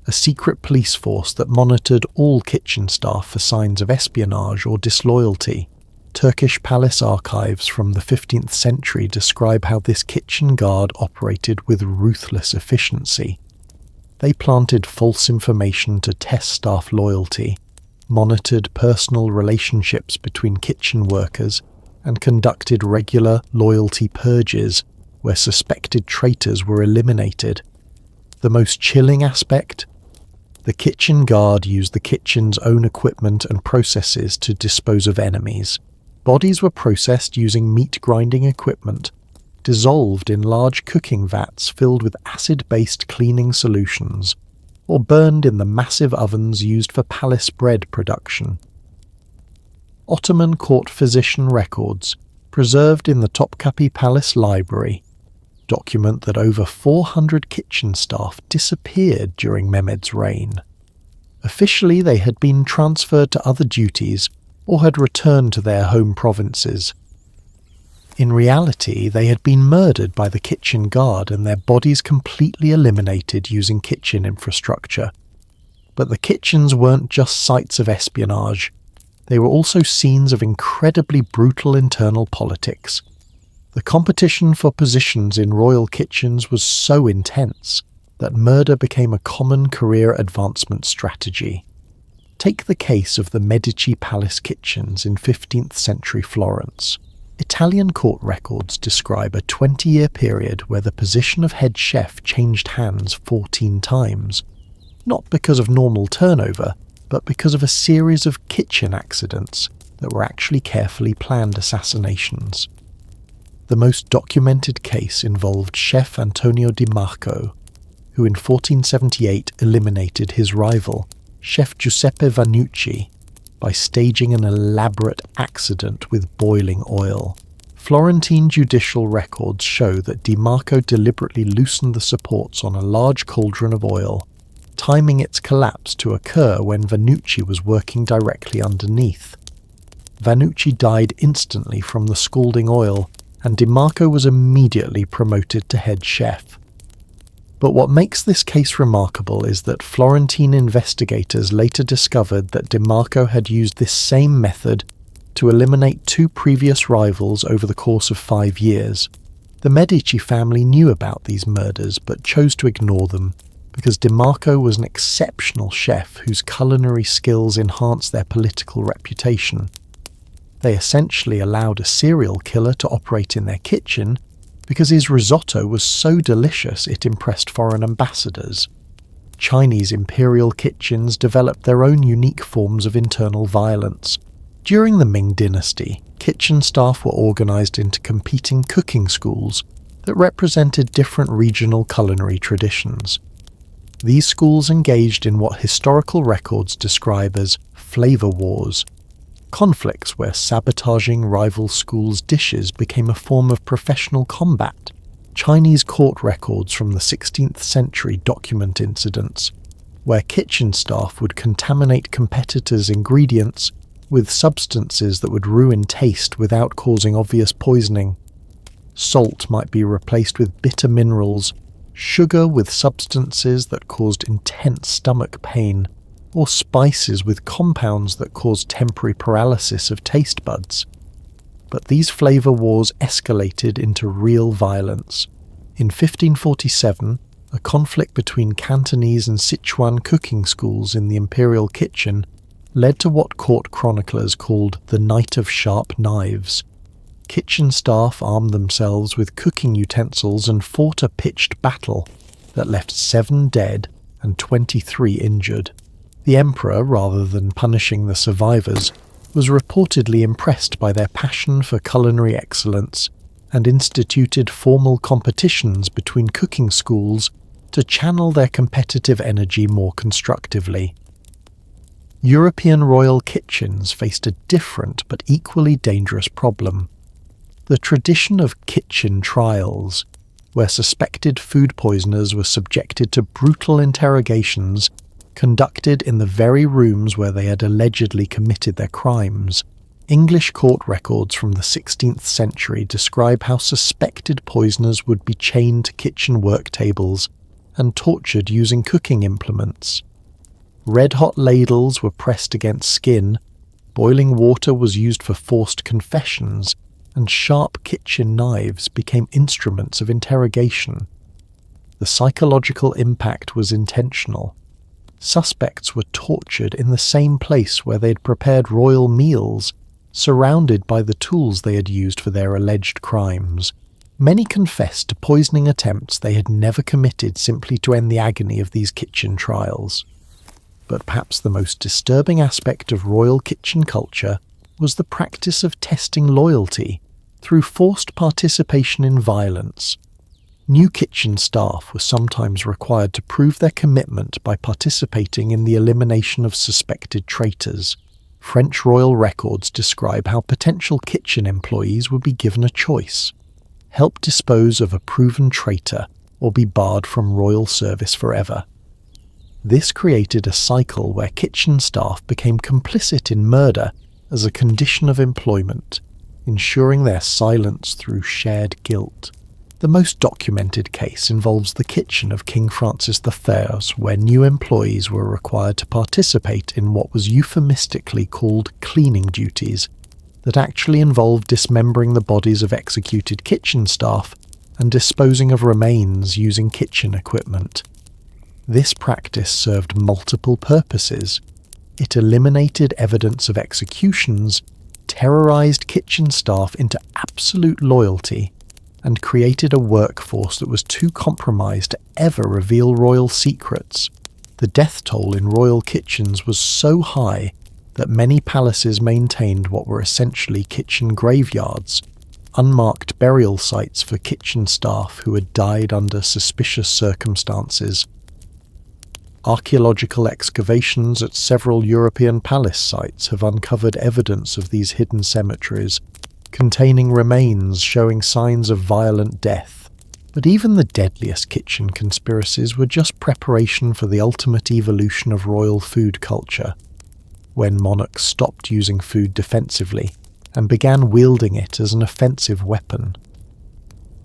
a secret police force that monitored all kitchen staff for signs of espionage or disloyalty. Turkish palace archives from the 15th century describe how this kitchen guard operated with ruthless efficiency. They planted false information to test staff loyalty, monitored personal relationships between kitchen workers, and conducted regular loyalty purges where suspected traitors were eliminated. The most chilling aspect? The kitchen guard used the kitchen's own equipment and processes to dispose of enemies. Bodies were processed using meat-grinding equipment, dissolved in large cooking vats filled with acid-based cleaning solutions, or burned in the massive ovens used for palace bread production. Ottoman court physician records, preserved in the Topkapi Palace Library, document that over 400 kitchen staff disappeared during Mehmed's reign. Officially, they had been transferred to other duties or had returned to their home provinces. In reality, they had been murdered by the kitchen guard and their bodies completely eliminated using kitchen infrastructure. But the kitchens weren't just sites of espionage. They were also scenes of incredibly brutal internal politics. The competition for positions in royal kitchens was so intense that murder became a common career advancement strategy. Take the case of the Medici palace kitchens in 15th century Florence. Italian court records describe a 20-year period where the position of head chef changed hands 14 times, not because of normal turnover, but because of a series of kitchen accidents that were actually carefully planned assassinations. The most documented case involved Chef Antonio Di Marco, who in 1478 eliminated his rival, Chef Giuseppe Vannucci, by staging an elaborate accident with boiling oil. Florentine judicial records show that Di Marco deliberately loosened the supports on a large cauldron of oil, timing its collapse to occur when Vannucci was working directly underneath. Vannucci died instantly from the scalding oil, and Di Marco was immediately promoted to head chef. But what makes this case remarkable is that Florentine investigators later discovered that Di Marco had used this same method to eliminate 2 previous rivals over the course of 5 years. The Medici family knew about these murders but chose to ignore them, because Di Marco was an exceptional chef whose culinary skills enhanced their political reputation. They essentially allowed a serial killer to operate in their kitchen because his risotto was so delicious it impressed foreign ambassadors. Chinese imperial kitchens developed their own unique forms of internal violence. During the Ming dynasty, kitchen staff were organized into competing cooking schools that represented different regional culinary traditions. These schools engaged in what historical records describe as flavor wars, conflicts where sabotaging rival schools' dishes became a form of professional combat. Chinese court records from the 16th century document incidents where kitchen staff would contaminate competitors' ingredients with substances that would ruin taste without causing obvious poisoning. Salt might be replaced with bitter minerals, sugar with substances that caused intense stomach pain, or spices with compounds that caused temporary paralysis of taste buds. But these flavor wars escalated into real violence. In 1547, a conflict between Cantonese and Sichuan cooking schools in the imperial kitchen led to what court chroniclers called the Night of Sharp Knives. Kitchen staff armed themselves with cooking utensils and fought a pitched battle that left 7 dead and 23 injured. The emperor, rather than punishing the survivors, was reportedly impressed by their passion for culinary excellence and instituted formal competitions between cooking schools to channel their competitive energy more constructively. European royal kitchens faced a different but equally dangerous problem. The tradition of kitchen trials, where suspected food poisoners were subjected to brutal interrogations conducted in the very rooms where they had allegedly committed their crimes. English court records from the 16th century describe how suspected poisoners would be chained to kitchen work tables and tortured using cooking implements. Red-hot ladles were pressed against skin, boiling water was used for forced confessions, and sharp kitchen knives became instruments of interrogation. The psychological impact was intentional. Suspects were tortured in the same place where they had prepared royal meals, surrounded by the tools they had used for their alleged crimes. Many confessed to poisoning attempts they had never committed simply to end the agony of these kitchen trials. But perhaps the most disturbing aspect of royal kitchen culture was the practice of testing loyalty through forced participation in violence. New kitchen staff were sometimes required to prove their commitment by participating in the elimination of suspected traitors. French royal records describe how potential kitchen employees would be given a choice: help dispose of a proven traitor or be barred from royal service forever. This created a cycle where kitchen staff became complicit in murder as a condition of employment, ensuring their silence through shared guilt. The most documented case involves the kitchen of King Francis I, where new employees were required to participate in what was euphemistically called cleaning duties, that actually involved dismembering the bodies of executed kitchen staff and disposing of remains using kitchen equipment. This practice served multiple purposes. It eliminated evidence of executions, terrorized kitchen staff into absolute loyalty, and created a workforce that was too compromised to ever reveal royal secrets. The death toll in royal kitchens was so high that many palaces maintained what were essentially kitchen graveyards, unmarked burial sites for kitchen staff who had died under suspicious circumstances. Archaeological excavations at several European palace sites have uncovered evidence of these hidden cemeteries, containing remains showing signs of violent death. But even the deadliest kitchen conspiracies were just preparation for the ultimate evolution of royal food culture, when monarchs stopped using food defensively and began wielding it as an offensive weapon.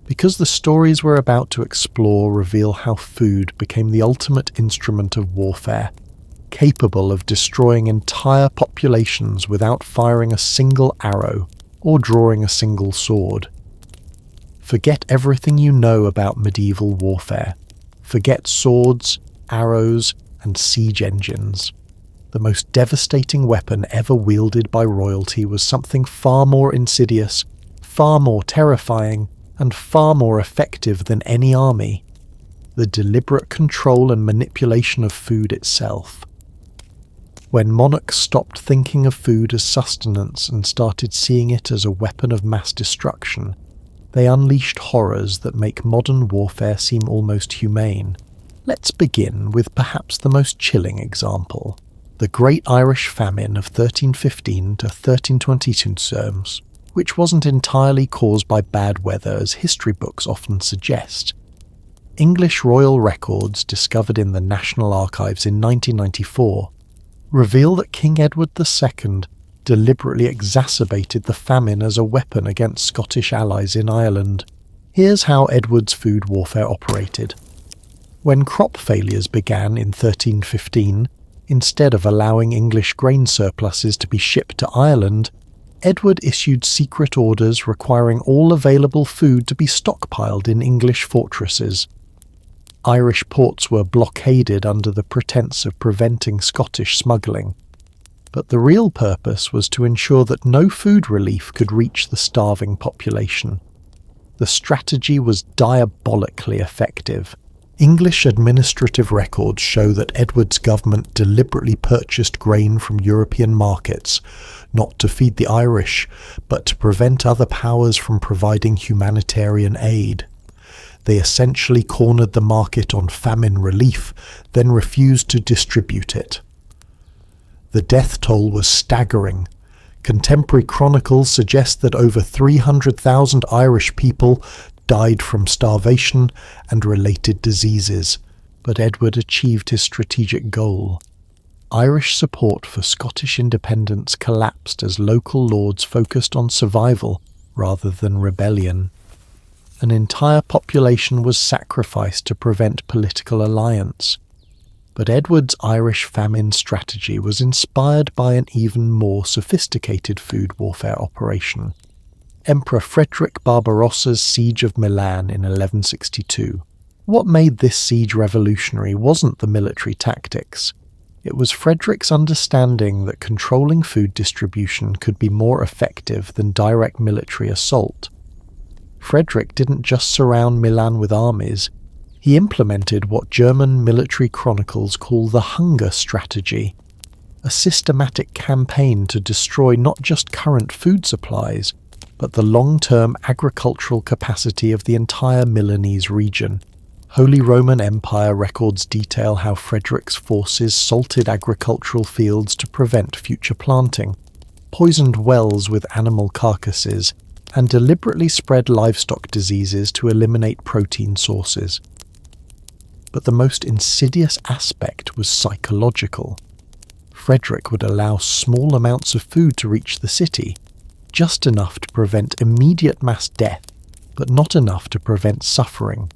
Because the stories we're about to explore reveal how food became the ultimate instrument of warfare, capable of destroying entire populations without firing a single arrow or drawing a single sword. Forget everything you know about medieval warfare. Forget swords, arrows, and siege engines. The most devastating weapon ever wielded by royalty was something far more insidious, far more terrifying, and far more effective than any army: the deliberate control and manipulation of food itself. When monarchs stopped thinking of food as sustenance and started seeing it as a weapon of mass destruction, they unleashed horrors that make modern warfare seem almost humane. Let's begin with perhaps the most chilling example: the Great Irish Famine of 1315 to 1322, which wasn't entirely caused by bad weather as history books often suggest. English royal records discovered in the National Archives in 1994 reveal that King Edward II deliberately exacerbated the famine as a weapon against Scottish allies in Ireland. Here's how Edward's food warfare operated. When crop failures began in 1315, instead of allowing English grain surpluses to be shipped to Ireland, Edward issued secret orders requiring all available food to be stockpiled in English fortresses. Irish ports were blockaded under the pretense of preventing Scottish smuggling. But the real purpose was to ensure that no food relief could reach the starving population. The strategy was diabolically effective. English administrative records show that Edward's government deliberately purchased grain from European markets, not to feed the Irish, but to prevent other powers from providing humanitarian aid. They essentially cornered the market on famine relief, then refused to distribute it. The death toll was staggering. Contemporary chronicles suggest that over 300,000 Irish people died from starvation and related diseases, but Edward achieved his strategic goal. Irish support for Scottish independence collapsed as local lords focused on survival rather than rebellion. An entire population was sacrificed to prevent political alliance. But Edward's Irish famine strategy was inspired by an even more sophisticated food warfare operation: Emperor Frederick Barbarossa's siege of Milan in 1162. What made this siege revolutionary wasn't the military tactics. It was Frederick's understanding that controlling food distribution could be more effective than direct military assault. Frederick didn't just surround Milan with armies, he implemented what German military chronicles call the hunger strategy, a systematic campaign to destroy not just current food supplies, but the long-term agricultural capacity of the entire Milanese region. Holy Roman Empire records detail how Frederick's forces salted agricultural fields to prevent future planting, poisoned wells with animal carcasses, and deliberately spread livestock diseases to eliminate protein sources. But the most insidious aspect was psychological. Frederick would allow small amounts of food to reach the city, just enough to prevent immediate mass death, but not enough to prevent suffering.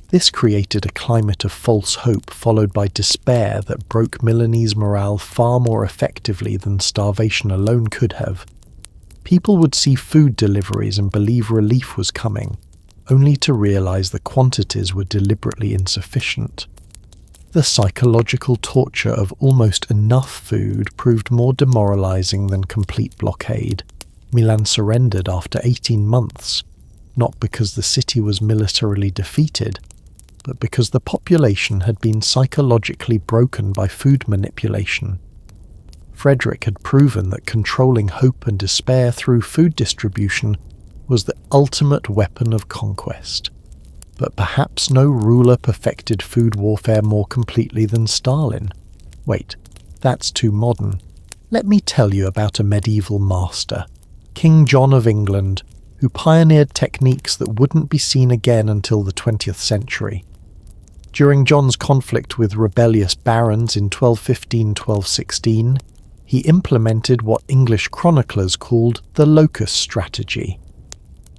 This created a climate of false hope followed by despair that broke Milanese morale far more effectively than starvation alone could have. People would see food deliveries and believe relief was coming, only to realize the quantities were deliberately insufficient. The psychological torture of almost enough food proved more demoralizing than complete blockade. Milan surrendered after 18 months, not because the city was militarily defeated, but because the population had been psychologically broken by food manipulation. Frederick had proven that controlling hope and despair through food distribution was the ultimate weapon of conquest. But perhaps no ruler perfected food warfare more completely than Stalin. Wait, that's too modern. Let me tell you about a medieval master, King John of England, who pioneered techniques that wouldn't be seen again until the 20th century. During John's conflict with rebellious barons in 1215-1216, he implemented what English chroniclers called the locust strategy.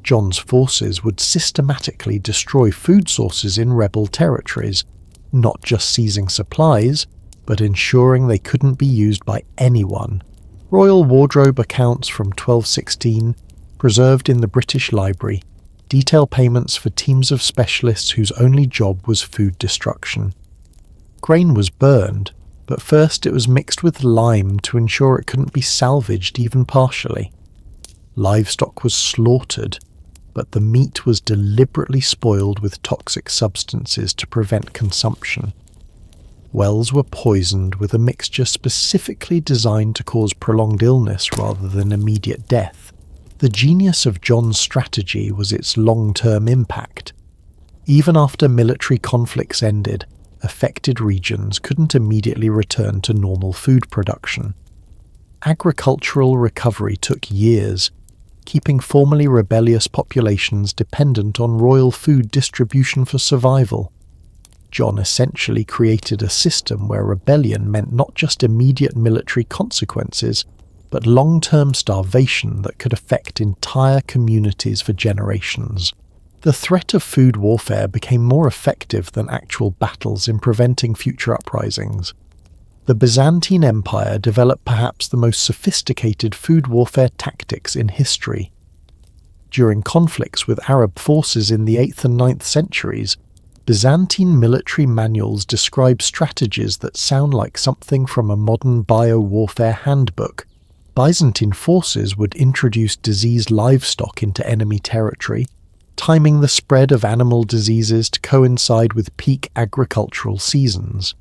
John's forces would systematically destroy food sources in rebel territories, not just seizing supplies, but ensuring they couldn't be used by anyone. Royal wardrobe accounts from 1216, preserved in the British Library, detail payments for teams of specialists whose only job was food destruction. Grain was burned, but first it was mixed with lime to ensure it couldn't be salvaged even partially. Livestock was slaughtered. but the meat was deliberately spoiled with toxic substances to prevent consumption. Wells were poisoned with a mixture specifically designed to cause prolonged illness rather than immediate death. The genius of John's strategy was its long-term impact. Even after military conflicts ended, affected regions couldn't immediately return to normal food production. Agricultural recovery took years, keeping formerly rebellious populations dependent on royal food distribution for survival. John essentially created a system where rebellion meant not just immediate military consequences, but long-term starvation that could affect entire communities for generations. The threat of food warfare became more effective than actual battles in preventing future uprisings. The Byzantine Empire developed perhaps the most sophisticated food warfare tactics in history. During conflicts with Arab forces in the 8th and 9th centuries, Byzantine military manuals describe strategies that sound like something from a modern bio-warfare handbook. Byzantine forces would introduce diseased livestock into enemy territory, timing the spread of animal diseases to coincide with peak agricultural seasons.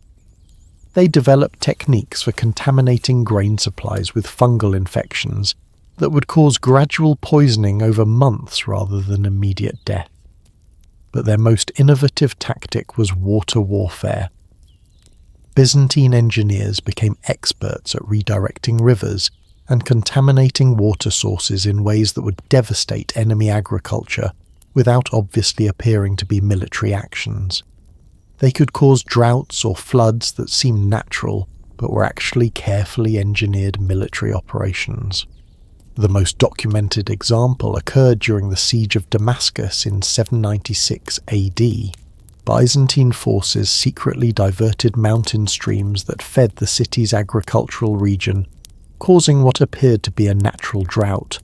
They developed techniques for contaminating grain supplies with fungal infections that would cause gradual poisoning over months rather than immediate death. But their most innovative tactic was water warfare. Byzantine engineers became experts at redirecting rivers and contaminating water sources in ways that would devastate enemy agriculture without obviously appearing to be military actions. They could cause droughts or floods that seemed natural but were actually carefully engineered military operations. The most documented example occurred during the siege of Damascus in 796 AD. Byzantine forces secretly diverted mountain streams that fed the city's agricultural region, causing what appeared to be a natural drought.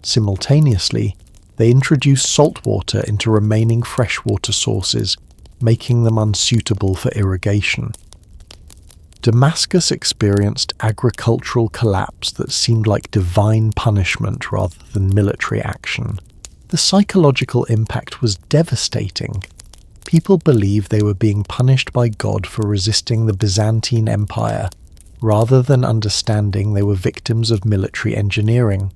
Simultaneously, they introduced salt water into remaining freshwater sources, making them unsuitable for irrigation. Damascus experienced agricultural collapse that seemed like divine punishment rather than military action. The psychological impact was devastating. People believed they were being punished by God for resisting the Byzantine Empire, rather than understanding they were victims of military engineering.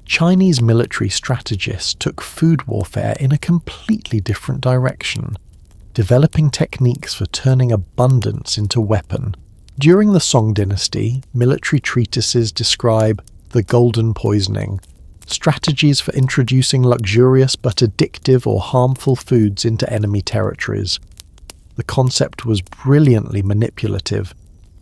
Chinese military strategists took food warfare in a completely different direction, developing techniques for turning abundance into weapon. During the Song dynasty, military treatises describe the golden poisoning, strategies for introducing luxurious but addictive or harmful foods into enemy territories. The concept was brilliantly manipulative.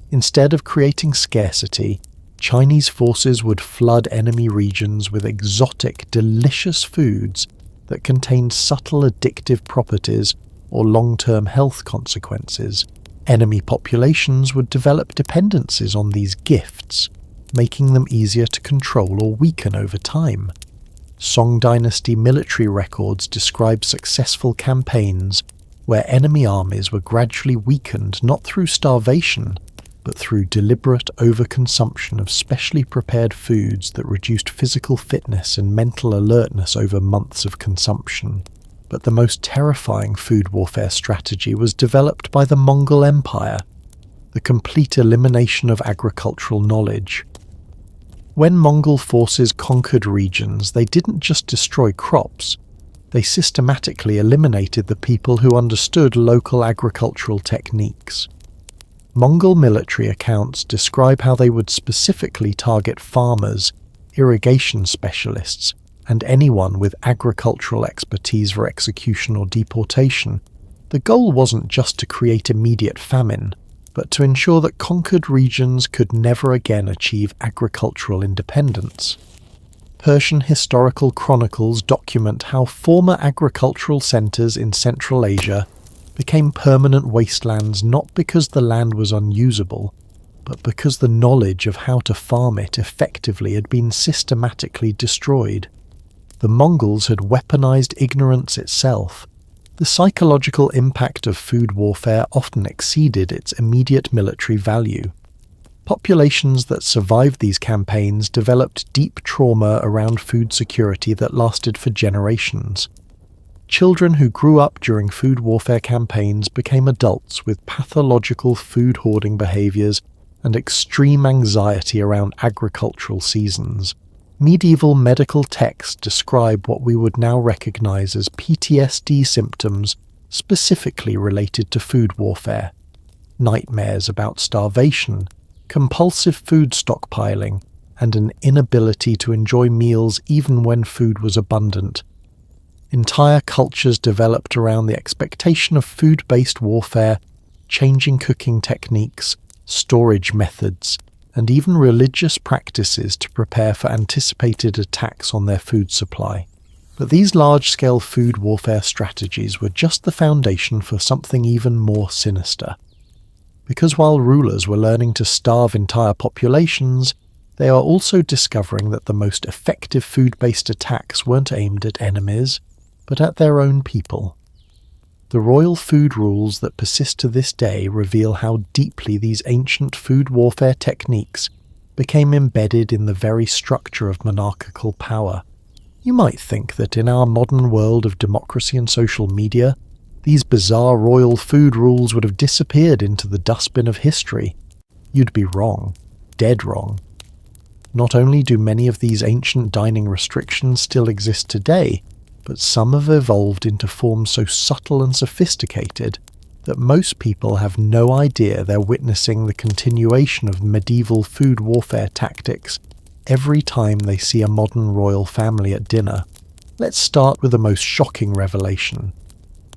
Instead of creating scarcity, Chinese forces would flood enemy regions with exotic, delicious foods that contained subtle addictive properties or long-term health consequences. Enemy populations would develop dependencies on these gifts, making them easier to control or weaken over time. Song dynasty military records describe successful campaigns where enemy armies were gradually weakened not through starvation, but through deliberate overconsumption of specially prepared foods that reduced physical fitness and mental alertness over months of consumption. But the most terrifying food warfare strategy was developed by the Mongol Empire, the complete elimination of agricultural knowledge. When Mongol forces conquered regions, they didn't just destroy crops, they systematically eliminated the people who understood local agricultural techniques. Mongol military accounts describe how they would specifically target farmers, irrigation specialists, and anyone with agricultural expertise for execution or deportation. The goal wasn't just to create immediate famine, but to ensure that conquered regions could never again achieve agricultural independence. Persian historical chronicles document how former agricultural centers in Central Asia became permanent wastelands not because the land was unusable, but because the knowledge of how to farm it effectively had been systematically destroyed. The Mongols had weaponized ignorance itself. The psychological impact of food warfare often exceeded its immediate military value. Populations that survived these campaigns developed deep trauma around food security that lasted for generations. Children who grew up during food warfare campaigns became adults with pathological food hoarding behaviors and extreme anxiety around agricultural seasons. Medieval medical texts describe what we would now recognize as PTSD symptoms specifically related to food warfare. Nightmares about starvation, compulsive food stockpiling, and an inability to enjoy meals even when food was abundant. Entire cultures developed around the expectation of food-based warfare, changing cooking techniques, storage methods, and even religious practices to prepare for anticipated attacks on their food supply. But these large-scale food warfare strategies were just the foundation for something even more sinister. Because while rulers were learning to starve entire populations, they are also discovering that the most effective food-based attacks weren't aimed at enemies, but at their own people. The royal food rules that persist to this day reveal how deeply these ancient food warfare techniques became embedded in the very structure of monarchical power. You might think that in our modern world of democracy and social media, these bizarre royal food rules would have disappeared into the dustbin of history. You'd be wrong. Dead wrong. Not only do many of these ancient dining restrictions still exist today, but some have evolved into forms so subtle and sophisticated that most people have no idea they're witnessing the continuation of medieval food warfare tactics every time they see a modern royal family at dinner. Let's start with the most shocking revelation.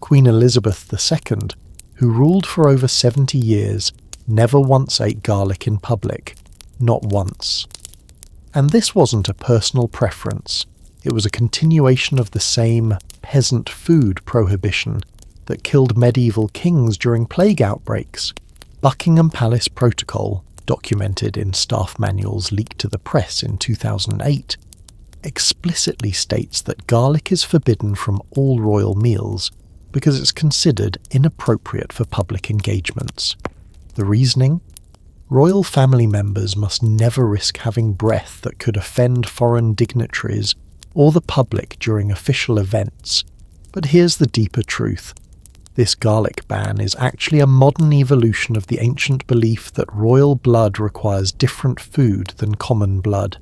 Queen Elizabeth II, who ruled for over 70 years, never once ate garlic in public. Not once. And this wasn't a personal preference. It was a continuation of the same peasant food prohibition that killed medieval kings during plague outbreaks. Buckingham Palace Protocol, documented in staff manuals leaked to the press in 2008, explicitly states that garlic is forbidden from all royal meals because it's considered inappropriate for public engagements. The reasoning? Royal family members must never risk having breath that could offend foreign dignitaries or the public during official events. But here's the deeper truth. This garlic ban is actually a modern evolution of the ancient belief that royal blood requires different food than common blood.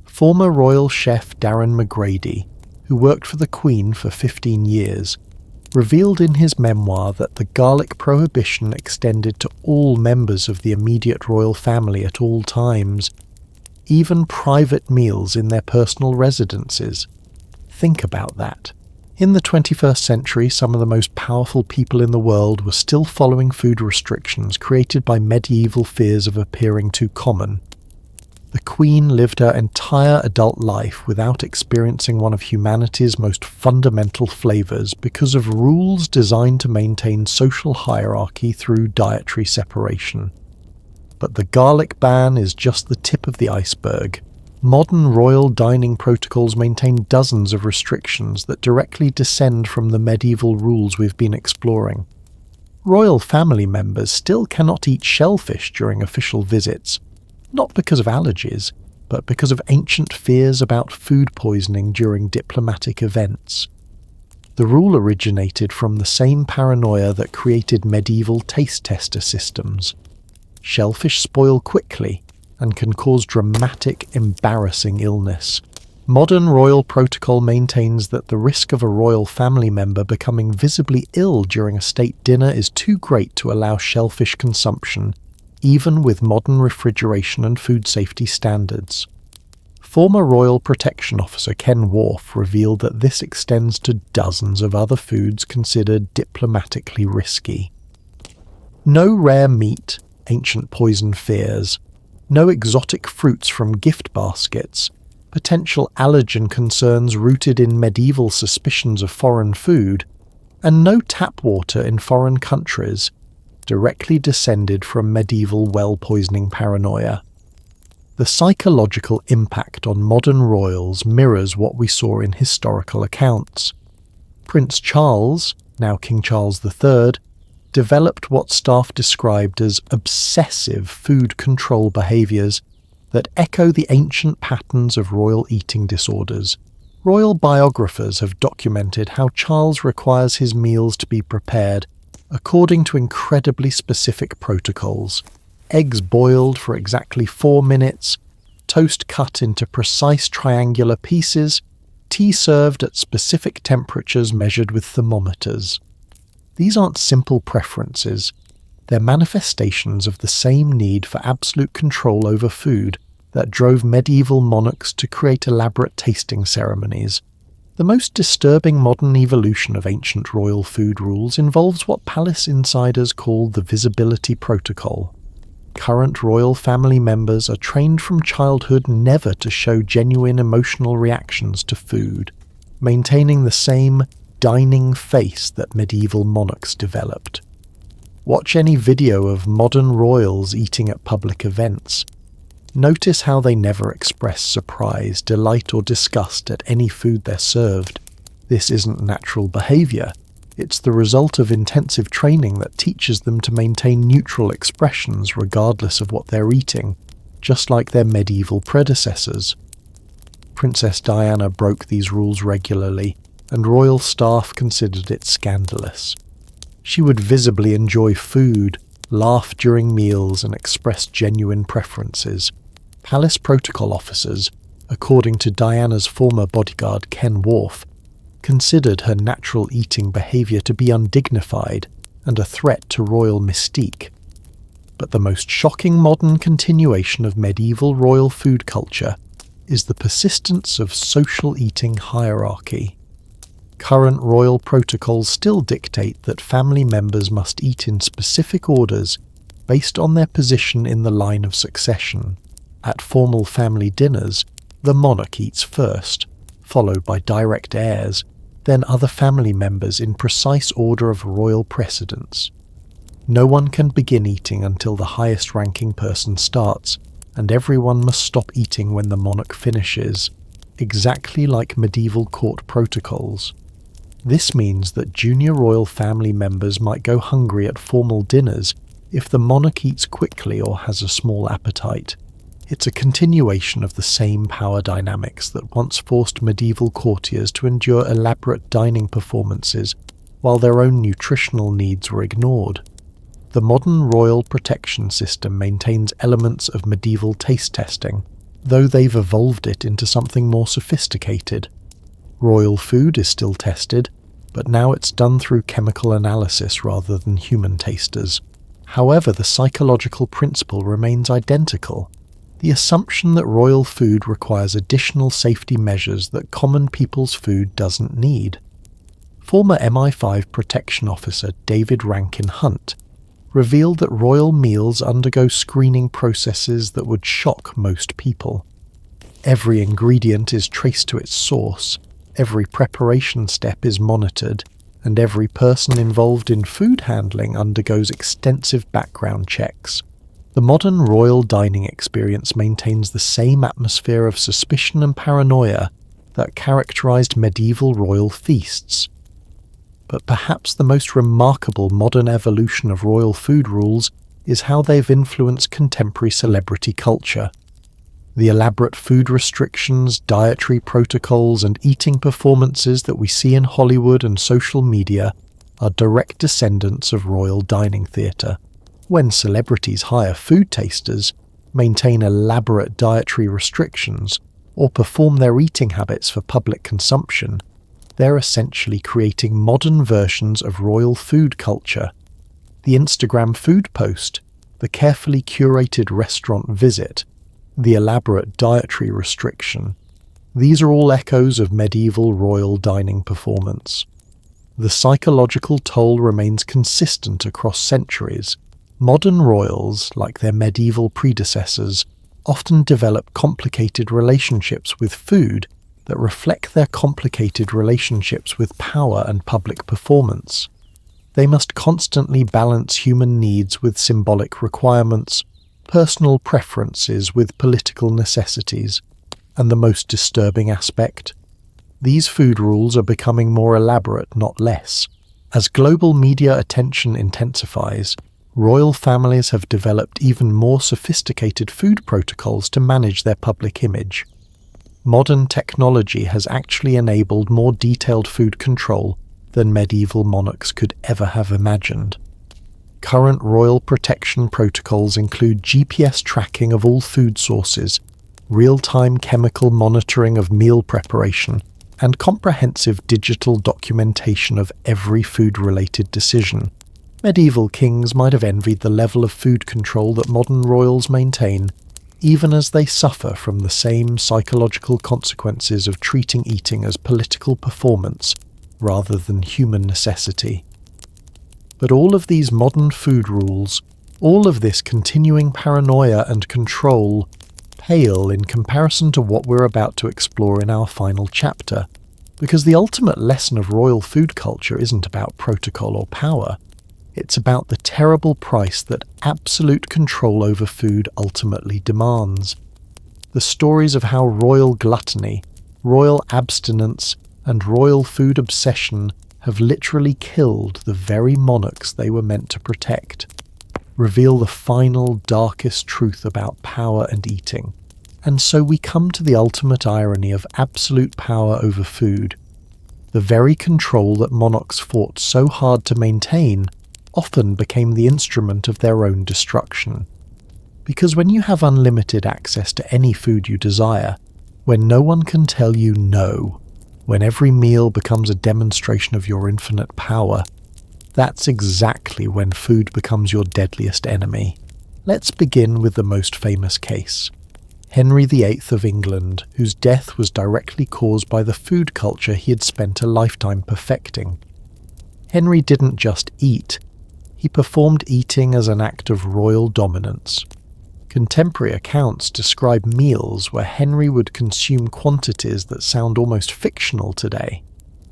Former royal chef Darren McGrady, who worked for the Queen for 15 years, revealed in his memoir that the garlic prohibition extended to all members of the immediate royal family at all times, even private meals in their personal residences. Think about that. In the 21st century, some of the most powerful people in the world were still following food restrictions created by medieval fears of appearing too common. The Queen lived her entire adult life without experiencing one of humanity's most fundamental flavors because of rules designed to maintain social hierarchy through dietary separation. But the garlic ban is just the tip of the iceberg. Modern royal dining protocols maintain dozens of restrictions that directly descend from the medieval rules we've been exploring. Royal family members still cannot eat shellfish during official visits, not because of allergies, but because of ancient fears about food poisoning during diplomatic events. The rule originated from the same paranoia that created medieval taste tester systems. Shellfish spoil quickly and can cause dramatic, embarrassing illness. Modern royal protocol maintains that the risk of a royal family member becoming visibly ill during a state dinner is too great to allow shellfish consumption, even with modern refrigeration and food safety standards. Former Royal Protection Officer Ken Worf revealed that this extends to dozens of other foods considered diplomatically risky. No rare meat, ancient poison fears, no exotic fruits from gift baskets, potential allergen concerns rooted in medieval suspicions of foreign food, and no tap water in foreign countries directly descended from medieval well-poisoning paranoia. The psychological impact on modern royals mirrors what we saw in historical accounts. Prince Charles, now King Charles III, developed what staff described as obsessive food control behaviours that echo the ancient patterns of royal eating disorders. Royal biographers have documented how Charles requires his meals to be prepared according to incredibly specific protocols. Eggs boiled for exactly 4 minutes, toast cut into precise triangular pieces, tea served at specific temperatures measured with thermometers. These aren't simple preferences, they're manifestations of the same need for absolute control over food that drove medieval monarchs to create elaborate tasting ceremonies. The most disturbing modern evolution of ancient royal food rules involves what palace insiders call the visibility protocol. Current royal family members are trained from childhood never to show genuine emotional reactions to food, maintaining the same dining face that medieval monarchs developed. Watch any video of modern royals eating at public events. Notice how they never express surprise, delight, or disgust at any food they're served. This isn't natural behaviour. It's the result of intensive training that teaches them to maintain neutral expressions regardless of what they're eating, just like their medieval predecessors. Princess Diana broke these rules regularly, and royal staff considered it scandalous. She would visibly enjoy food, laugh during meals, and express genuine preferences. Palace protocol officers, according to Diana's former bodyguard Ken Worf, considered her natural eating behaviour to be undignified and a threat to royal mystique. But the most shocking modern continuation of medieval royal food culture is the persistence of social eating hierarchy. Current royal protocols still dictate that family members must eat in specific orders based on their position in the line of succession. At formal family dinners, the monarch eats first, followed by direct heirs, then other family members in precise order of royal precedence. No one can begin eating until the highest-ranking person starts, and everyone must stop eating when the monarch finishes, exactly like medieval court protocols. This means that junior royal family members might go hungry at formal dinners if the monarch eats quickly or has a small appetite. It's a continuation of the same power dynamics that once forced medieval courtiers to endure elaborate dining performances while their own nutritional needs were ignored. The modern royal protection system maintains elements of medieval taste testing, though they've evolved it into something more sophisticated. Royal food is still tested, but now it's done through chemical analysis rather than human tasters. However, the psychological principle remains identical. The assumption that royal food requires additional safety measures that common people's food doesn't need. Former MI5 protection officer David Rankin Hunt revealed that royal meals undergo screening processes that would shock most people. Every ingredient is traced to its source, every preparation step is monitored, and every person involved in food handling undergoes extensive background checks. The modern royal dining experience maintains the same atmosphere of suspicion and paranoia that characterized medieval royal feasts. But perhaps the most remarkable modern evolution of royal food rules is how they've influenced contemporary celebrity culture. The elaborate food restrictions, dietary protocols, and eating performances that we see in Hollywood and social media are direct descendants of royal dining theatre. When celebrities hire food tasters, maintain elaborate dietary restrictions, or perform their eating habits for public consumption, they're essentially creating modern versions of royal food culture. The Instagram food post, the carefully curated restaurant visit, the elaborate dietary restriction. These are all echoes of medieval royal dining performance. The psychological toll remains consistent across centuries. Modern royals, like their medieval predecessors, often develop complicated relationships with food that reflect their complicated relationships with power and public performance. They must constantly balance human needs with symbolic requirements, personal preferences with political necessities, and the most disturbing aspect, these food rules are becoming more elaborate, not less. As global media attention intensifies, royal families have developed even more sophisticated food protocols to manage their public image. Modern technology has actually enabled more detailed food control than medieval monarchs could ever have imagined. Current royal protection protocols include GPS tracking of all food sources, real-time chemical monitoring of meal preparation, and comprehensive digital documentation of every food-related decision. Medieval kings might have envied the level of food control that modern royals maintain, even as they suffer from the same psychological consequences of treating eating as political performance rather than human necessity. But all of these modern food rules, all of this continuing paranoia and control, pale in comparison to what we're about to explore in our final chapter, because the ultimate lesson of royal food culture isn't about protocol or power. It's about the terrible price that absolute control over food ultimately demands. The stories of how royal gluttony, royal abstinence, and royal food obsession have literally killed the very monarchs they were meant to protect, reveal the final, darkest truth about power and eating. And so we come to the ultimate irony of absolute power over food. The very control that monarchs fought so hard to maintain often became the instrument of their own destruction. Because when you have unlimited access to any food you desire, when no one can tell you no, when every meal becomes a demonstration of your infinite power, that's exactly when food becomes your deadliest enemy. Let's begin with the most famous case. Henry VIII of England, whose death was directly caused by the food culture he had spent a lifetime perfecting. Henry didn't just eat, he performed eating as an act of royal dominance. Contemporary accounts describe meals where Henry would consume quantities that sound almost fictional today.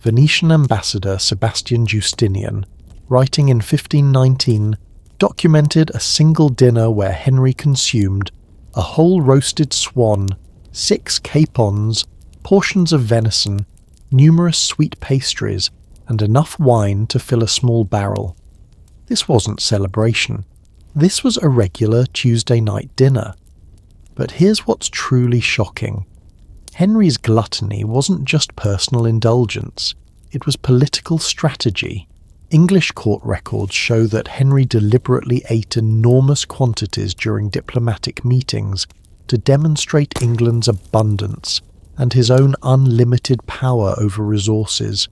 Venetian ambassador Sebastian Justinian, writing in 1519, documented a single dinner where Henry consumed a whole roasted swan, 6 capons, portions of venison, numerous sweet pastries, and enough wine to fill a small barrel. This wasn't celebration. This was a regular Tuesday night dinner. But here's what's truly shocking. Henry's gluttony wasn't just personal indulgence, it was political strategy. English court records show that Henry deliberately ate enormous quantities during diplomatic meetings to demonstrate England's abundance and his own unlimited power over resources.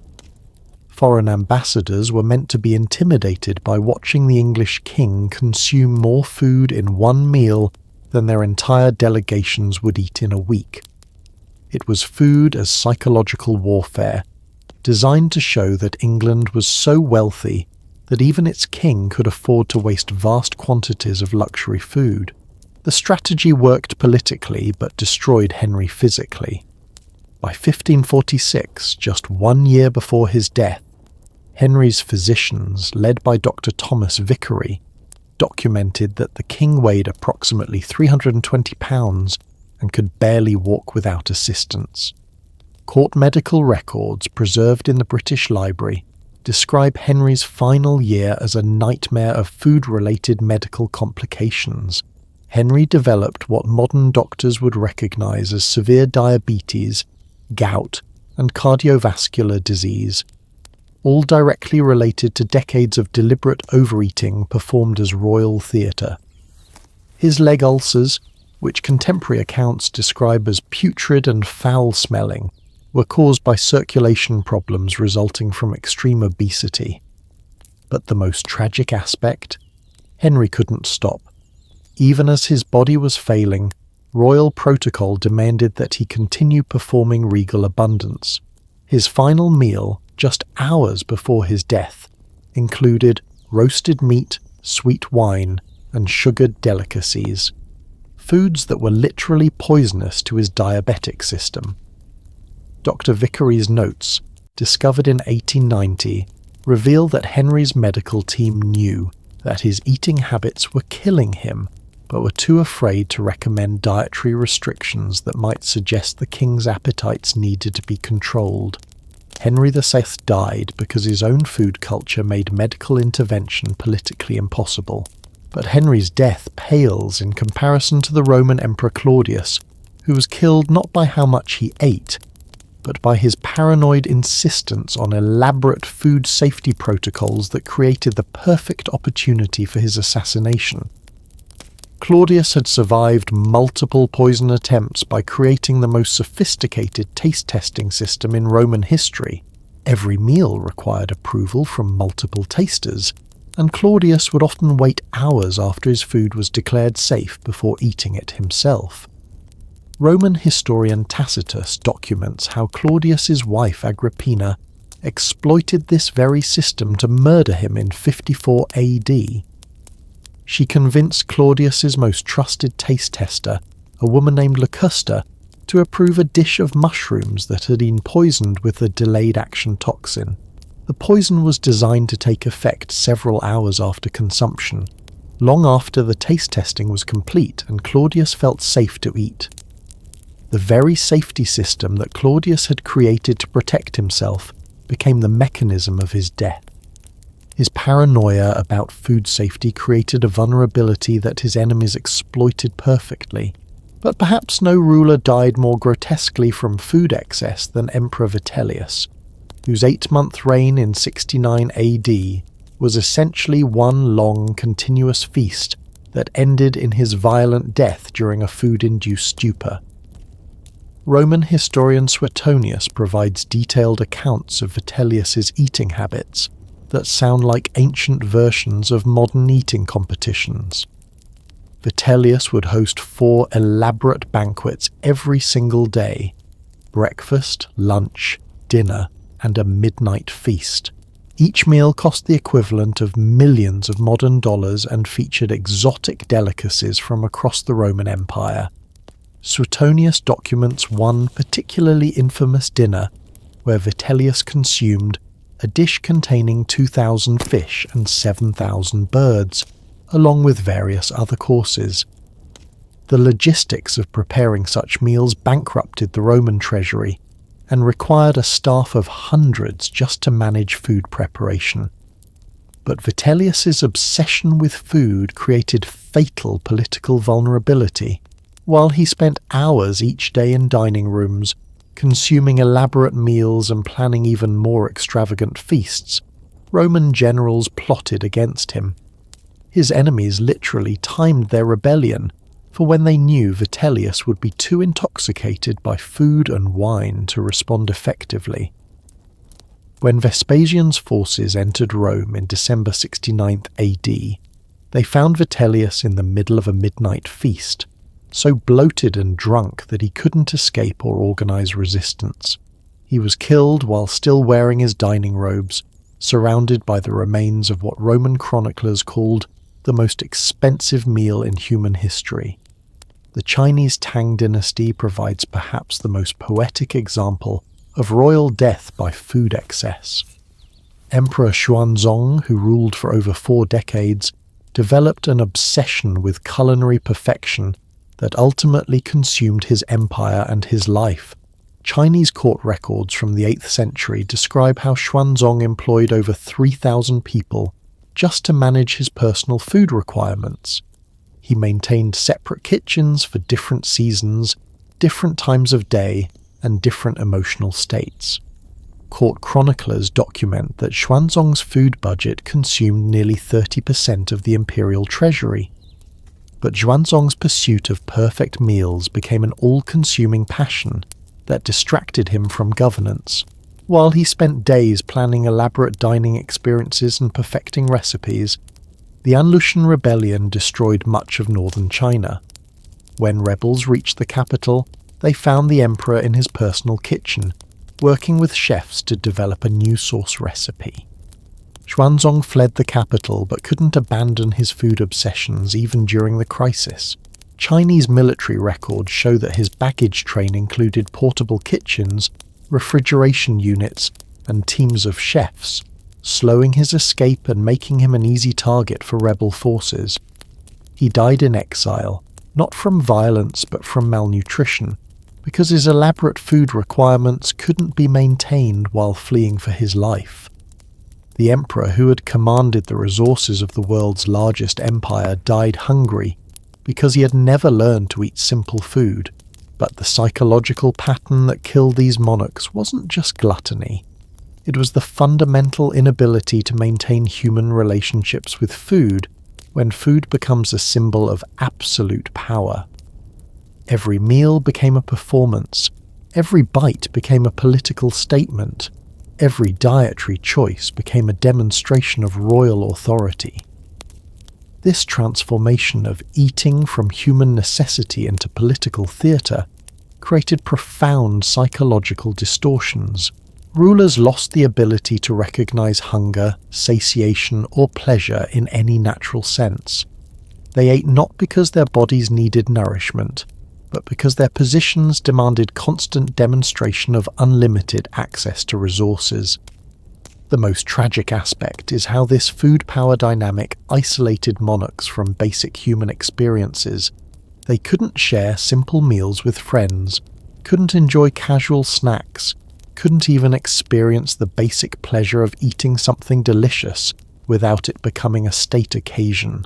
Foreign ambassadors were meant to be intimidated by watching the English king consume more food in one meal than their entire delegations would eat in a week. It was food as psychological warfare, designed to show that England was so wealthy that even its king could afford to waste vast quantities of luxury food. The strategy worked politically but destroyed Henry physically. By 1546, just 1 year before his death, Henry's physicians, led by Dr. Thomas Vicary, documented that the king weighed approximately 320 pounds and could barely walk without assistance. Court medical records preserved in the British Library describe Henry's final year as a nightmare of food-related medical complications. Henry developed what modern doctors would recognize as severe diabetes, gout, and cardiovascular disease, all directly related to decades of deliberate overeating performed as royal theatre. His leg ulcers, which contemporary accounts describe as putrid and foul-smelling, were caused by circulation problems resulting from extreme obesity. But the most tragic aspect? Henry couldn't stop. Even as his body was failing, royal protocol demanded that he continue performing regal abundance. His final meal, just hours before his death, included roasted meat, sweet wine, and sugared delicacies, foods that were literally poisonous to his diabetic system. Dr. Vicary's notes, discovered in 1890, reveal that Henry's medical team knew that his eating habits were killing him, but were too afraid to recommend dietary restrictions that might suggest the king's appetites needed to be controlled. Henry VI died because his own food culture made medical intervention politically impossible. But Henry's death pales in comparison to the Roman Emperor Claudius, who was killed not by how much he ate, but by his paranoid insistence on elaborate food safety protocols that created the perfect opportunity for his assassination. Claudius had survived multiple poison attempts by creating the most sophisticated taste testing system in Roman history. Every meal required approval from multiple tasters, and Claudius would often wait hours after his food was declared safe before eating it himself. Roman historian Tacitus documents how Claudius's wife Agrippina exploited this very system to murder him in 54 AD. She convinced Claudius's most trusted taste tester, a woman named Locusta, to approve a dish of mushrooms that had been poisoned with a delayed action toxin. The poison was designed to take effect several hours after consumption, long after the taste testing was complete and Claudius felt safe to eat. The very safety system that Claudius had created to protect himself became the mechanism of his death. His paranoia about food safety created a vulnerability that his enemies exploited perfectly, but perhaps no ruler died more grotesquely from food excess than Emperor Vitellius, whose 8-month reign in 69 AD was essentially one long, continuous feast that ended in his violent death during a food-induced stupor. Roman historian Suetonius provides detailed accounts of Vitellius's eating habits that sound like ancient versions of modern eating competitions. Vitellius would host 4 elaborate banquets every single day: breakfast, lunch, dinner, and a midnight feast. Each meal cost the equivalent of millions of modern dollars and featured exotic delicacies from across the Roman Empire. Suetonius documents one particularly infamous dinner where Vitellius consumed a dish containing 2,000 fish and 7,000 birds, along with various other courses. The logistics of preparing such meals bankrupted the Roman treasury and required a staff of hundreds just to manage food preparation. But Vitellius's obsession with food created fatal political vulnerability. While he spent hours each day in dining rooms, consuming elaborate meals and planning even more extravagant feasts, Roman generals plotted against him. His enemies literally timed their rebellion for when they knew Vitellius would be too intoxicated by food and wine to respond effectively. When Vespasian's forces entered Rome in December 69 AD, they found Vitellius in the middle of a midnight feast, so bloated and drunk that he couldn't escape or organize resistance. He was killed while still wearing his dining robes, surrounded by the remains of what Roman chroniclers called the most expensive meal in human history. The Chinese Tang dynasty provides perhaps the most poetic example of royal death by food excess. Emperor Xuanzong, who ruled for over 4 decades, developed an obsession with culinary perfection that ultimately consumed his empire and his life. Chinese court records from the 8th century describe how Xuanzong employed over 3,000 people just to manage his personal food requirements. He maintained separate kitchens for different seasons, different times of day, and different emotional states. Court chroniclers document that Xuanzong's food budget consumed nearly 30% of the imperial treasury. But Xuanzong's pursuit of perfect meals became an all-consuming passion that distracted him from governance. While he spent days planning elaborate dining experiences and perfecting recipes, the Anlushan rebellion destroyed much of northern China. When rebels reached the capital, they found the emperor in his personal kitchen, working with chefs to develop a new sauce recipe. Xuanzong fled the capital but couldn't abandon his food obsessions even during the crisis. Chinese military records show that his baggage train included portable kitchens, refrigeration units, and teams of chefs, slowing his escape and making him an easy target for rebel forces. He died in exile, not from violence but from malnutrition, because his elaborate food requirements couldn't be maintained while fleeing for his life. The emperor who had commanded the resources of the world's largest empire died hungry because he had never learned to eat simple food. But the psychological pattern that killed these monarchs wasn't just gluttony. It was the fundamental inability to maintain human relationships with food when food becomes a symbol of absolute power. Every meal became a performance. Every bite became a political statement. Every dietary choice became a demonstration of royal authority. This transformation of eating from human necessity into political theatre created profound psychological distortions. Rulers lost the ability to recognize hunger, satiation, or pleasure in any natural sense. They ate not because their bodies needed nourishment, but because their positions demanded constant demonstration of unlimited access to resources. The most tragic aspect is how this food power dynamic isolated monarchs from basic human experiences. They couldn't share simple meals with friends, couldn't enjoy casual snacks, couldn't even experience the basic pleasure of eating something delicious without it becoming a state occasion.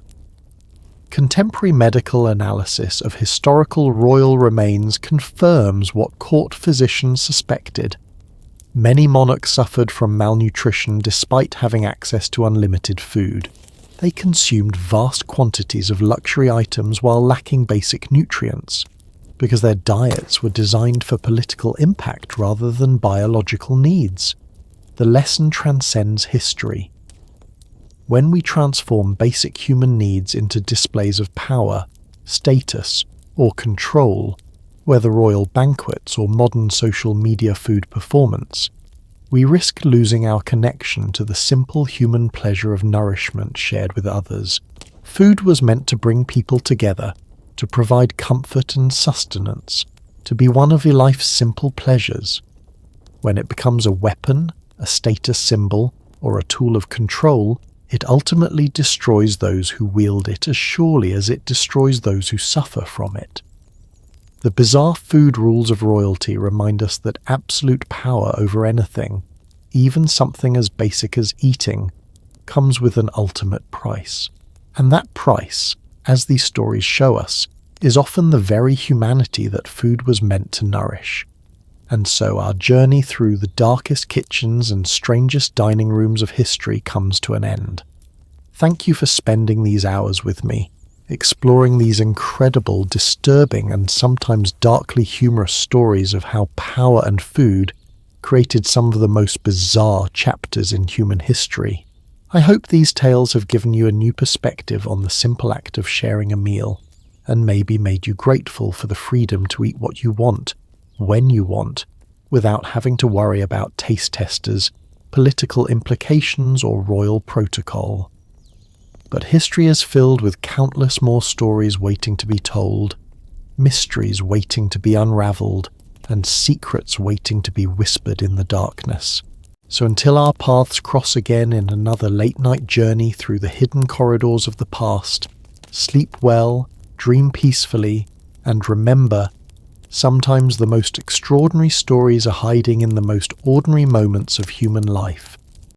Contemporary medical analysis of historical royal remains confirms what court physicians suspected. Many monarchs suffered from malnutrition despite having access to unlimited food. They consumed vast quantities of luxury items while lacking basic nutrients, because their diets were designed for political impact rather than biological needs. The lesson transcends history. When we transform basic human needs into displays of power, status, or control, whether royal banquets or modern social media food performance, we risk losing our connection to the simple human pleasure of nourishment shared with others. Food was meant to bring people together, to provide comfort and sustenance, to be one of life's simple pleasures. When it becomes a weapon, a status symbol, or a tool of control, it ultimately destroys those who wield it as surely as it destroys those who suffer from it. The bizarre food rules of royalty remind us that absolute power over anything, even something as basic as eating, comes with an ultimate price. And that price, as these stories show us, is often the very humanity that food was meant to nourish. And so our journey through the darkest kitchens and strangest dining rooms of history comes to an end. Thank you for spending these hours with me, exploring these incredible, disturbing, and sometimes darkly humorous stories of how power and food created some of the most bizarre chapters in human history. I hope these tales have given you a new perspective on the simple act of sharing a meal, and maybe made you grateful for the freedom to eat what you want, when you want, without having to worry about taste testers, political implications, or royal protocol. But history is filled with countless more stories waiting to be told, mysteries waiting to be unraveled, and secrets waiting to be whispered in the darkness. So until our paths cross again in another late-night journey through the hidden corridors of the past, sleep well, dream peacefully, and remember, sometimes the most extraordinary stories are hiding in the most ordinary moments of human life.